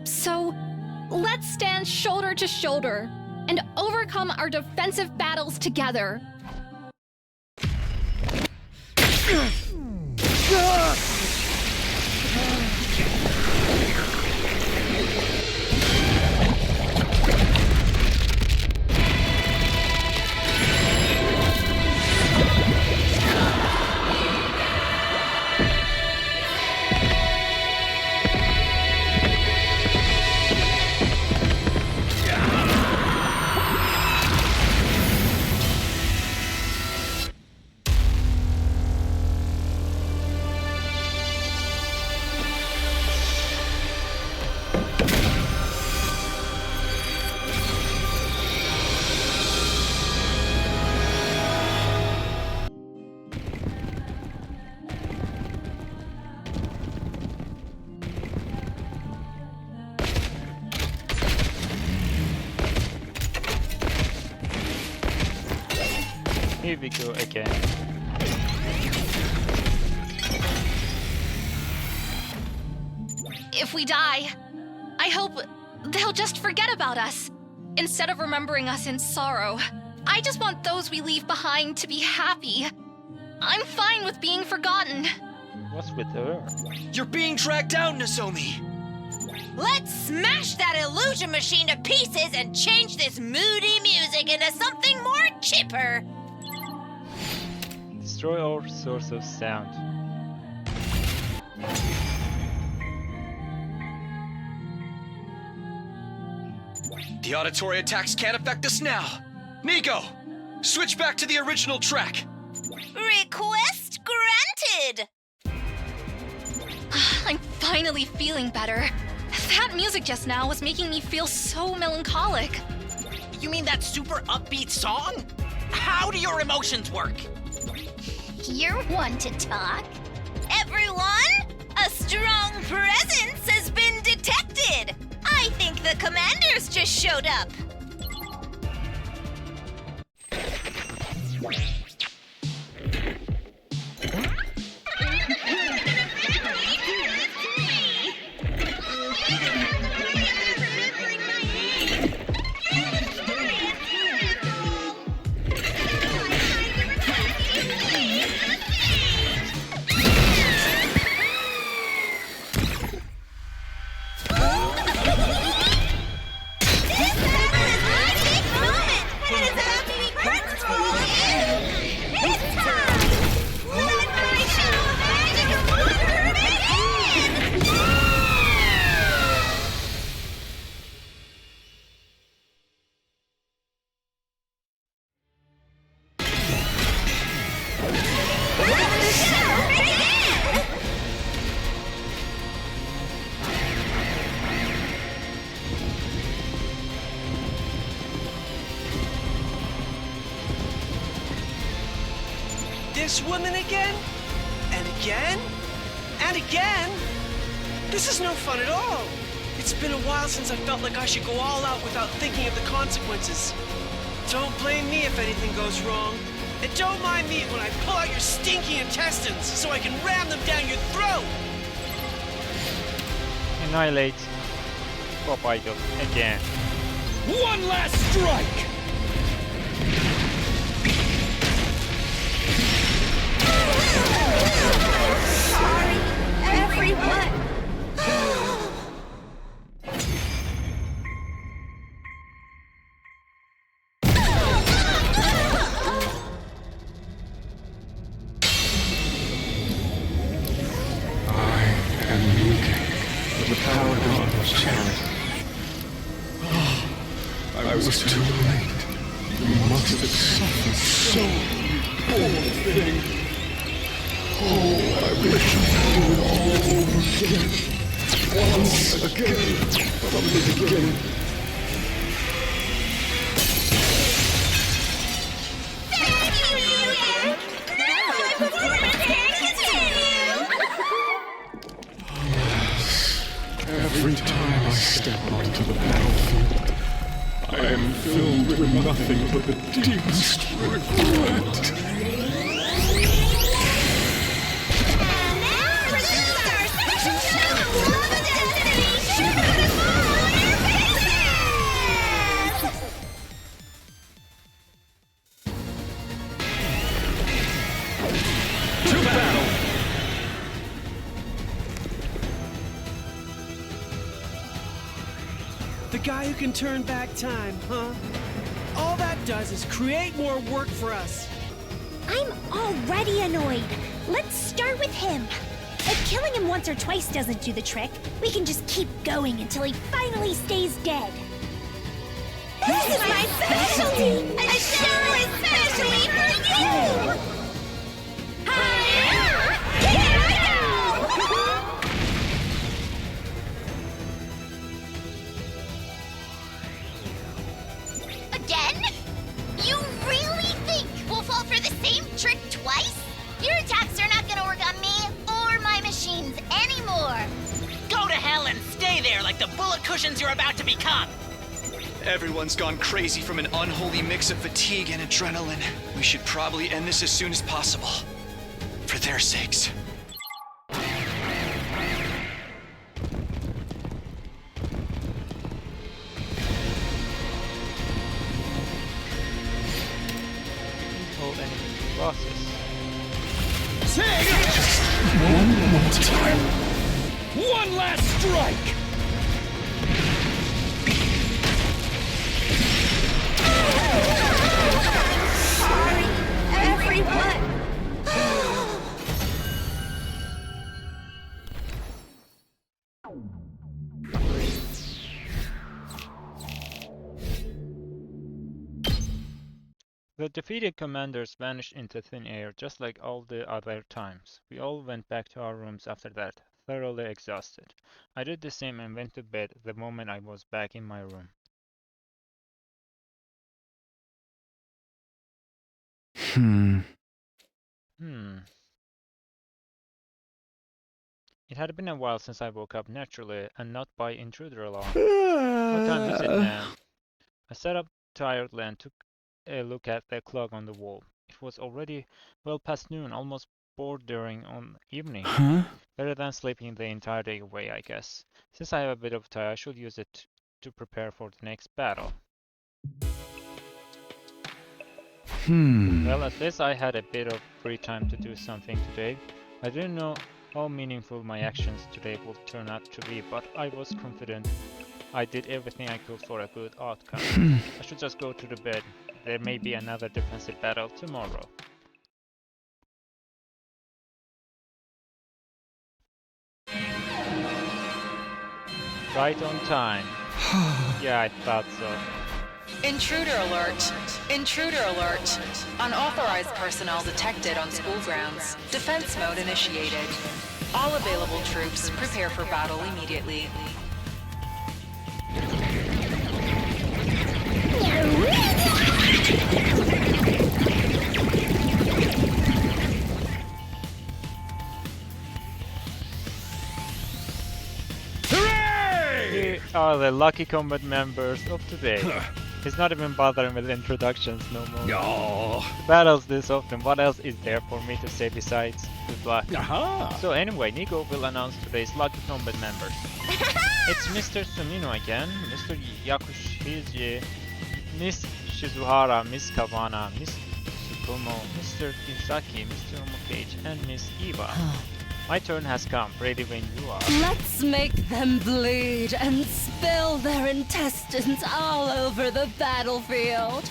So, let's stand shoulder to shoulder and overcome our defensive battles together. Here we go again. If we die, I hope they'll just forget about us, instead of remembering us in sorrow. I just want those we leave behind to be happy. I'm fine with being forgotten. What's with her? You're being dragged out, Nozomi! Let's smash that illusion machine to pieces and change this moody music into something more chipper! Destroy our source of sound. The auditory attacks can't affect us now! Nico! Switch back to the original track! Request granted! I'm finally feeling better. That music just now was making me feel so melancholic. You mean that super upbeat song? How do your emotions work? You're one to talk. Everyone, a strong presence has been detected. I think the commanders just showed up. This battle is my big moment, and it's about to be purposeful. this woman again? And again? And again? This is no fun at all. It's been a while since I felt like I should go all out without thinking of the consequences. Don't blame me if anything goes wrong. And don't mind me when I pull out your stinky intestines so I can ram them down your throat! Annihilate Pop Idol again. One last strike! Sorry, everyone. The power god of charity. I was too late. You must have suffered so, poor thing. Oh, I wish I could do it all over again. Once again, from the beginning. Every time I step onto the battlefield, I am filled with nothing but the deepest regret. To battle! The guy who can turn back time, huh? All that does is create more work for us. I'm already annoyed. Let's start with him. If killing him once or twice doesn't do the trick, we can just keep going until he finally stays dead. This is my specialty! A show especially for you! Here I go! Again? You really think we'll fall for the same trick twice? Your attacks are not gonna work on me or my machines anymore. Go to hell and stay there like the bullet cushions you're about to become. Everyone's gone crazy from an unholy mix of fatigue and adrenaline. We should probably end this as soon as possible. For their sakes. Hold enemy bosses. Just one more time. One last strike! Sorry, everyone! The defeated commanders vanished into thin air, just like all the other times. We all went back to our rooms after that, thoroughly exhausted. I did the same and went to bed the moment I was back in my room. It had been a while since I woke up naturally and not by intruder alarm. What time is it now? I sat up tiredly and took a look at the clock on the wall. It was already well past noon, almost bordering on evening. Better than sleeping the entire day away, I guess. Since I have a bit of time, I should use it to prepare for the next battle. Well, at least I had a bit of free time to do something today. I didn't know how meaningful my actions today would turn out to be, but I was confident I did everything I could for a good outcome. I should just go to the bed. There may be another defensive battle tomorrow. Right on time. Yeah, I thought so. Intruder alert! Intruder alert! Unauthorized personnel detected on school grounds. Defense mode initiated. All available troops prepare for battle immediately. are the lucky combat members of today. He's not even bothering with introductions no more. No. Battles this often, what else is there for me to say besides good luck? Aha. So anyway, Nico will announce today's lucky combat members. It's Mr. Sumino again, Mr. Yakushiji, Miss Shizuhara, Miss Kawana, Miss Tsukumo, Mr. Kisaki, Mr. Omokage, and Miss Eva. My turn has come, ready when you are. Let's make them bleed and spill their intestines all over the battlefield.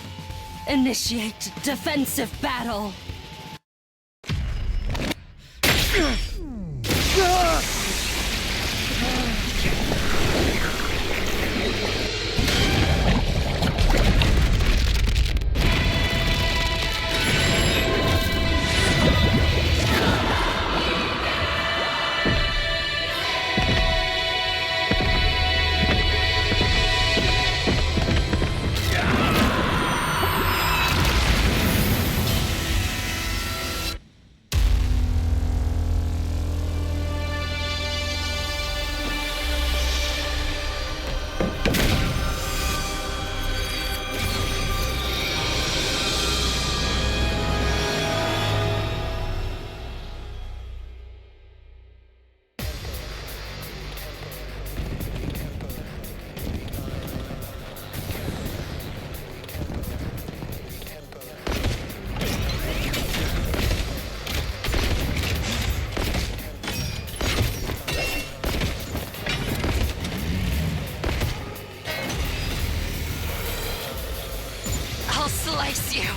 Initiate defensive battle. Slice you,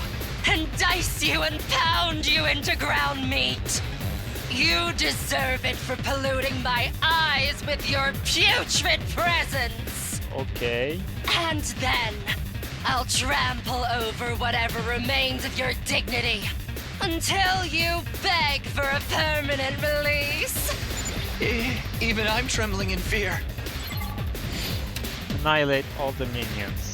and dice you, and pound you into ground meat. You deserve it for polluting my eyes with your putrid presence. Okay. And then, I'll trample over whatever remains of your dignity until you beg for a permanent release. Even I'm trembling in fear. Annihilate all the minions.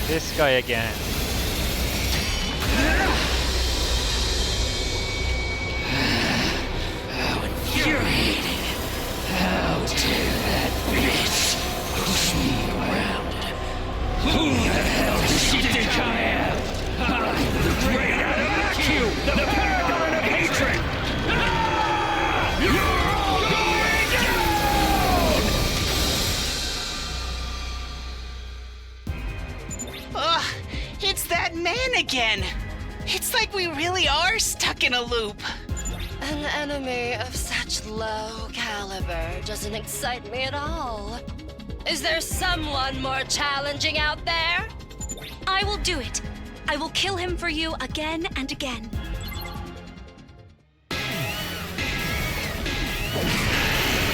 This guy again. How infuriating. How dare that bitch push me around. Who the hell does she think I am? I'm the great Adamakyu, the paragon of hatred! You're all going down! Ugh, it's that man again. It's like we really are stuck in a loop. An enemy of such low caliber doesn't excite me at all. Is there someone more challenging out there? I will do it. I will kill him for you again and again.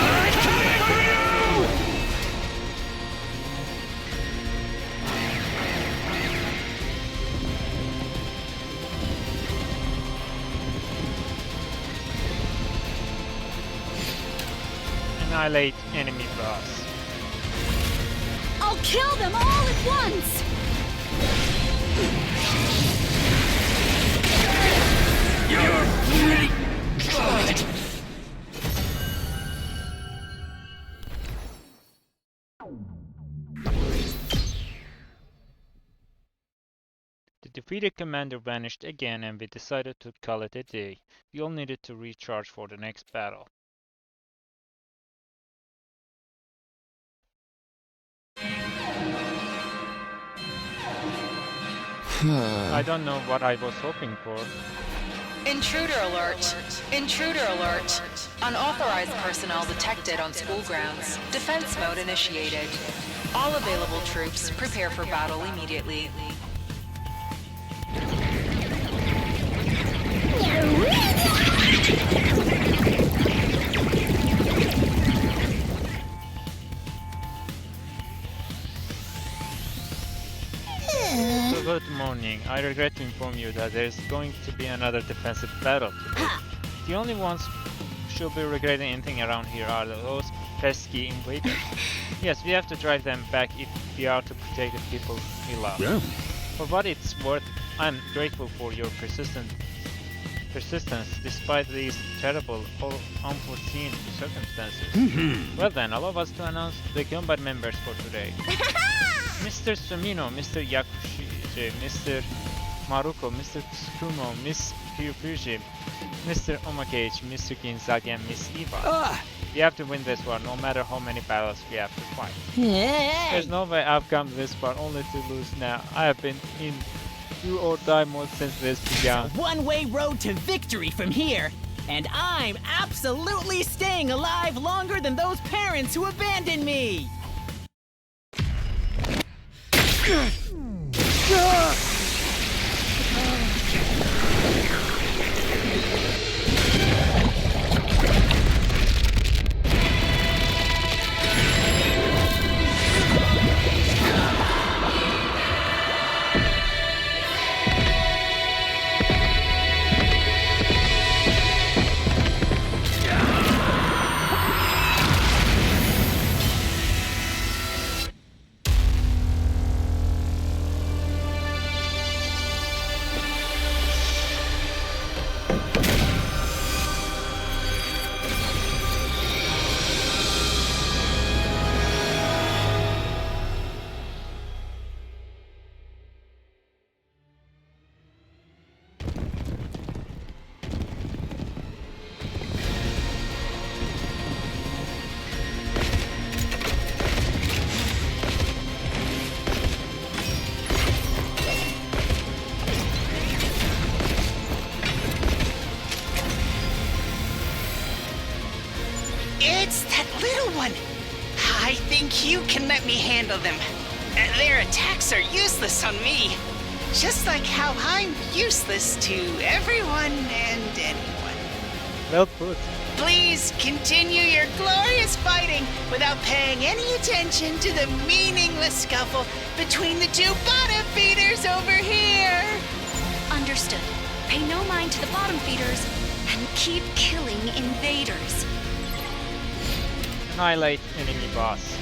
I'm coming for you! Annihilate enemy boss. I'll kill them all at once! You're pretty good! The defeated commander vanished again and we decided to call it a day. We all needed to recharge for the next battle. I don't know what I was hoping for. Intruder alert! Intruder alert! Unauthorized personnel detected on school grounds. Defense mode initiated. All available troops prepare for battle immediately. So good morning. I regret to inform you that there is going to be another defensive battle today. The only ones who should be regretting anything around here are those pesky invaders. Yes, we have to drive them back if we are to protect the people we love. Yeah. For what it's worth, I'm grateful for your persistence despite these terrible or unforeseen circumstances. Well then, allow us to announce the combat members for today. Mr. Sumino, Mr. Yakushi, Mr. Maruko, Mr. Tsukumo, Miss Ryufuji, Mr. Omagage, Mr. Ginzagi, and Miss Eva. We have to win this war, no matter how many battles we have to fight. There's no way I've come this far only to lose now. I have been in do or die mode since this began. It's a one-way road to victory from here, and I'm absolutely staying alive longer than those parents who abandoned me! It's that little one! I think you can let me handle them. Their attacks are useless on me. Just like how I'm useless to everyone and anyone. Well put. Please continue your glorious fighting without paying any attention to the meaningless scuffle between the two bottom feeders over here. Understood. Pay no mind to the bottom feeders and keep killing invaders. Annihilate enemy boss.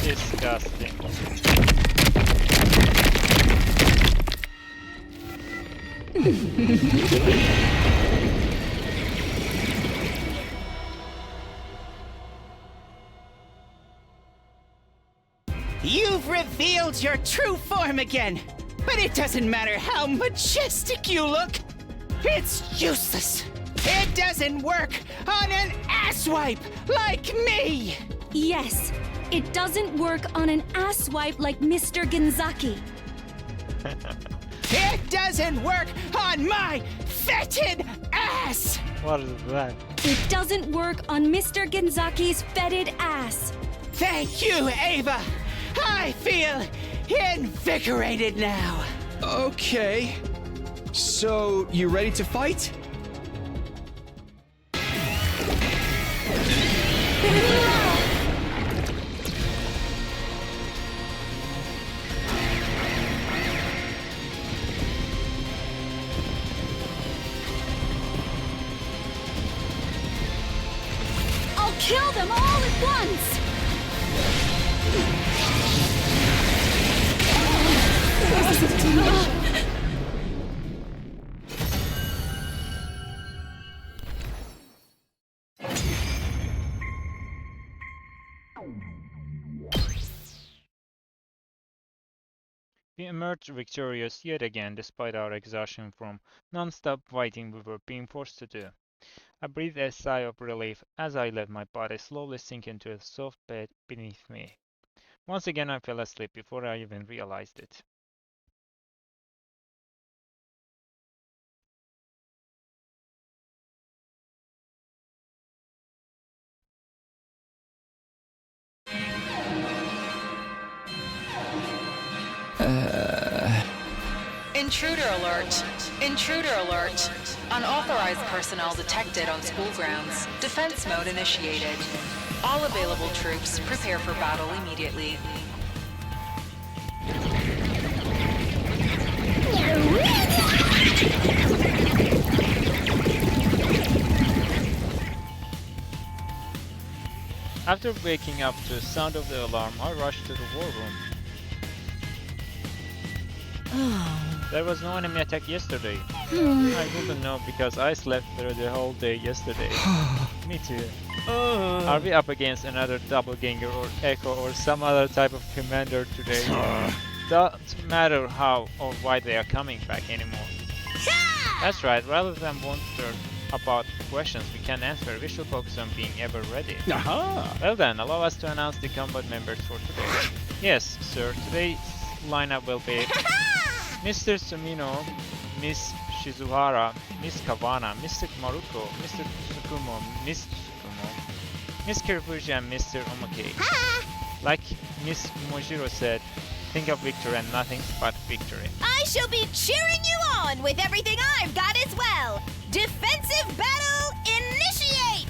Disgusting. You've revealed your true form again, but it doesn't matter how majestic you look. It's useless. It doesn't work on an asswipe like me. Yes, it doesn't work on an asswipe like Mr. Ginzaki. It doesn't work on my fetid ass. What is that? It doesn't work on Mr. Ginzaki's fetid ass. Thank you, Ava. I feel invigorated now. Okay. So, you ready to fight? I'll kill them all at once! We emerged victorious yet again despite our exhaustion from non-stop fighting we were being forced to do. I breathed a sigh of relief as I let my body slowly sink into a soft bed beneath me. Once again I fell asleep before I even realized it. Intruder alert! Intruder alert! Unauthorized personnel detected on school grounds. Defense mode initiated. All available troops prepare for battle immediately. After waking up to the sound of the alarm, I rushed to the war room. There was no enemy attack yesterday. I wouldn't know because I slept through the whole day yesterday. Me too. Are we up against another doppelganger or echo or some other type of commander today? Doesn't matter how or why they are coming back anymore. That's right, rather than wonder about questions we can answer, we should focus on being ever ready. Well then, allow us to announce the combat members for today. Yes, sir, today's lineup will be Mr. Sumino, Miss Shizuhara, Miss Kawana, Mr. Maruko, Mr. Tsukumo, Miss Tsukumo, Miss Kirifuji, and Mr. Omake. Like Miss Mojiro said, think of victory and nothing but victory. I shall be cheering you on with everything I've got as well. Defensive battle initiate!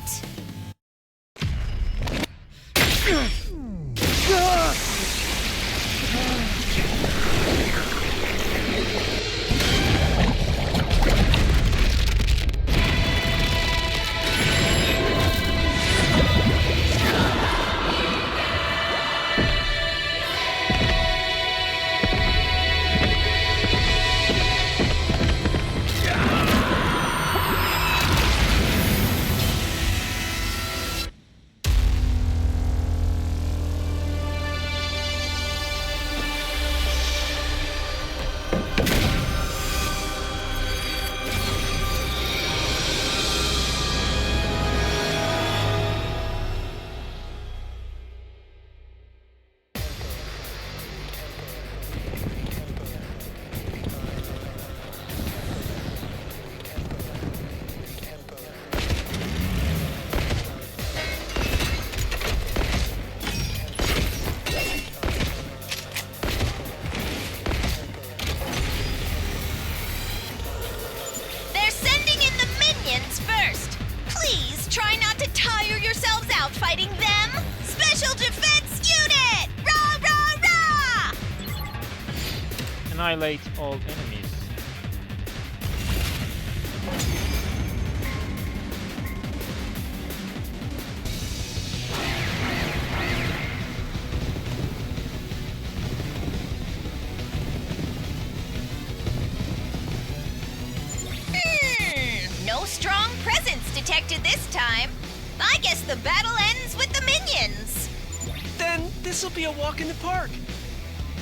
Fighting them? Special Defense Unit! Rah, rah, rah! Annihilate all enemies. No strong presence detected this time. I guess the battle ends with the minions. Then this'll be a walk in the park.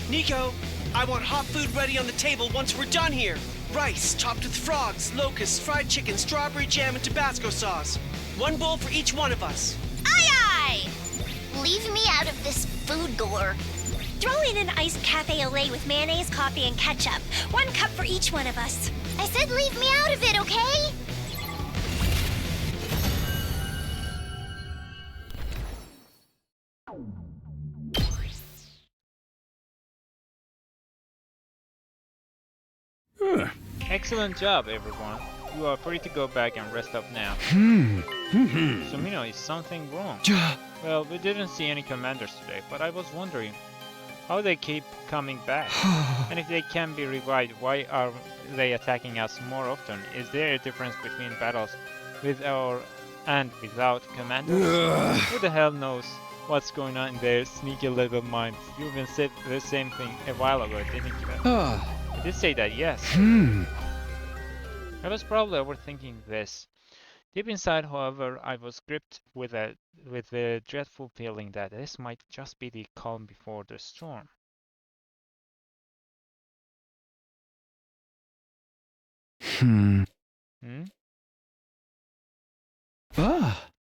Nico, I want hot food ready on the table once we're done here. Rice topped with frogs, locusts, fried chicken, strawberry jam, and Tabasco sauce. One bowl for each one of us. Aye, aye! Leave me out of this food gore. Throw in an iced cafe au lait with mayonnaise, coffee, and ketchup. 1 cup for each one of us. I said leave me out of it, okay? Excellent job, everyone. You are free to go back and rest up now. Sumino, is something wrong? Well, we didn't see any commanders today, but I was wondering how they keep coming back. And if they can be revived, why are they attacking us more often? Is there a difference between battles with or and without commanders? Who the hell knows what's going on in their sneaky little minds? You even said the same thing a while ago, didn't you? I did say that, yes. I was probably overthinking this. Deep inside, however, I was gripped with the dreadful feeling that this might just be the calm before the storm.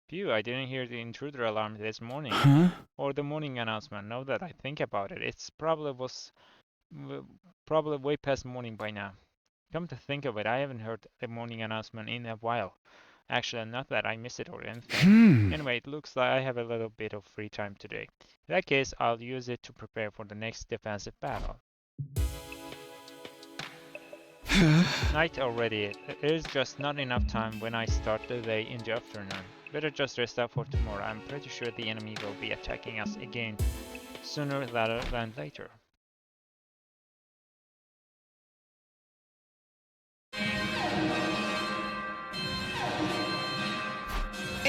Phew, I didn't hear the intruder alarm this morning. Or the morning announcement. Now that I think about it, it's probably way past morning by now. Come to think of it, I haven't heard the morning announcement in a while. Actually, not that I miss it or anything. Anyway, it looks like I have a little bit of free time today. In that case, I'll use it to prepare for the next defensive battle. Night already. There's just not enough time when I start the day in the afternoon. Better just rest up for tomorrow. I'm pretty sure the enemy will be attacking us again sooner rather than later.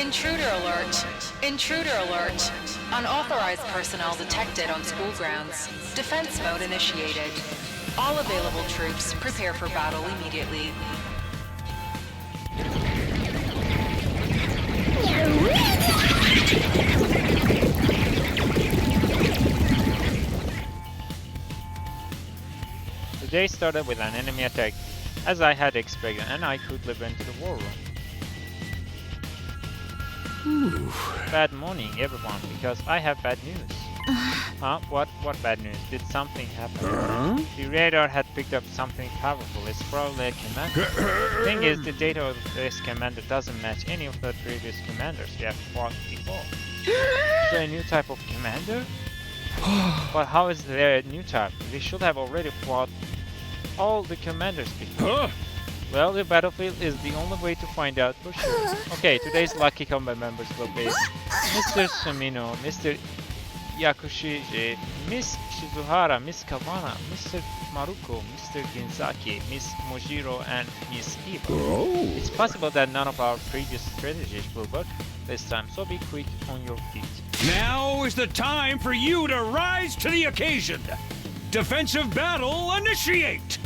Intruder alert! Intruder alert! Unauthorized personnel detected on school grounds. Defense mode initiated. All available troops prepare for battle immediately. The day started with an enemy attack, as I had expected, and I quickly went to the war room. Bad morning, everyone, because I have bad news. Huh? What bad news? Did something happen? The radar had picked up something powerful. It's probably a commander. Thing is, the data of this commander doesn't match any of the previous commanders we have fought before. So a new type of commander? But how is there a new type? We should have already fought all the commanders before. Well, the battlefield is the only way to find out for sure. Okay, today's lucky combat members will be Mr. Sumino, Mr. Yakushige, Miss Shizuhara, Miss Kawana, Mr. Maruko, Mr. Ginzaki, Miss Mojiro, and Miss Eva. It's possible that none of our previous strategies will work this time, so be quick on your feet. Now is the time for you to rise to the occasion. Defensive battle initiate!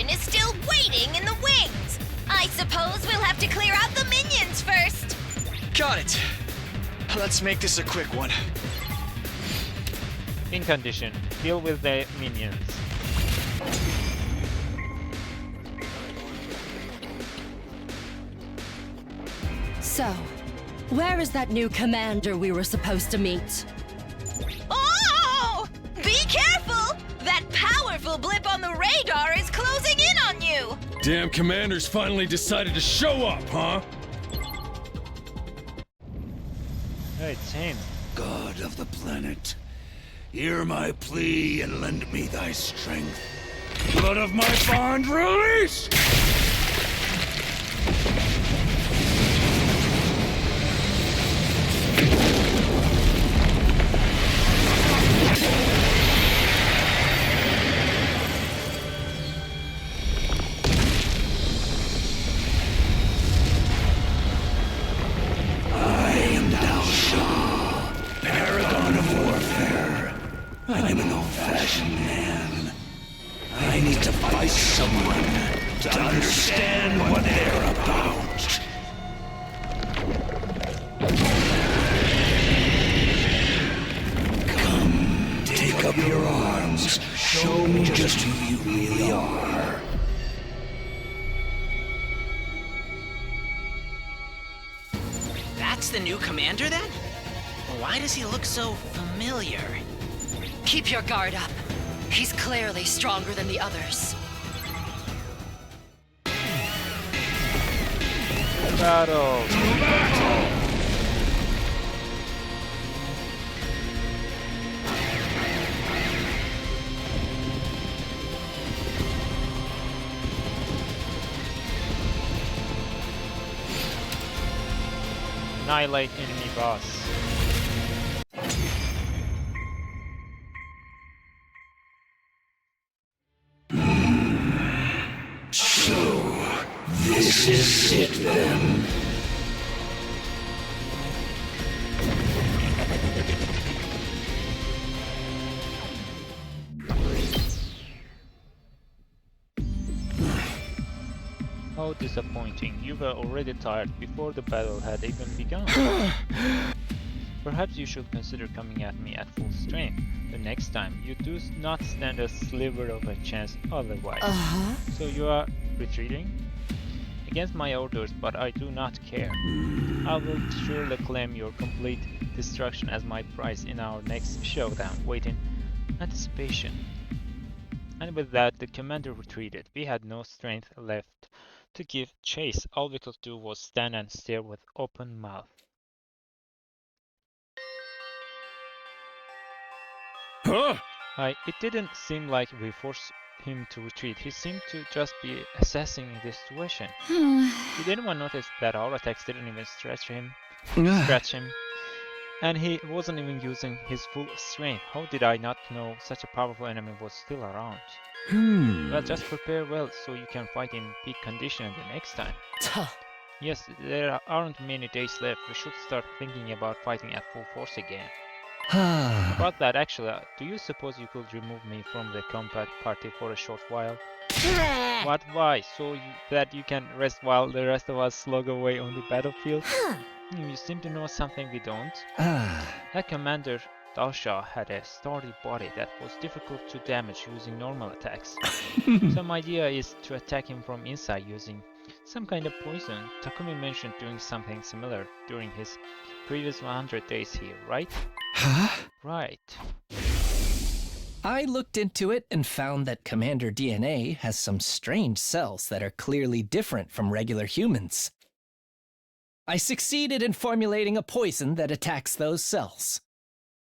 is still waiting in the wings. I suppose we'll have to clear out the minions first. Got it. Let's make this a quick one. In condition, deal with the minions. So, where is that new commander we were supposed to meet? Oh! Be careful! That powerful blip on the radar is closing in on you! Damn commanders finally decided to show up, huh? Hey, it's him. God of the planet, hear my plea and lend me thy strength. Blood of my bond release! I'm an old-fashioned man. I need to fight someone to understand what they're about. Come, take up your arms. Show me just who you really are. That's the new commander then? Why does he look so familiar? Keep your guard up. He's clearly stronger than the others. Battle! Annihilate enemy boss. So, this is it then. How disappointing. You were already tired before the battle had even begun. Perhaps you should consider coming at me at full strength. The next time, you do not stand a sliver of a chance otherwise. So you are retreating? Against my orders, but I do not care. I will surely claim your complete destruction as my prize in our next showdown. Wait in anticipation. And with that, the commander retreated. We had no strength left to give chase. All we could do was stand and stare with open mouth. It didn't seem like we forced him to retreat. He seemed to just be assessing the situation. Did anyone notice that our attacks didn't even scratch him? And he wasn't even using his full strength. How did I not know such a powerful enemy was still around? Well, just prepare well so you can fight in peak condition the next time. Yes, there aren't many days left. We should start thinking about fighting at full force again. About that, actually, do you suppose you could remove me from the combat party for a short while? What? Why? So that you can rest while the rest of us slog away on the battlefield? You seem to know something we don't. That Commander Dalsha had a sturdy body that was difficult to damage using normal attacks. Some idea is to attack him from inside using some kind of poison. Takumi mentioned doing something similar during his previous 100 days here, right? Right. I looked into it and found that Commander DNA has some strange cells that are clearly different from regular humans. I succeeded in formulating a poison that attacks those cells.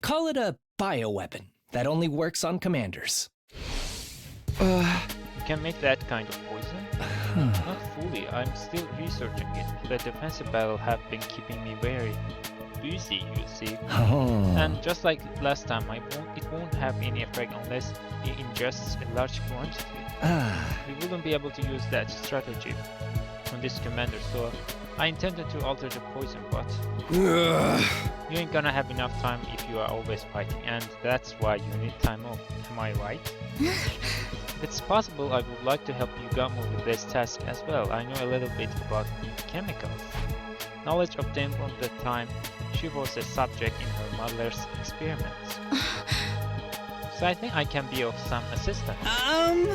Call it a bioweapon that only works on commanders. You can make that kind of poison? Not fully, I'm still researching it. The defensive battle have been keeping me very busy, you see. And just like last time, it won't have any effect unless it ingests a large quantity. We wouldn't be able to use that strategy on this commander, so I intended to alter the poison, but you ain't gonna have enough time if you are always fighting, and that's why you need time off. Am I right? If it's possible, I would like to help Yugamo with this task as well. I know a little bit about chemicals. Knowledge obtained from the time she was a subject in her mother's experiments. So I think I can be of some assistance.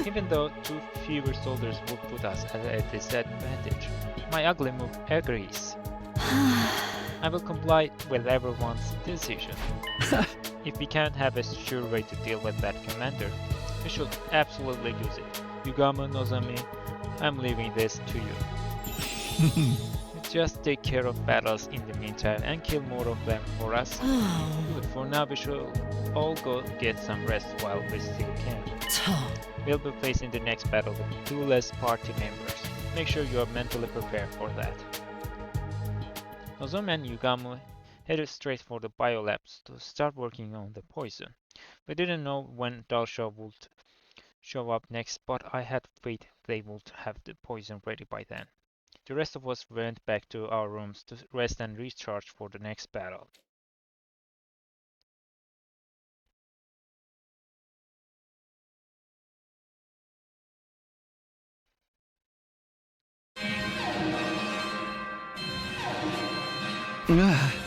Even though 2 fewer soldiers would put us at a disadvantage. My ugly move agrees. I will comply with everyone's decision. If we can't have a sure way to deal with that commander, we should absolutely use it. Yugamo Nozomi, I'm leaving this to you. Just take care of battles in the meantime and kill more of them for us. Good, for now we should all go get some rest while we still can. We'll be facing the next battle with 2 less party members. Make sure you are mentally prepared for that. Nozomi and Yugamo headed straight for the biolabs to start working on the poison. We didn't know when Dalsha would show up next, but I had faith they would have the poison ready by then. The rest of us went back to our rooms to rest and recharge for the next battle.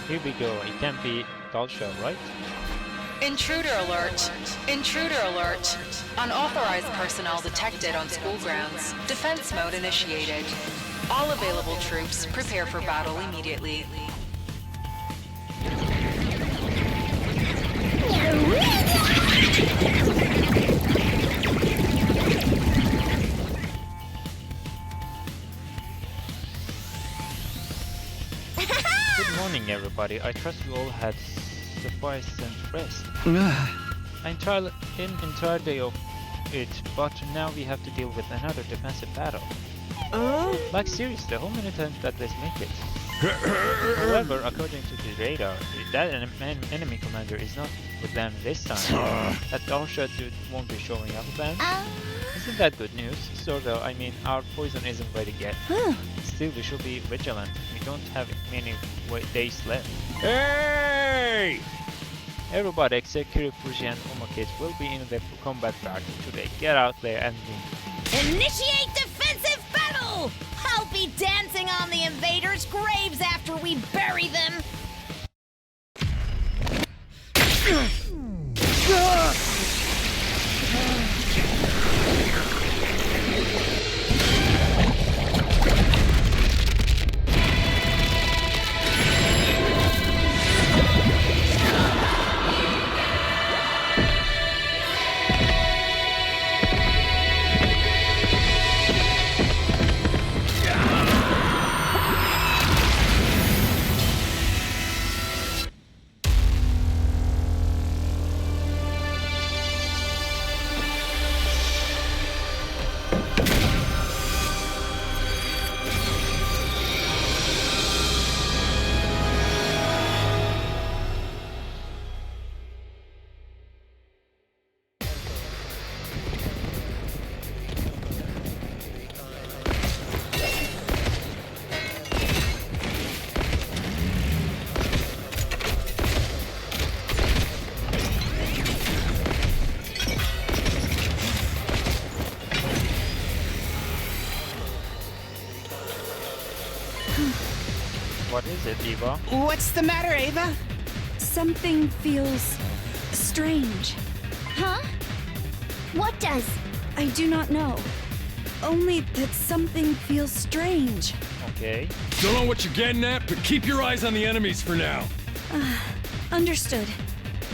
Here we go. It can't be Dalsha, right? Intruder alert! Intruder alert! Unauthorized personnel detected on school grounds. Defense mode initiated. All available troops prepare for battle immediately. Good morning, everybody. I trust you all had sufficient rest. An entire day of it, but now we have to deal with another defensive battle. Like seriously, how many times did this make it? However, according to the radar, that enemy commander is not with them this time. That Dalsha dude won't be showing up then. Isn't that good news? Sort of. I mean, our poison isn't ready yet. Still, we should be vigilant. We don't have many days left. Hey! Everybody except Kirifuji and Omakage will be in the combat party today. Get out there and win. Initiate defensive battle! be dancing on the invaders' graves after we bury them! What is it, Eva? What's the matter, Ava? Something feels strange. Huh? What does? I do not know. Only that something feels strange. Okay. Don't know what you're getting at, but keep your eyes on the enemies for now. Understood.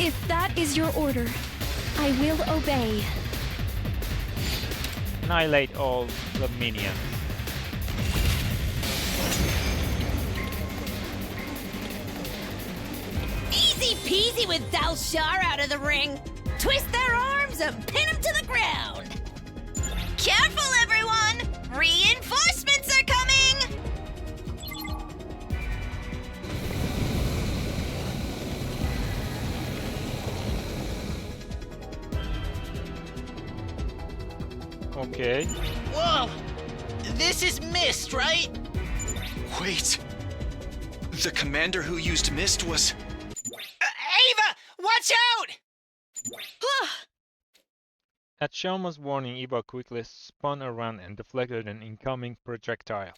If that is your order, I will obey. Annihilate all the minions. Easy peasy with Dalshar out of the ring. Twist their arms and pin them to the ground. Careful, everyone! Reinforcements are coming! Okay. Whoa! This is Mist, right? Wait. The commander who used mist was... Ava! Watch out! At Shion warning, Eva quickly spun around and deflected an incoming projectile.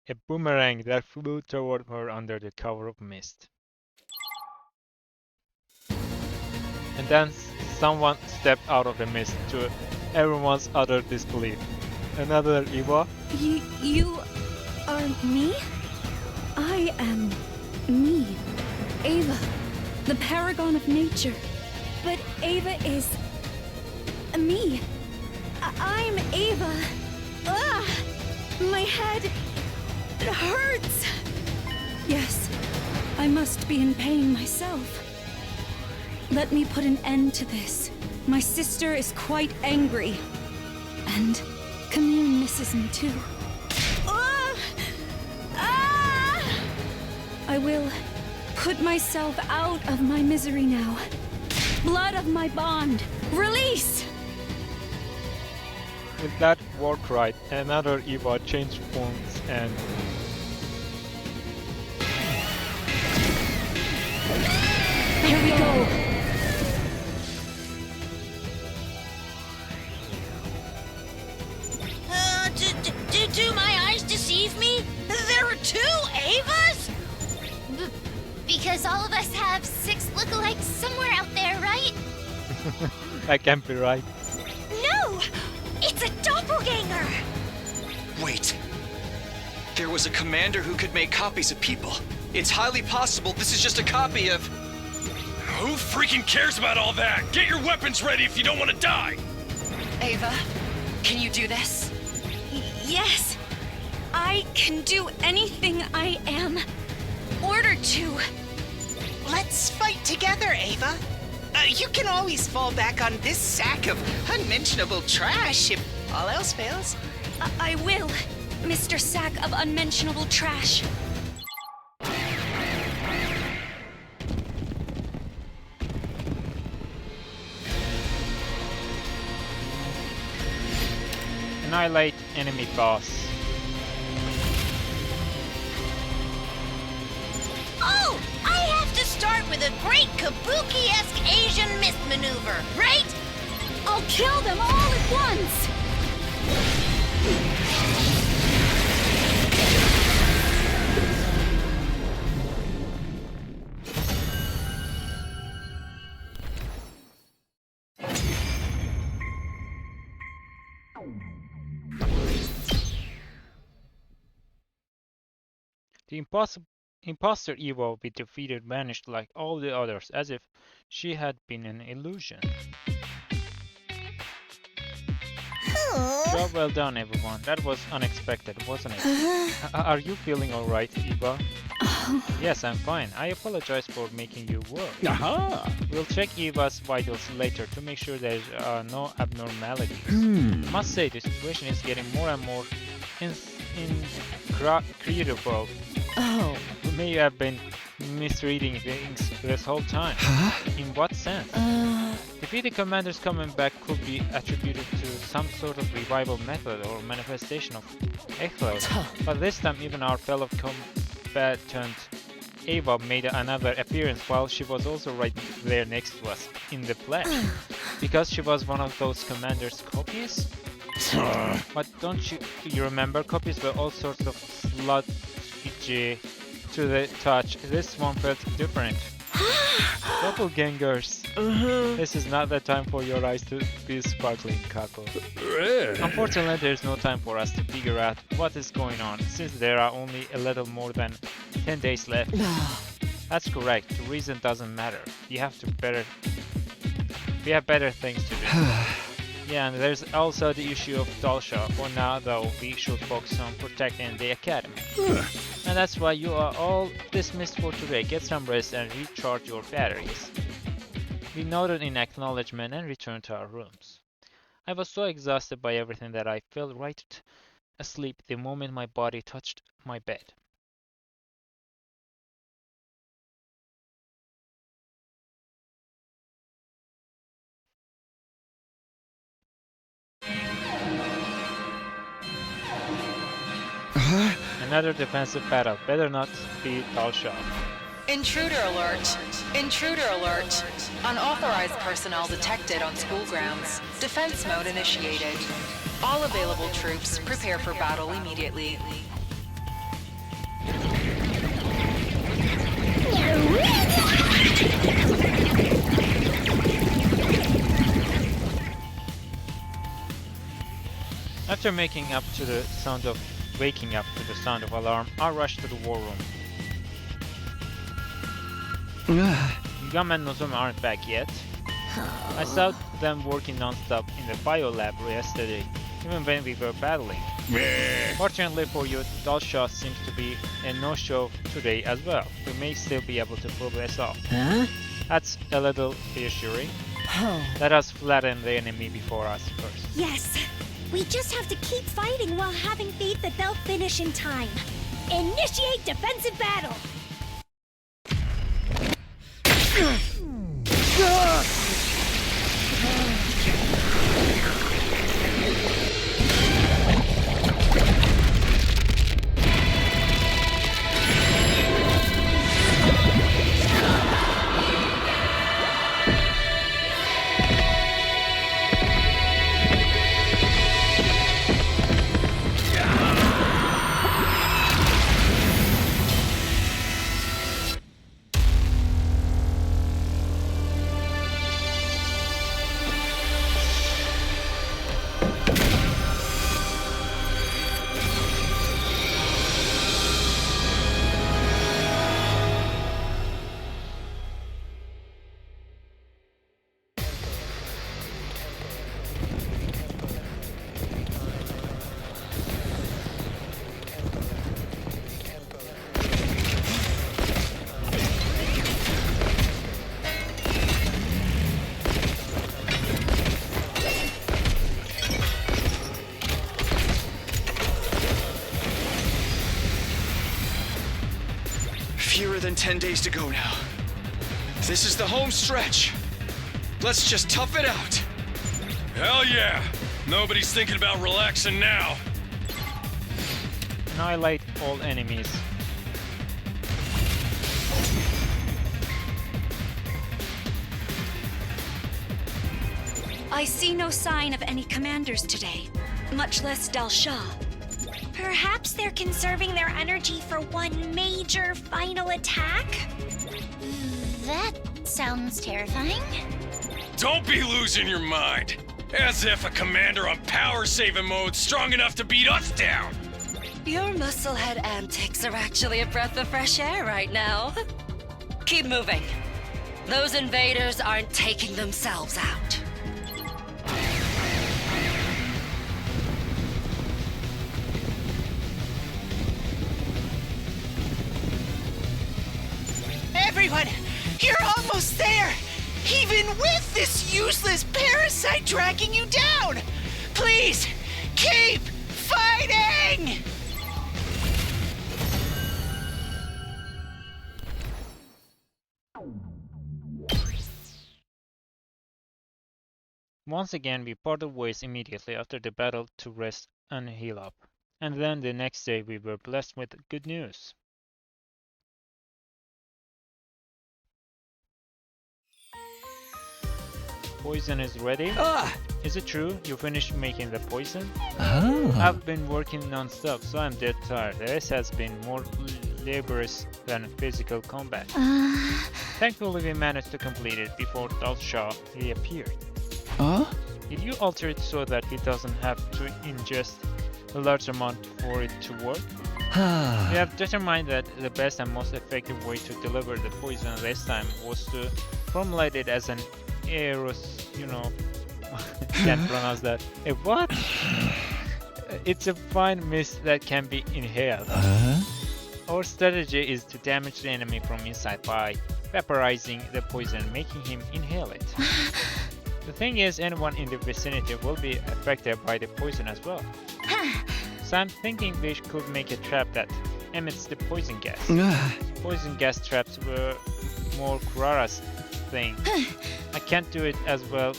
A boomerang that flew toward her under the cover of mist. And then someone stepped out of the mist to everyone's utter disbelief. Another Eva? You are me? I am me. Ava, the paragon of nature. But Ava is... me. I'm Ava. Ugh! My head... it hurts. Yes, I must be in pain myself. Let me put an end to this. My sister is quite angry. And Commune misses me too. I will put myself out of my misery now. Blood of my bond, release! With that war cry, another Eva changed forms and... Here we go! Do my eyes deceive me? There are two Avas? Because all of us have 6 lookalikes somewhere out there, right? That can't be right. No! It's a doppelganger! Wait. There was a commander who could make copies of people. It's highly possible this is just a copy of... Who freaking cares about all that? Get your weapons ready if you don't want to die! Ava, can you do this? Yes! I can do anything I am ordered to. Let's fight together, Ava. You can always fall back on this sack of unmentionable trash if all else fails. I will, Mr. Sack of Unmentionable Trash. Annihilate enemy boss. Oh! I have to start with a great Kabuki-esque Asian mist maneuver, right? I'll kill them all at once! The imposter Eva will be defeated, vanished like all the others, as if she had been an illusion. Job well done, everyone. That was unexpected, wasn't it? Are you feeling alright, Eva? Yes, I'm fine. I apologize for making you work. Aha! We'll check Eva's vitals later to make sure there's no abnormalities. Must say, the situation is getting more and more incredible. Oh. You may have been misreading things this whole time. In what sense? Defeated commanders coming back could be attributed to some sort of revival method or manifestation of Eito. But this time even our fellow combatant Eva made another appearance while she was also right there next to us, in the flesh. Because she was one of those commanders' copies? But don't you remember, copies were all sorts of sludgy to the touch. This one felt different. Doppelgangers. This is not the time for your eyes to be sparkling, Kako. Unfortunately, there's no time for us to figure out what is going on, since there are only a little more than 10 days left. That's correct. The reason doesn't matter. We have better things to do. Yeah, and there's also the issue of Dalsha. For now, though, we should focus on protecting the academy. And that's why you are all dismissed for today. Get some rest and recharge your batteries. We nodded in acknowledgement and returned to our rooms. I was so exhausted by everything that I fell right asleep the moment my body touched my bed. Another defensive battle. Better not be Dalsha. Intruder alert! Intruder alert! Unauthorized personnel detected on school grounds. Defense mode initiated. All available troops prepare for battle immediately. After waking up to the sound of alarm, I rushed to the war room. Yugam and Nozomi aren't back yet. I saw them working non-stop in the bio lab yesterday, even when we were battling. Fortunately for you, Dalsha seems to be a no-show today as well. We may still be able to pull this off. That's a little reassuring. Let us flatten the enemy before us first. Yes, we just have to keep fighting while having faith that they'll finish in time. Initiate defensive battle! Fewer than 10 days to go now. This is the home stretch. Let's just tough it out. Hell yeah! Nobody's thinking about relaxing now. Annihilate all enemies. I see no sign of any commanders today, much less Dalsha. Perhaps they're conserving their energy for one major final attack? That sounds terrifying. Don't be losing your mind. As if a commander on power saving mode's strong enough to beat us down. Your musclehead antics are actually a breath of fresh air right now. Keep moving. Those invaders aren't taking themselves out. Everyone, you're almost there! Even with this useless parasite tracking you down! Please, keep fighting! Once again, we parted ways immediately after the battle to rest and heal up. And then the next day we were blessed with good news. Poison is ready? Is it true you finished making the poison? I've been working non-stop, so I'm dead tired. The rest has been more laborious than physical combat. Thankfully we managed to complete it before Dalshaw reappeared. Did you alter it so that he doesn't have to ingest a large amount for it to work? We have determined that the best and most effective way to deliver the poison this time was to formulate it as an can't pronounce that. A what? It's a fine mist that can be inhaled. Our strategy is to damage the enemy from inside by vaporizing the poison, making him inhale it. The thing is, anyone in the vicinity will be affected by the poison as well. So I'm thinking we could make a trap that emits the poison gas. Poison gas traps were more Kurara's thing. I can't do it as well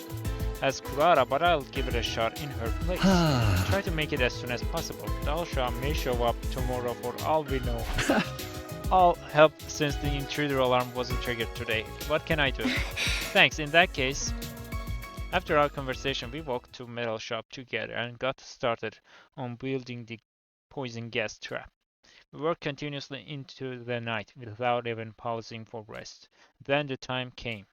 as Kurara, but I'll give it a shot in her place. Try to make it as soon as possible. Dalshaw may show up tomorrow for all we know. I'll help since the intruder alarm wasn't triggered today. What can I do? Thanks. In that case, after our conversation, we walked to metal shop together and got started on building the poison gas trap. We worked continuously into the night without even pausing for rest. Then the time came.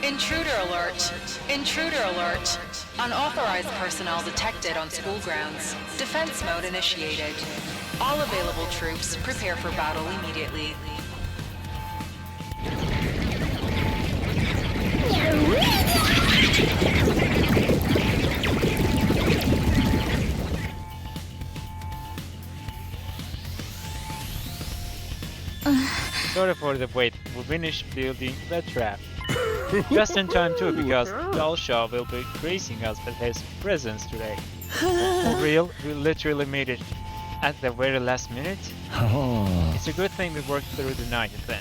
Intruder alert! Intruder alert! Unauthorized personnel detected on school grounds. Defense mode initiated. All available troops prepare for battle immediately. Sorry for the wait, we finished building the trap. Just in time too, because Dalshaw will be gracing us with his presence today. For real, we literally made it at the very last minute. It's a good thing we worked through the night then.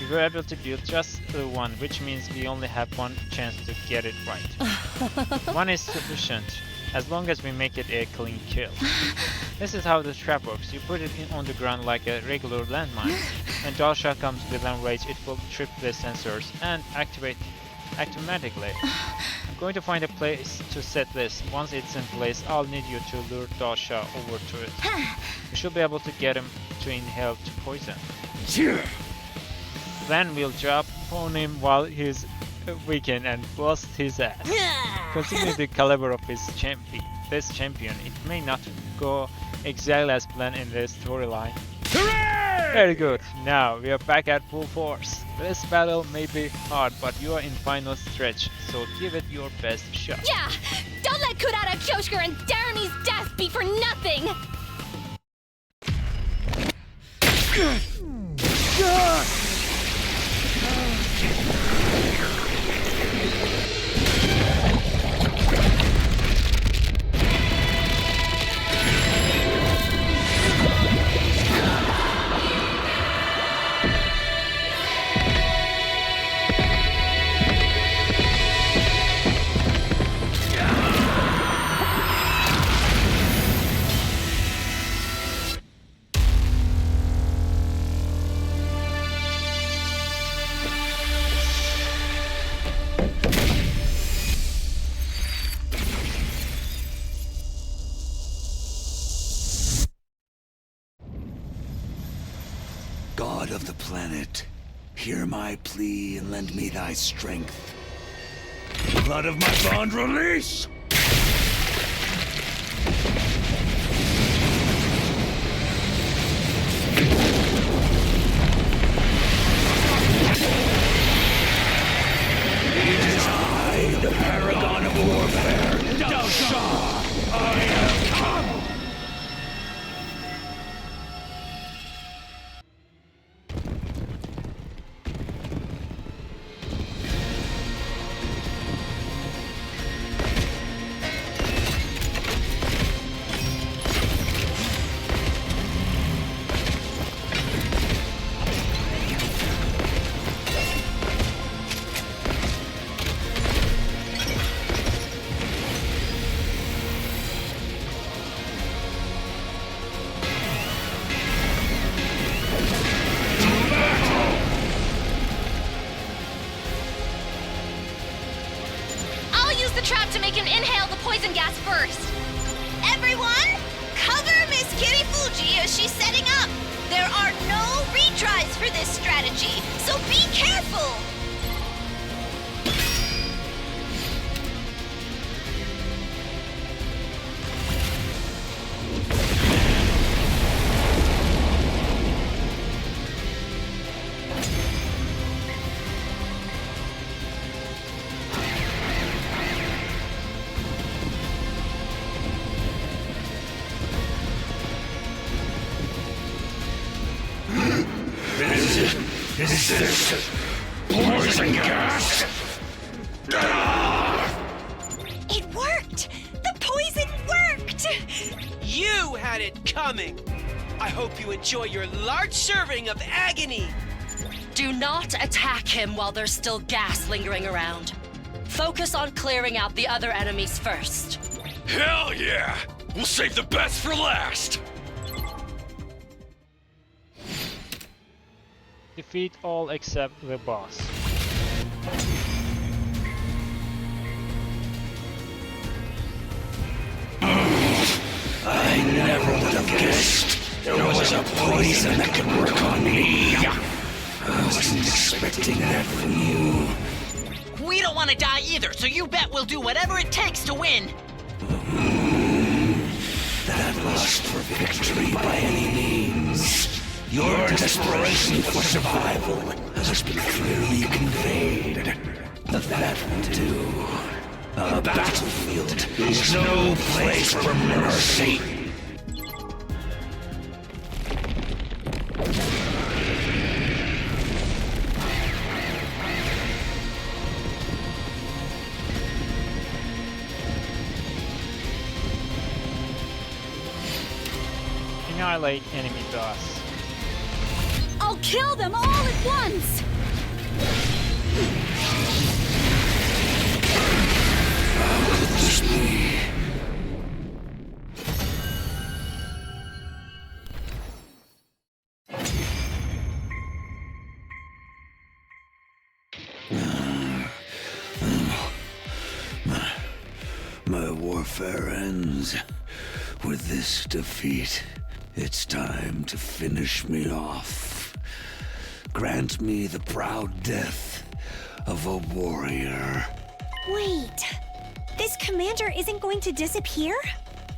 We were able to build just the one, which means we only have one chance to get it right. One is sufficient, as long as we make it a clean kill. This is how the trap works. You put it on the ground like a regular landmine. When Dalshaw comes within range, it will trip the sensors and activate automatically. I'm going to find a place to set this. Once it's in place, I'll need you to lure Dalshaw over to it. We should be able to get him to inhale to poison. Then we'll drop on him while he's weakened and blast his ass. Considering the caliber of this champion, it may not go exactly as planned in the storyline. Very good. Now we are back at full force. This battle may be hard, but you are in final stretch, so give it your best shot. Yeah! Don't let Kurara, Kyoshker, and Darumi's death be for nothing! my plea and lend me thy strength. Blood of my bond release! It is I, the paragon of warfare, Dao I have come! Trap to make him inhale the poison gas first. Everyone, cover Miss Kitty Fuji as she's setting up. There are no retries for this strategy, so be careful. Is this poison gas? It worked! The poison worked! You had it coming! I hope you enjoy your large serving of agony! Do not attack him while there's still gas lingering around. Focus on clearing out the other enemies first. Hell yeah! We'll save the best for last! Defeat all except the boss. I never would have guessed there was a poison that could work on me. I wasn't expecting that from you. We don't want to die either, so you bet we'll do whatever it takes to win. That lust for victory by any means. Your desperation for survival has been clearly conveyed. That will do. A battlefield is no place for mercy. Annihilate enemy boss. I'll kill them all at once! How could this be? My warfare ends with this defeat. It's time to finish me off. Grant me the proud death of a warrior. Wait, this commander isn't going to disappear?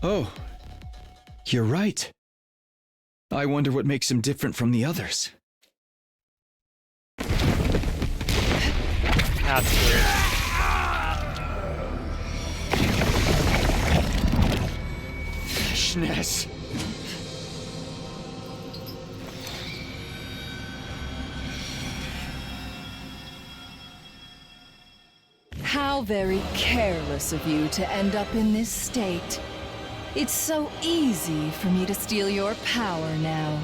Oh, you're right. I wonder what makes him different from the others. That's weird. Fishness. How very careless of you to end up in this state. It's so easy for me to steal your power now.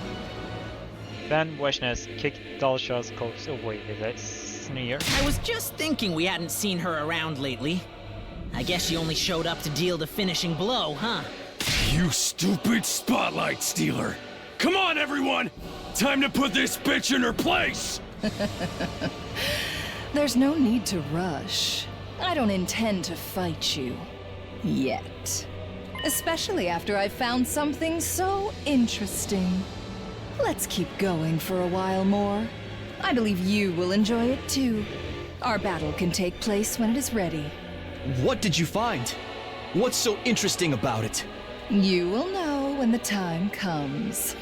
Then Weshness kicked Dalsha's corpse away with a sneer. I was just thinking we hadn't seen her around lately. I guess she only showed up to deal the finishing blow, huh? You stupid spotlight stealer! Come on, everyone! Time to put this bitch in her place! There's no need to rush. I don't intend to fight you. Yet. Especially after I've found something so interesting. Let's keep going for a while more. I believe you will enjoy it too. Our battle can take place when it is ready. What did you find? What's so interesting about it? You will know when the time comes.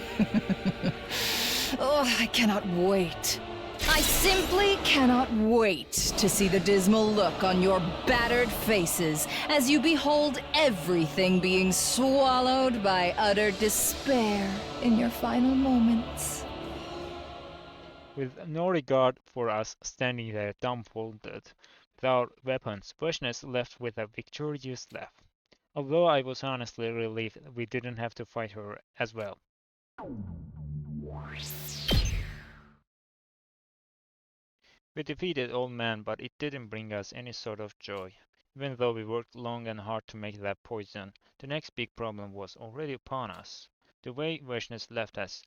Oh, I cannot wait. I simply cannot wait to see the dismal look on your battered faces as you behold everything being swallowed by utter despair in your final moments. With no regard for us standing there dumbfounded, without weapons, Bushness left with a victorious laugh. Although I was honestly relieved we didn't have to fight her as well. We defeated Old Man, but it didn't bring us any sort of joy. Even though we worked long and hard to make that poison, the next big problem was already upon us. The way Bushness left us,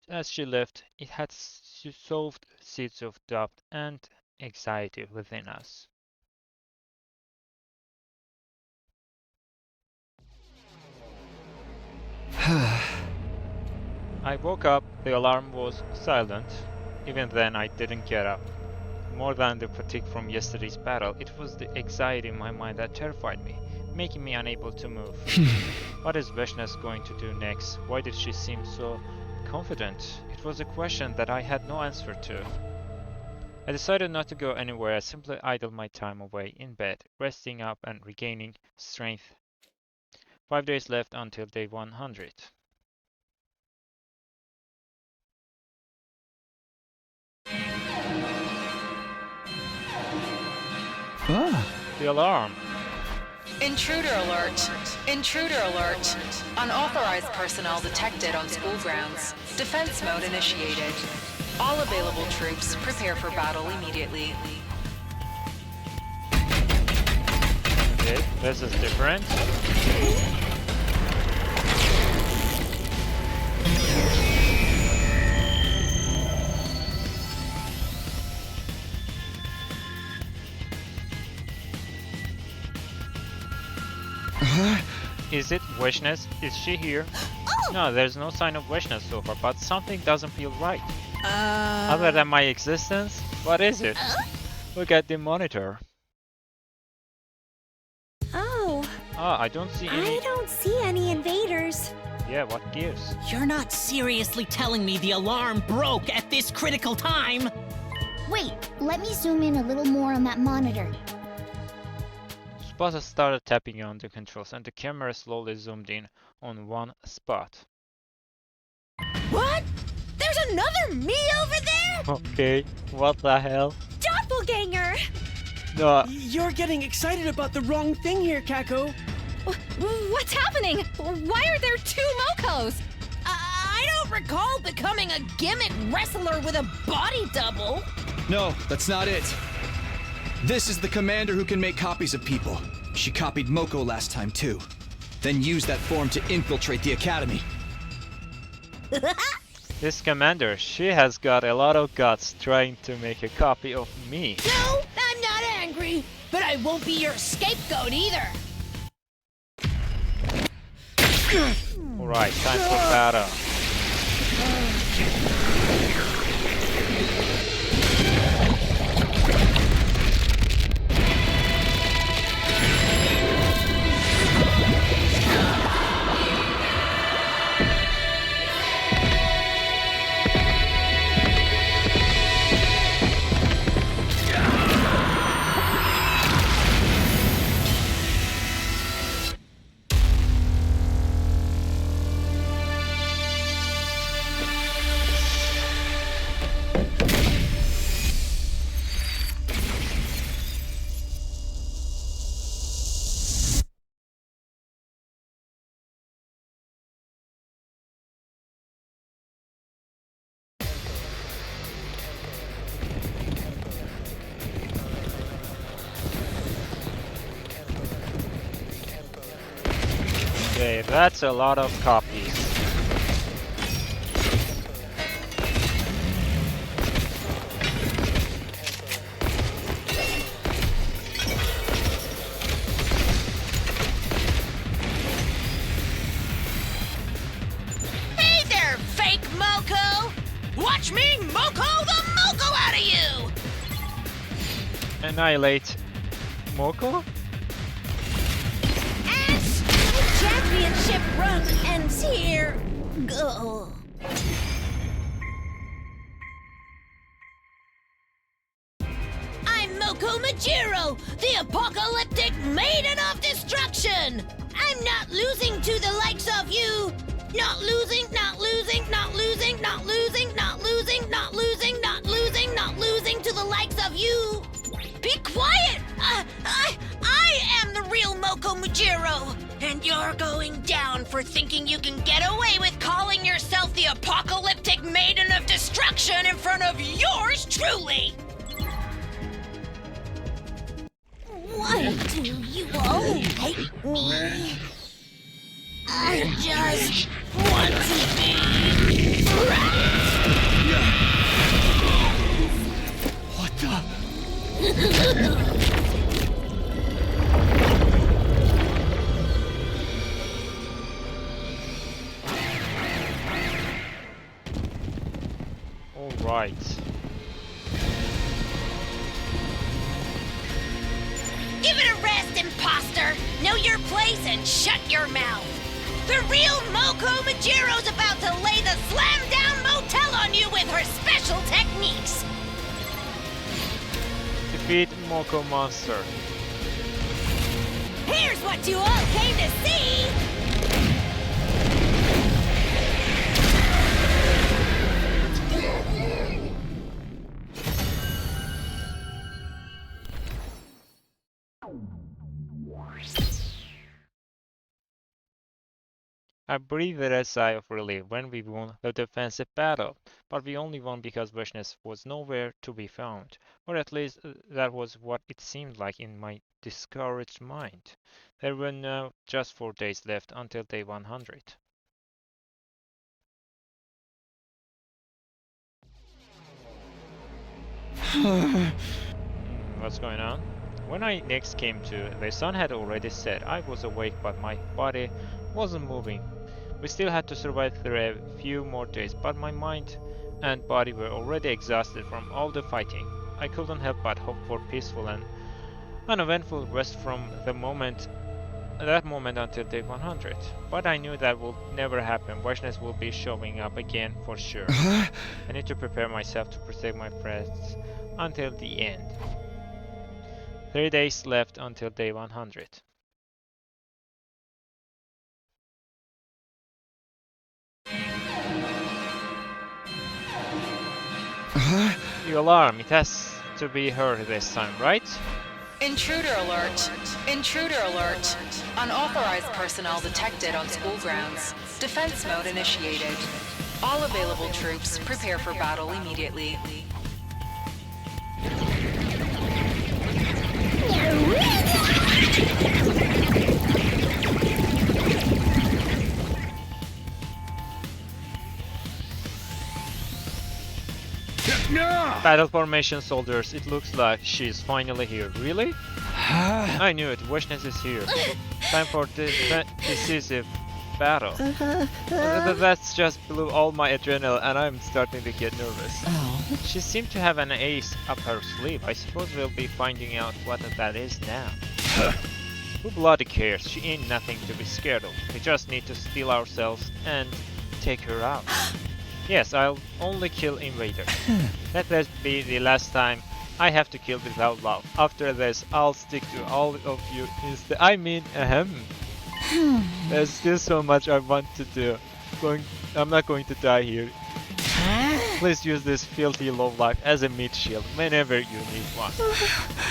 as she left, it had sowed seeds of doubt and anxiety within us. I woke up, the alarm was silent. Even then I didn't get up. More than the fatigue from yesterday's battle, it was the anxiety in my mind that terrified me, making me unable to move. What is Bushness going to do next? Why did she seem so confident? It was a question that I had no answer to. I decided not to go anywhere. I simply idled my time away in bed, resting up and regaining strength. 5 days left until day 100. The alarm. Intruder alert! Intruder alert! Unauthorized personnel detected on school grounds. Defense mode initiated. All available troops prepare for battle immediately. Okay, this is different. Is it Bushness? Is she here? No, there's no sign of Bushness so far, but something doesn't feel right. Other than my existence? What is it? Look at the monitor. Oh. Ah, I don't see any. I don't see any invaders. Yeah, what gives? You're not seriously telling me the alarm broke at this critical time? Wait, let me zoom in a little more on that monitor. Spotter started tapping on the controls and the camera slowly zoomed in on one spot. What? There's another me over there? Okay, what the hell? Doppelganger! No. You're getting excited about the wrong thing here, Kako. What's happening? Why are there 2 Mokos? I don't recall becoming a gimmick wrestler with a body double. No, that's not it. This is the commander who can make copies of people. She copied Moko last time too. Then used that form to infiltrate the academy. This commander, she has got a lot of guts trying to make a copy of me. No, I'm not angry, but I won't be your scapegoat either. Alright, time for battle. Okay, that's a lot of copies. Hey there, fake Moko! Watch me Moko the Moko annihilate Moko? Championship run ends here. Go. I'm Moko Majiro, the apocalyptic maiden of destruction. I'm not losing to the likes of you. Not losing, not losing, not losing, not losing, not losing, not losing, not losing, not losing to the likes of you. Be quiet! I am the real Moko Majiro, and you're going down for thinking you can get away with calling yourself the apocalyptic maiden of destruction in front of yours truly. Why do you all hate me? I just want to be friends. What the? All right. Give it a rest, imposter! Know your place and shut your mouth! The real Moko Majiro's about to lay the slam-down motel on you with her special techniques! Defeat Moko Monster. Here's what you all came to see! I breathed a sigh of relief when we won the defensive battle, but we only won because Vishnes was nowhere to be found, or at least that was what it seemed like in my discouraged mind. There were now just 4 days left until day 100. What's going on? When I next came to, the sun had already set. I was awake, but my body wasn't moving. We still had to survive through a few more days, but my mind and body were already exhausted from all the fighting. I couldn't help but hope for peaceful and uneventful rest from that moment until day 100. But I knew that would never happen. Vishnes will be showing up again for sure. I need to prepare myself to protect my friends until the end. 3 days left until day 100. The alarm, it has to be her this time, right? Intruder alert! Intruder alert! Unauthorized personnel detected on school grounds. Defense mode initiated. All available troops prepare for battle immediately. Battle formation soldiers, it looks like she's finally here. Really? I knew it, Vishnes is here. Time for the decisive battle. That's just blew all my adrenaline and I'm starting to get nervous. She seemed to have an ace up her sleeve. I suppose we'll be finding out what that is now. Who bloody cares? She ain't nothing to be scared of. We just need to steal ourselves and take her out. Yes, I'll only kill invaders. Let this be the last time I have to kill without love. After this, I'll stick to all of you instead. I mean, there's still so much I want to do. I'm not going to die here. Please use this filthy lowlife as a meat shield whenever you need one.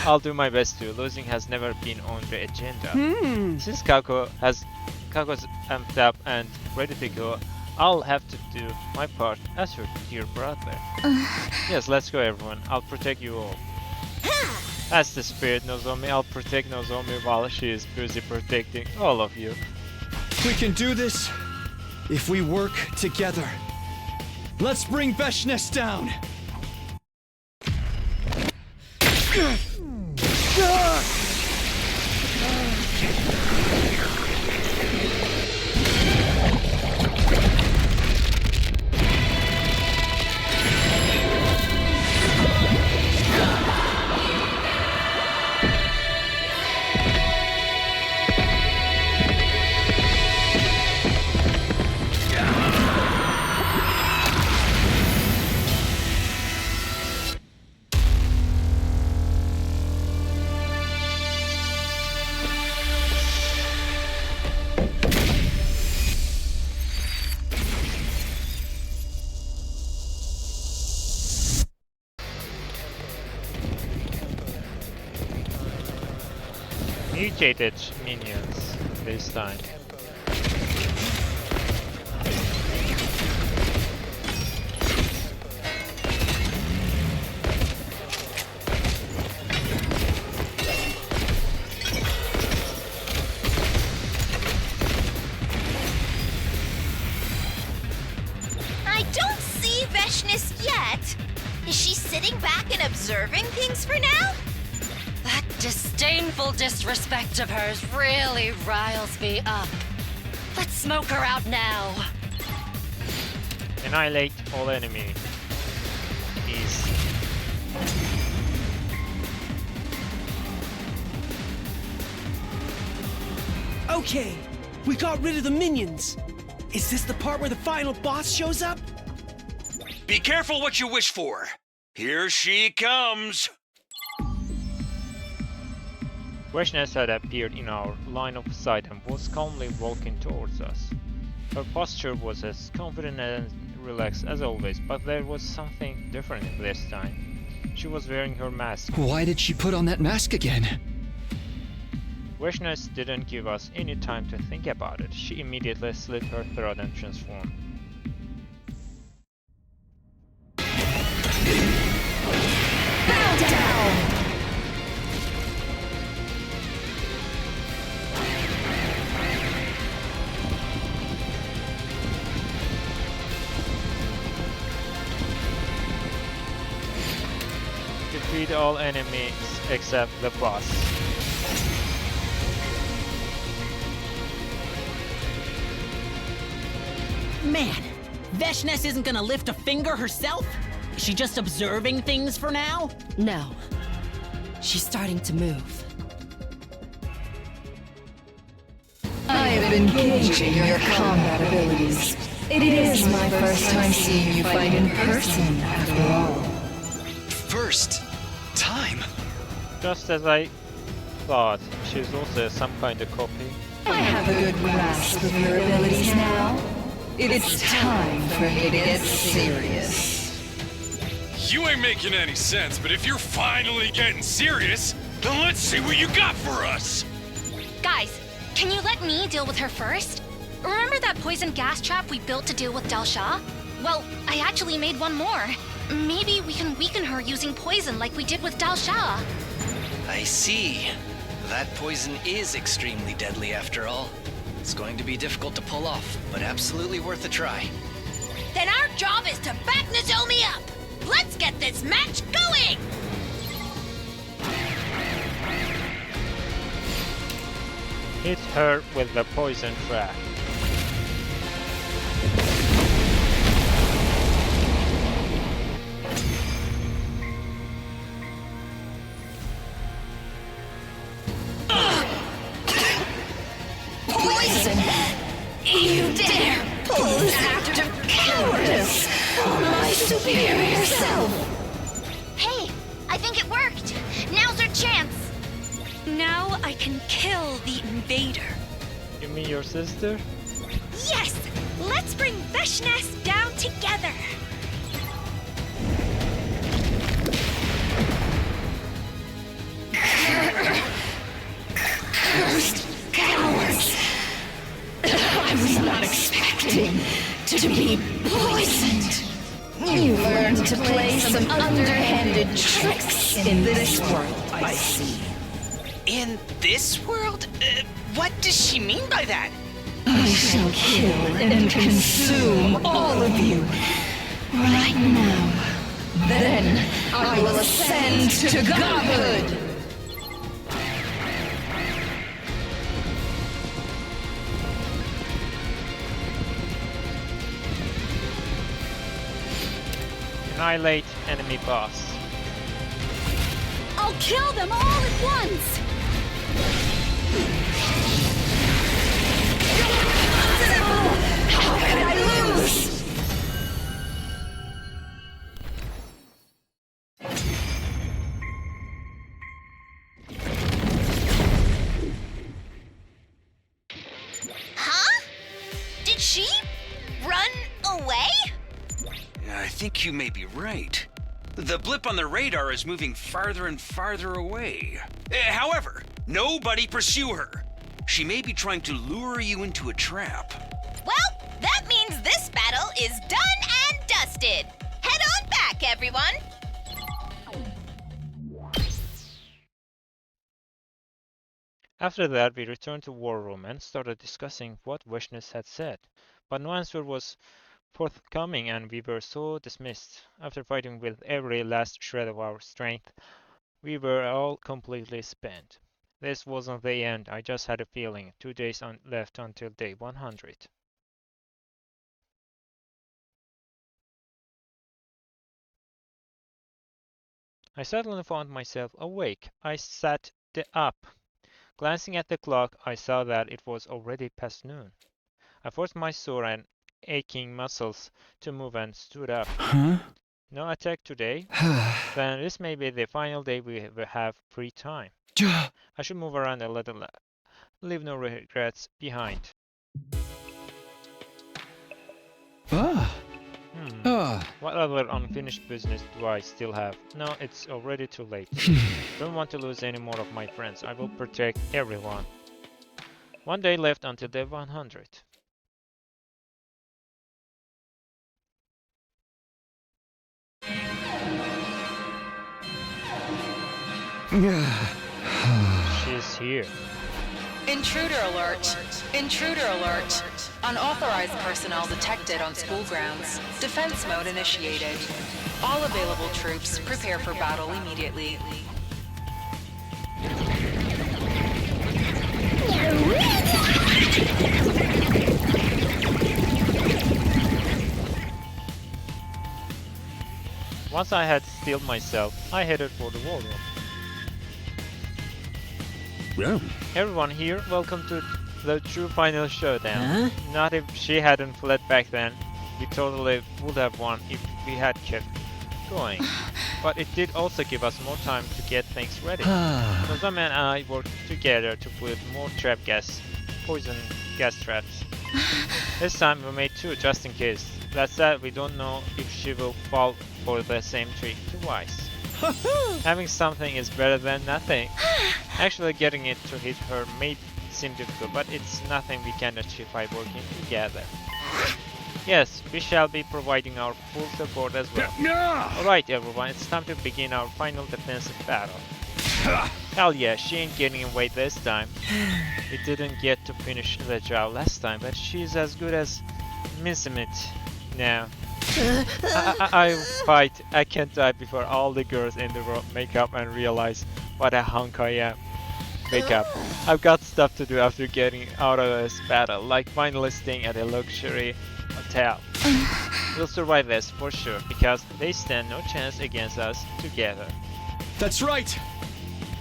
I'll do my best too. Losing has never been on the agenda. Since Kako's amped up and ready to go, I'll have to do my part as her dear brother. Yes, let's go everyone. I'll protect you all. That's the spirit, Nozomi. I'll protect Nozomi while she is busy protecting all of you. We can do this if we work together. Let's bring Vishnes down! Mutated minions this time. I don't see Veshness yet. Is she sitting back and observing things for now? That disdainful disrespect of hers really riles me up. Let's smoke her out now. Annihilate all enemies. Okay, we got rid of the minions. Is this the part where the final boss shows up? Be careful what you wish for. Here she comes. Veshness had appeared in our line of sight and was calmly walking towards us. Her posture was as confident and relaxed as always, but there was something different this time. She was wearing her mask. Why did she put on that mask again? Veshness didn't give us any time to think about it. She immediately slit her throat and transformed. Bow down! Defeat all enemies except the boss. Man, Veshness isn't gonna lift a finger herself? Is she just observing things for now? No. She's starting to move. I have been gauging your combat abilities. It is my first time seeing you fight in person, after all. First time? Just as I thought, she's also some kind of copy. I have a good grasp of your abilities now. It's time for me to get serious. You ain't making any sense, but if you're finally getting serious, then let's see what you got for us! Guys, can you let me deal with her first? Remember that poison gas trap we built to deal with Del Shah? Well, I actually made one more. Maybe we can weaken her using poison like we did with Del Shah. I see. That poison is extremely deadly after all. It's going to be difficult to pull off, but absolutely worth a try. Then our job is to back Nozomi up. Let's get this match going! Hit her with the poison trap. Poison! You dare pull this act of cowardice on my superior self! Hey, I think it worked. Now's our chance. Now I can kill the invader. You mean your sister? Yes! Let's bring Veshness down together! Cursed cowards! I was not expecting to be poisoned. You learned to play some underhanded tricks in this world, I see. In this world? What does she mean by that? I shall kill and consume all of you right now. Then I will ascend to godhood. Annihilate enemy boss. I'll kill them all at once! How could I lose? Huh? Did she run away? I think you may be right. The blip on the radar is moving farther and farther away. However, Nobody pursue her. She may be trying to lure you into a trap. Well, that means this battle is done and dusted. Head on back, everyone. After that, we returned to War Room and started discussing what Vishnus had said, but no answer was forthcoming and we were so dismissed. After fighting with every last shred of our strength, we were all completely spent. This wasn't the end, I just had a feeling. 2 days left until day 100. I suddenly found myself awake. I sat up. Glancing at the clock, I saw that it was already past noon. I forced my sore and aching muscles to move and stood up. Huh? No attack today? Then this may be the final day we will have free time. I should move around a little, leave no regrets behind. What other unfinished business do I still have? No, it's already too late. Don't want to lose any more of my friends. I will protect everyone. 1 day left until day 100. She's here. Intruder alert! Intruder alert! Unauthorized personnel detected on school grounds. Defense mode initiated. All available troops prepare for battle immediately. Once I had steeled myself, I headed for the war room. Yeah. Everyone here, welcome to the true final showdown. Not if she hadn't fled back then. We totally would have won if we had kept going. But it did also give us more time to get things ready. Nozama and I worked together to put more poison gas traps. This time we made 2 just in case. That said, we don't know if she will fall for the same trick twice. Having something is better than nothing. Actually getting it to hit her may seem difficult, but it's nothing we can achieve by working together. Yes, we shall be providing our full support as well. Alright everyone, it's time to begin our final defensive battle. Hell yeah, she ain't getting away this time. We didn't get to finish the job last time, but she's as good as Mincemeat now. I'll fight. I can't die before all the girls in the world make up and realize what a hunk I am. Wake up. I've got stuff to do after getting out of this battle, like finally staying at a luxury hotel. We'll survive this for sure, because they stand no chance against us together. That's right!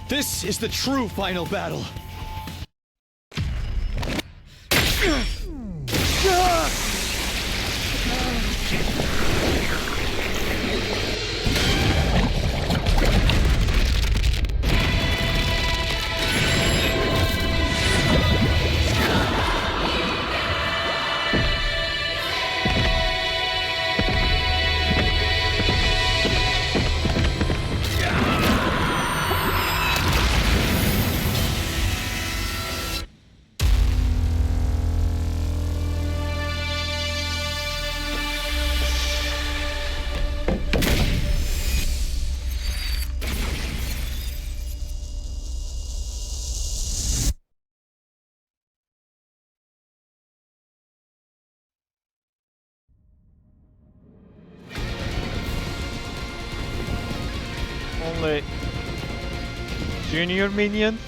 This is the true final battle! Only junior minions?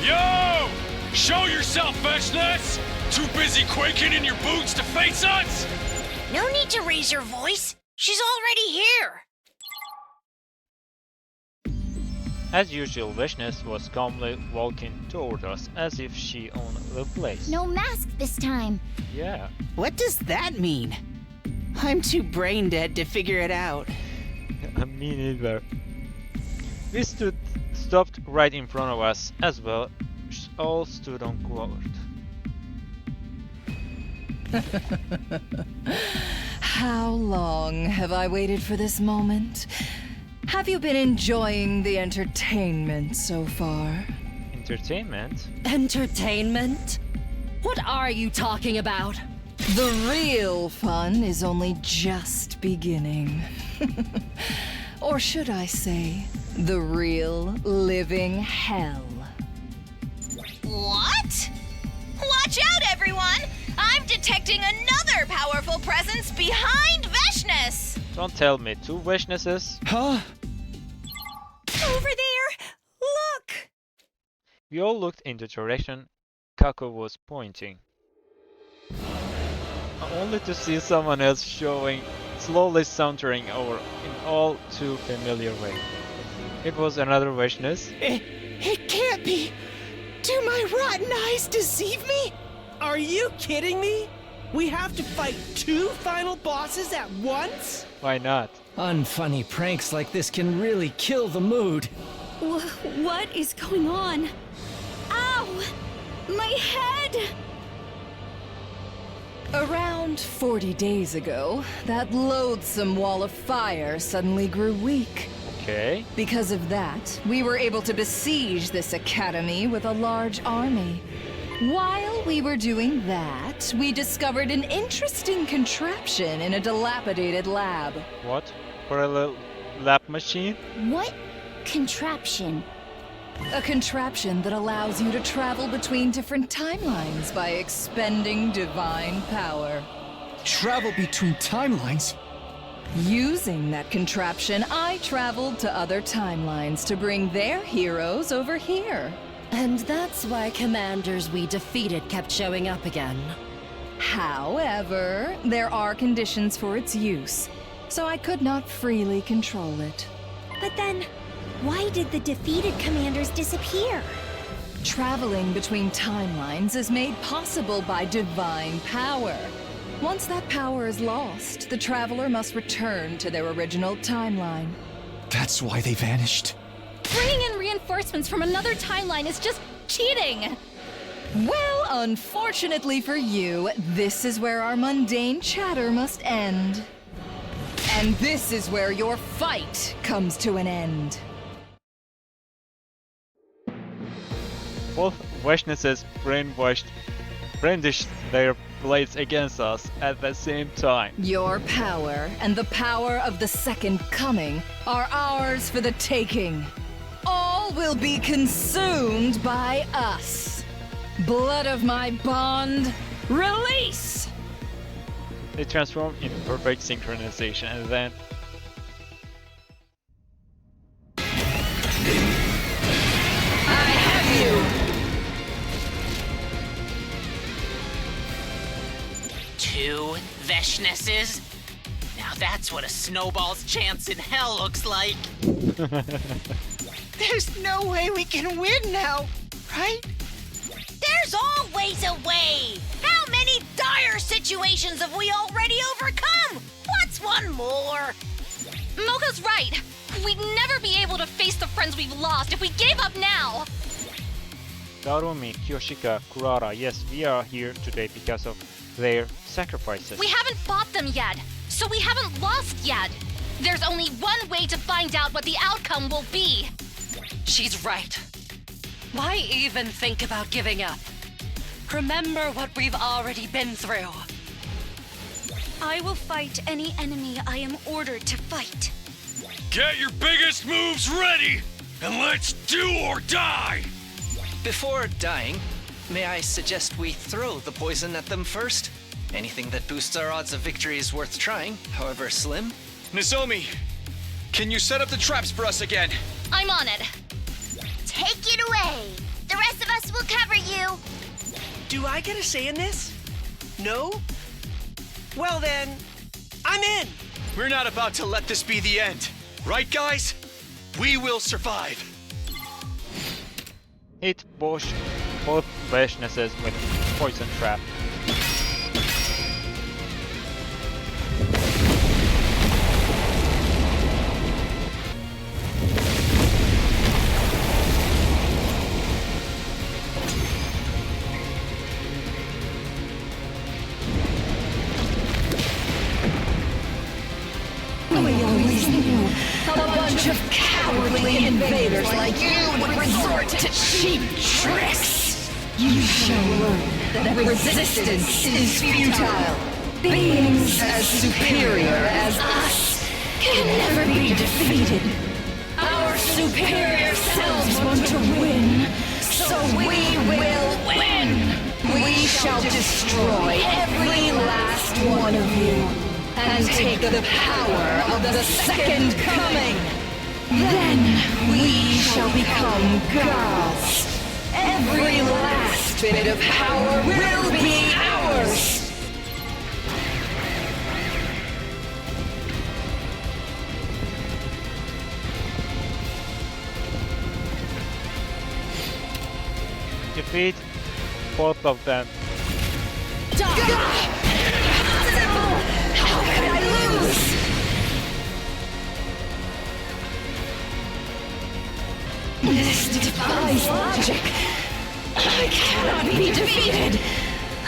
Yo! Show yourself, Vishnus! Too busy quaking in your boots to face us? No need to raise your voice. She's already here. As usual, Vishnus was calmly walking toward us as if she owned the place. No mask this time. Yeah. What does that mean? I'm too brain dead to figure it out. Me neither. We stopped right in front of us as well. All stood on guard. How long have I waited for this moment? Have you been enjoying the entertainment so far? Entertainment? Entertainment? What are you talking about? The real fun is only just beginning. Or should I say, the real living hell. What? Watch out, everyone! I'm detecting another powerful presence behind Veshness! Don't tell me, 2 Veshnesses? Huh? Over there! Look! We all looked in the direction Kako was pointing. Only to see someone else slowly sauntering over in all too familiar way. It was another Veshness. It can't be! Do my rotten eyes deceive me? Are you kidding me? We have to fight 2 final bosses at once? Why not? Unfunny pranks like this can really kill the mood. What is going on? Ow! My head! Around 40 days ago, that loathsome wall of fire suddenly grew weak. Okay. Because of that, we were able to besiege this academy with a large army. While we were doing that, we discovered an interesting contraption in a dilapidated lab. What? For a little lab machine? What contraption? A contraption that allows you to travel between different timelines by expending divine power. Travel between timelines? Using that contraption, I traveled to other timelines to bring their heroes over here. And that's why commanders we defeated kept showing up again. However, there are conditions for its use, so I could not freely control it. But then, why did the defeated commanders disappear? Traveling between timelines is made possible by divine power. Once that power is lost, the traveler must return to their original timeline. That's why they vanished. Bringing in reinforcements from another timeline is just cheating! Well, unfortunately for you, this is where our mundane chatter must end. And this is where your fight comes to an end. Both Veshnesses brandished their blades against us at the same time. Your power and the power of the Second Coming are ours for the taking. All will be consumed by us. Blood of my bond, release! They transformed in perfect synchronization and then... I have you! 2 Veshnesses? Now that's what a snowball's chance in hell looks like. There's no way we can win now, right? There's always a way! How many dire situations have we already overcome? What's one more? Mocha's right! We'd never be able to face the friends we've lost if we gave up now! Takumi, Kyoshika, Kurara, yes, we are here today because of their sacrifices. We haven't fought them yet, so we haven't lost yet! There's only one way to find out what the outcome will be! She's right. Why even think about giving up? Remember what we've already been through. I will fight any enemy I am ordered to fight. Get your biggest moves ready, and let's do or die! Before dying, may I suggest we throw the poison at them first? Anything that boosts our odds of victory is worth trying, however slim. Nozomi, can you set up the traps for us again? I'm on it. Take it away. The rest of us will cover you. Do I get a say in this? No? Well then, I'm in. We're not about to let this be the end. Right, guys? We will survive. Hit both Veshnesses with poison trap. if cowardly invaders like you would resort to cheap tricks, you shall learn that resistance is futile. Beings as superior as us can never be defeated. Our superior selves want to win, so we will win. We shall destroy every last one of you and take the power of the Second Coming. Then we shall become gods. Every last bit of power will be ours. Defeat both of them. Impossible! How could I lose? This defies logic. I cannot be defeated.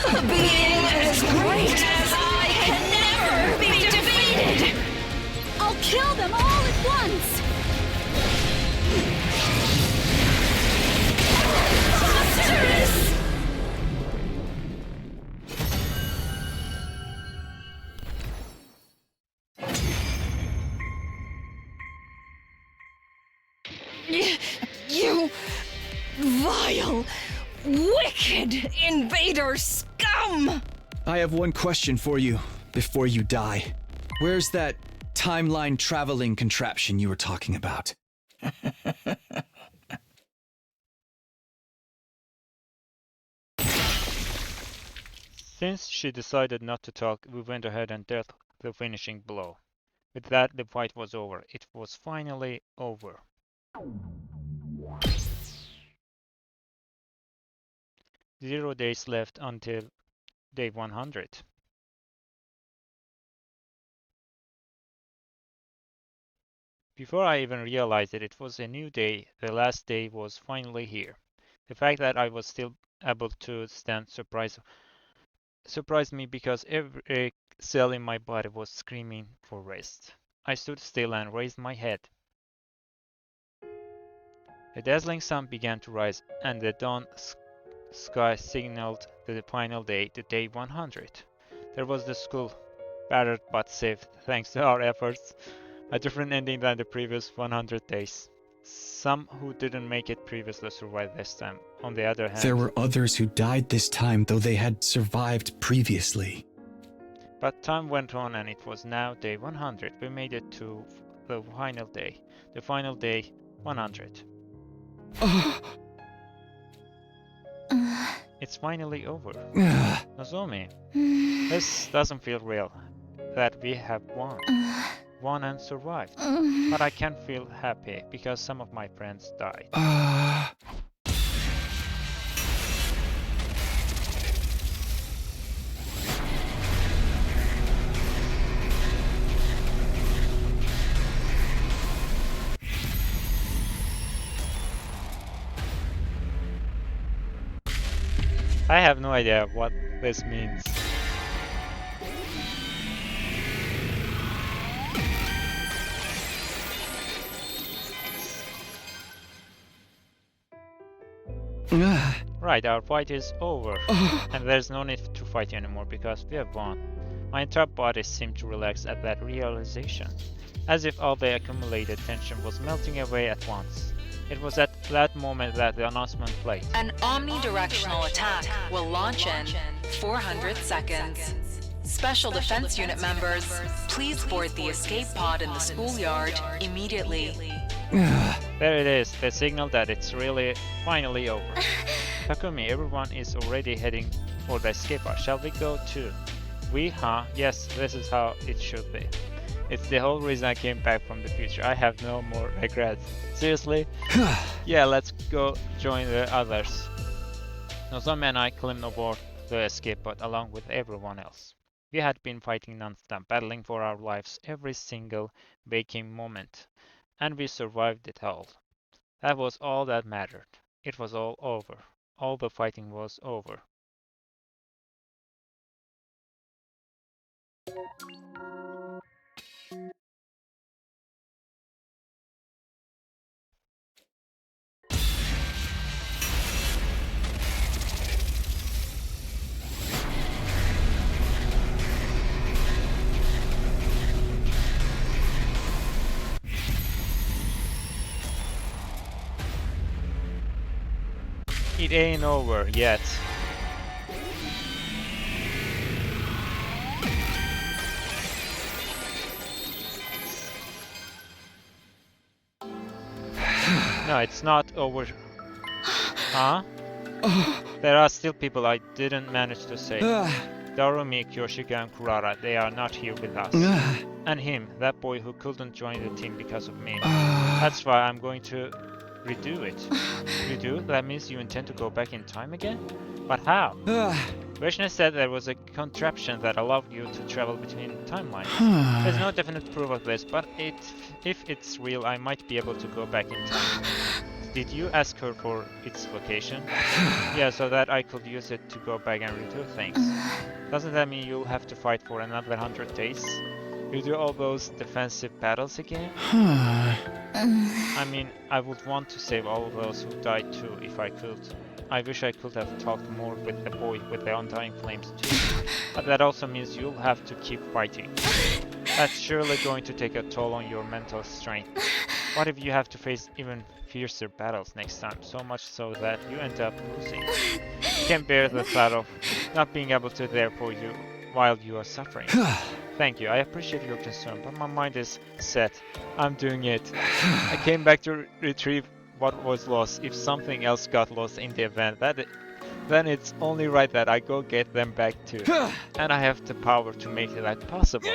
A being as great as I can never be defeated. I'll kill them all at once! Monstrous! You vile, wicked invader scum! I have one question for you before you die. Where's that timeline traveling contraption you were talking about? Since she decided not to talk, we went ahead and dealt the finishing blow. With that, the fight was over. It was finally over. 0 days left until day 100. Before I even realized it was a new day. The last day was finally here. The fact that I was still able to stand surprised me because every cell in my body was screaming for rest. I stood still and raised my head. The dazzling sun began to rise, and the dawn sky signaled the final day, the day 100. There was the school, battered but saved thanks to our efforts, a different ending than the previous 100 days. Some who didn't make it previously survived this time. On the other hand, there were others who died this time, though they had survived previously. But time went on, and it was now day 100. We made it to the final day. The final day 100. It's finally over. Nozomi, this doesn't feel real. That we have won. Won and survived. But I can feel happy because some of my friends died. I have no idea what this means. Right, our fight is over, and there's no need to fight anymore because we have won. My entire body seemed to relax at that realization, as if all the accumulated tension was melting away at once. It was at that moment that the announcement played. An omnidirectional attack will launch in 400 seconds. Special Defense Unit members, please board the escape pod in the schoolyard immediately. There it is, the signal that it's really finally over. Takumi, everyone is already heading for the escape pod. Shall we go too? Yes, this is how it should be. It's the whole reason I came back from the future. I have no more regrets. Seriously? Yeah, let's go join the others. Nozomi and I climbed aboard the escape pod along with everyone else. We had been fighting non-stop, battling for our lives every single waking moment. And we survived it all. That was all that mattered. It was all over. All the fighting was over. It ain't over yet. No, it's not over. Huh? There are still people I didn't manage to save. Darumi, Kyoshika, and Kurara, they are not here with us. And him, that boy who couldn't join the team because of me. That's why I'm going to redo it. Redo? That means you intend to go back in time again? But how? Vishnu said there was a contraption that allowed you to travel between timelines. There's no definite proof of this, but if it's real, I might be able to go back in time. Did you ask her for its location? Yeah, so that I could use it to go back and redo things. Doesn't that mean you'll have to fight for another 100 days? You do all those defensive battles again? I mean, I would want to save all of those who died too, if I could. I wish I could have talked more with the boy with the undying flames too. But that also means you'll have to keep fighting. That's surely going to take a toll on your mental strength. What if you have to face even fiercer battles next time, so much so that you end up losing? You can't bear the thought of not being able to there for you while you are suffering. Thank you, I appreciate your concern, but my mind is set. I'm doing it. I came back to retrieve what was lost. If something else got lost in the event, then it's only right that I go get them back too. And I have the power to make that possible.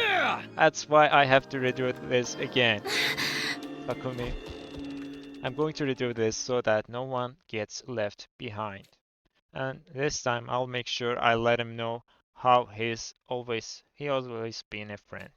That's why I have to redo this again. Takumi, I'm going to redo this so that no one gets left behind. And this time I'll make sure I let him know how he's always been a friend.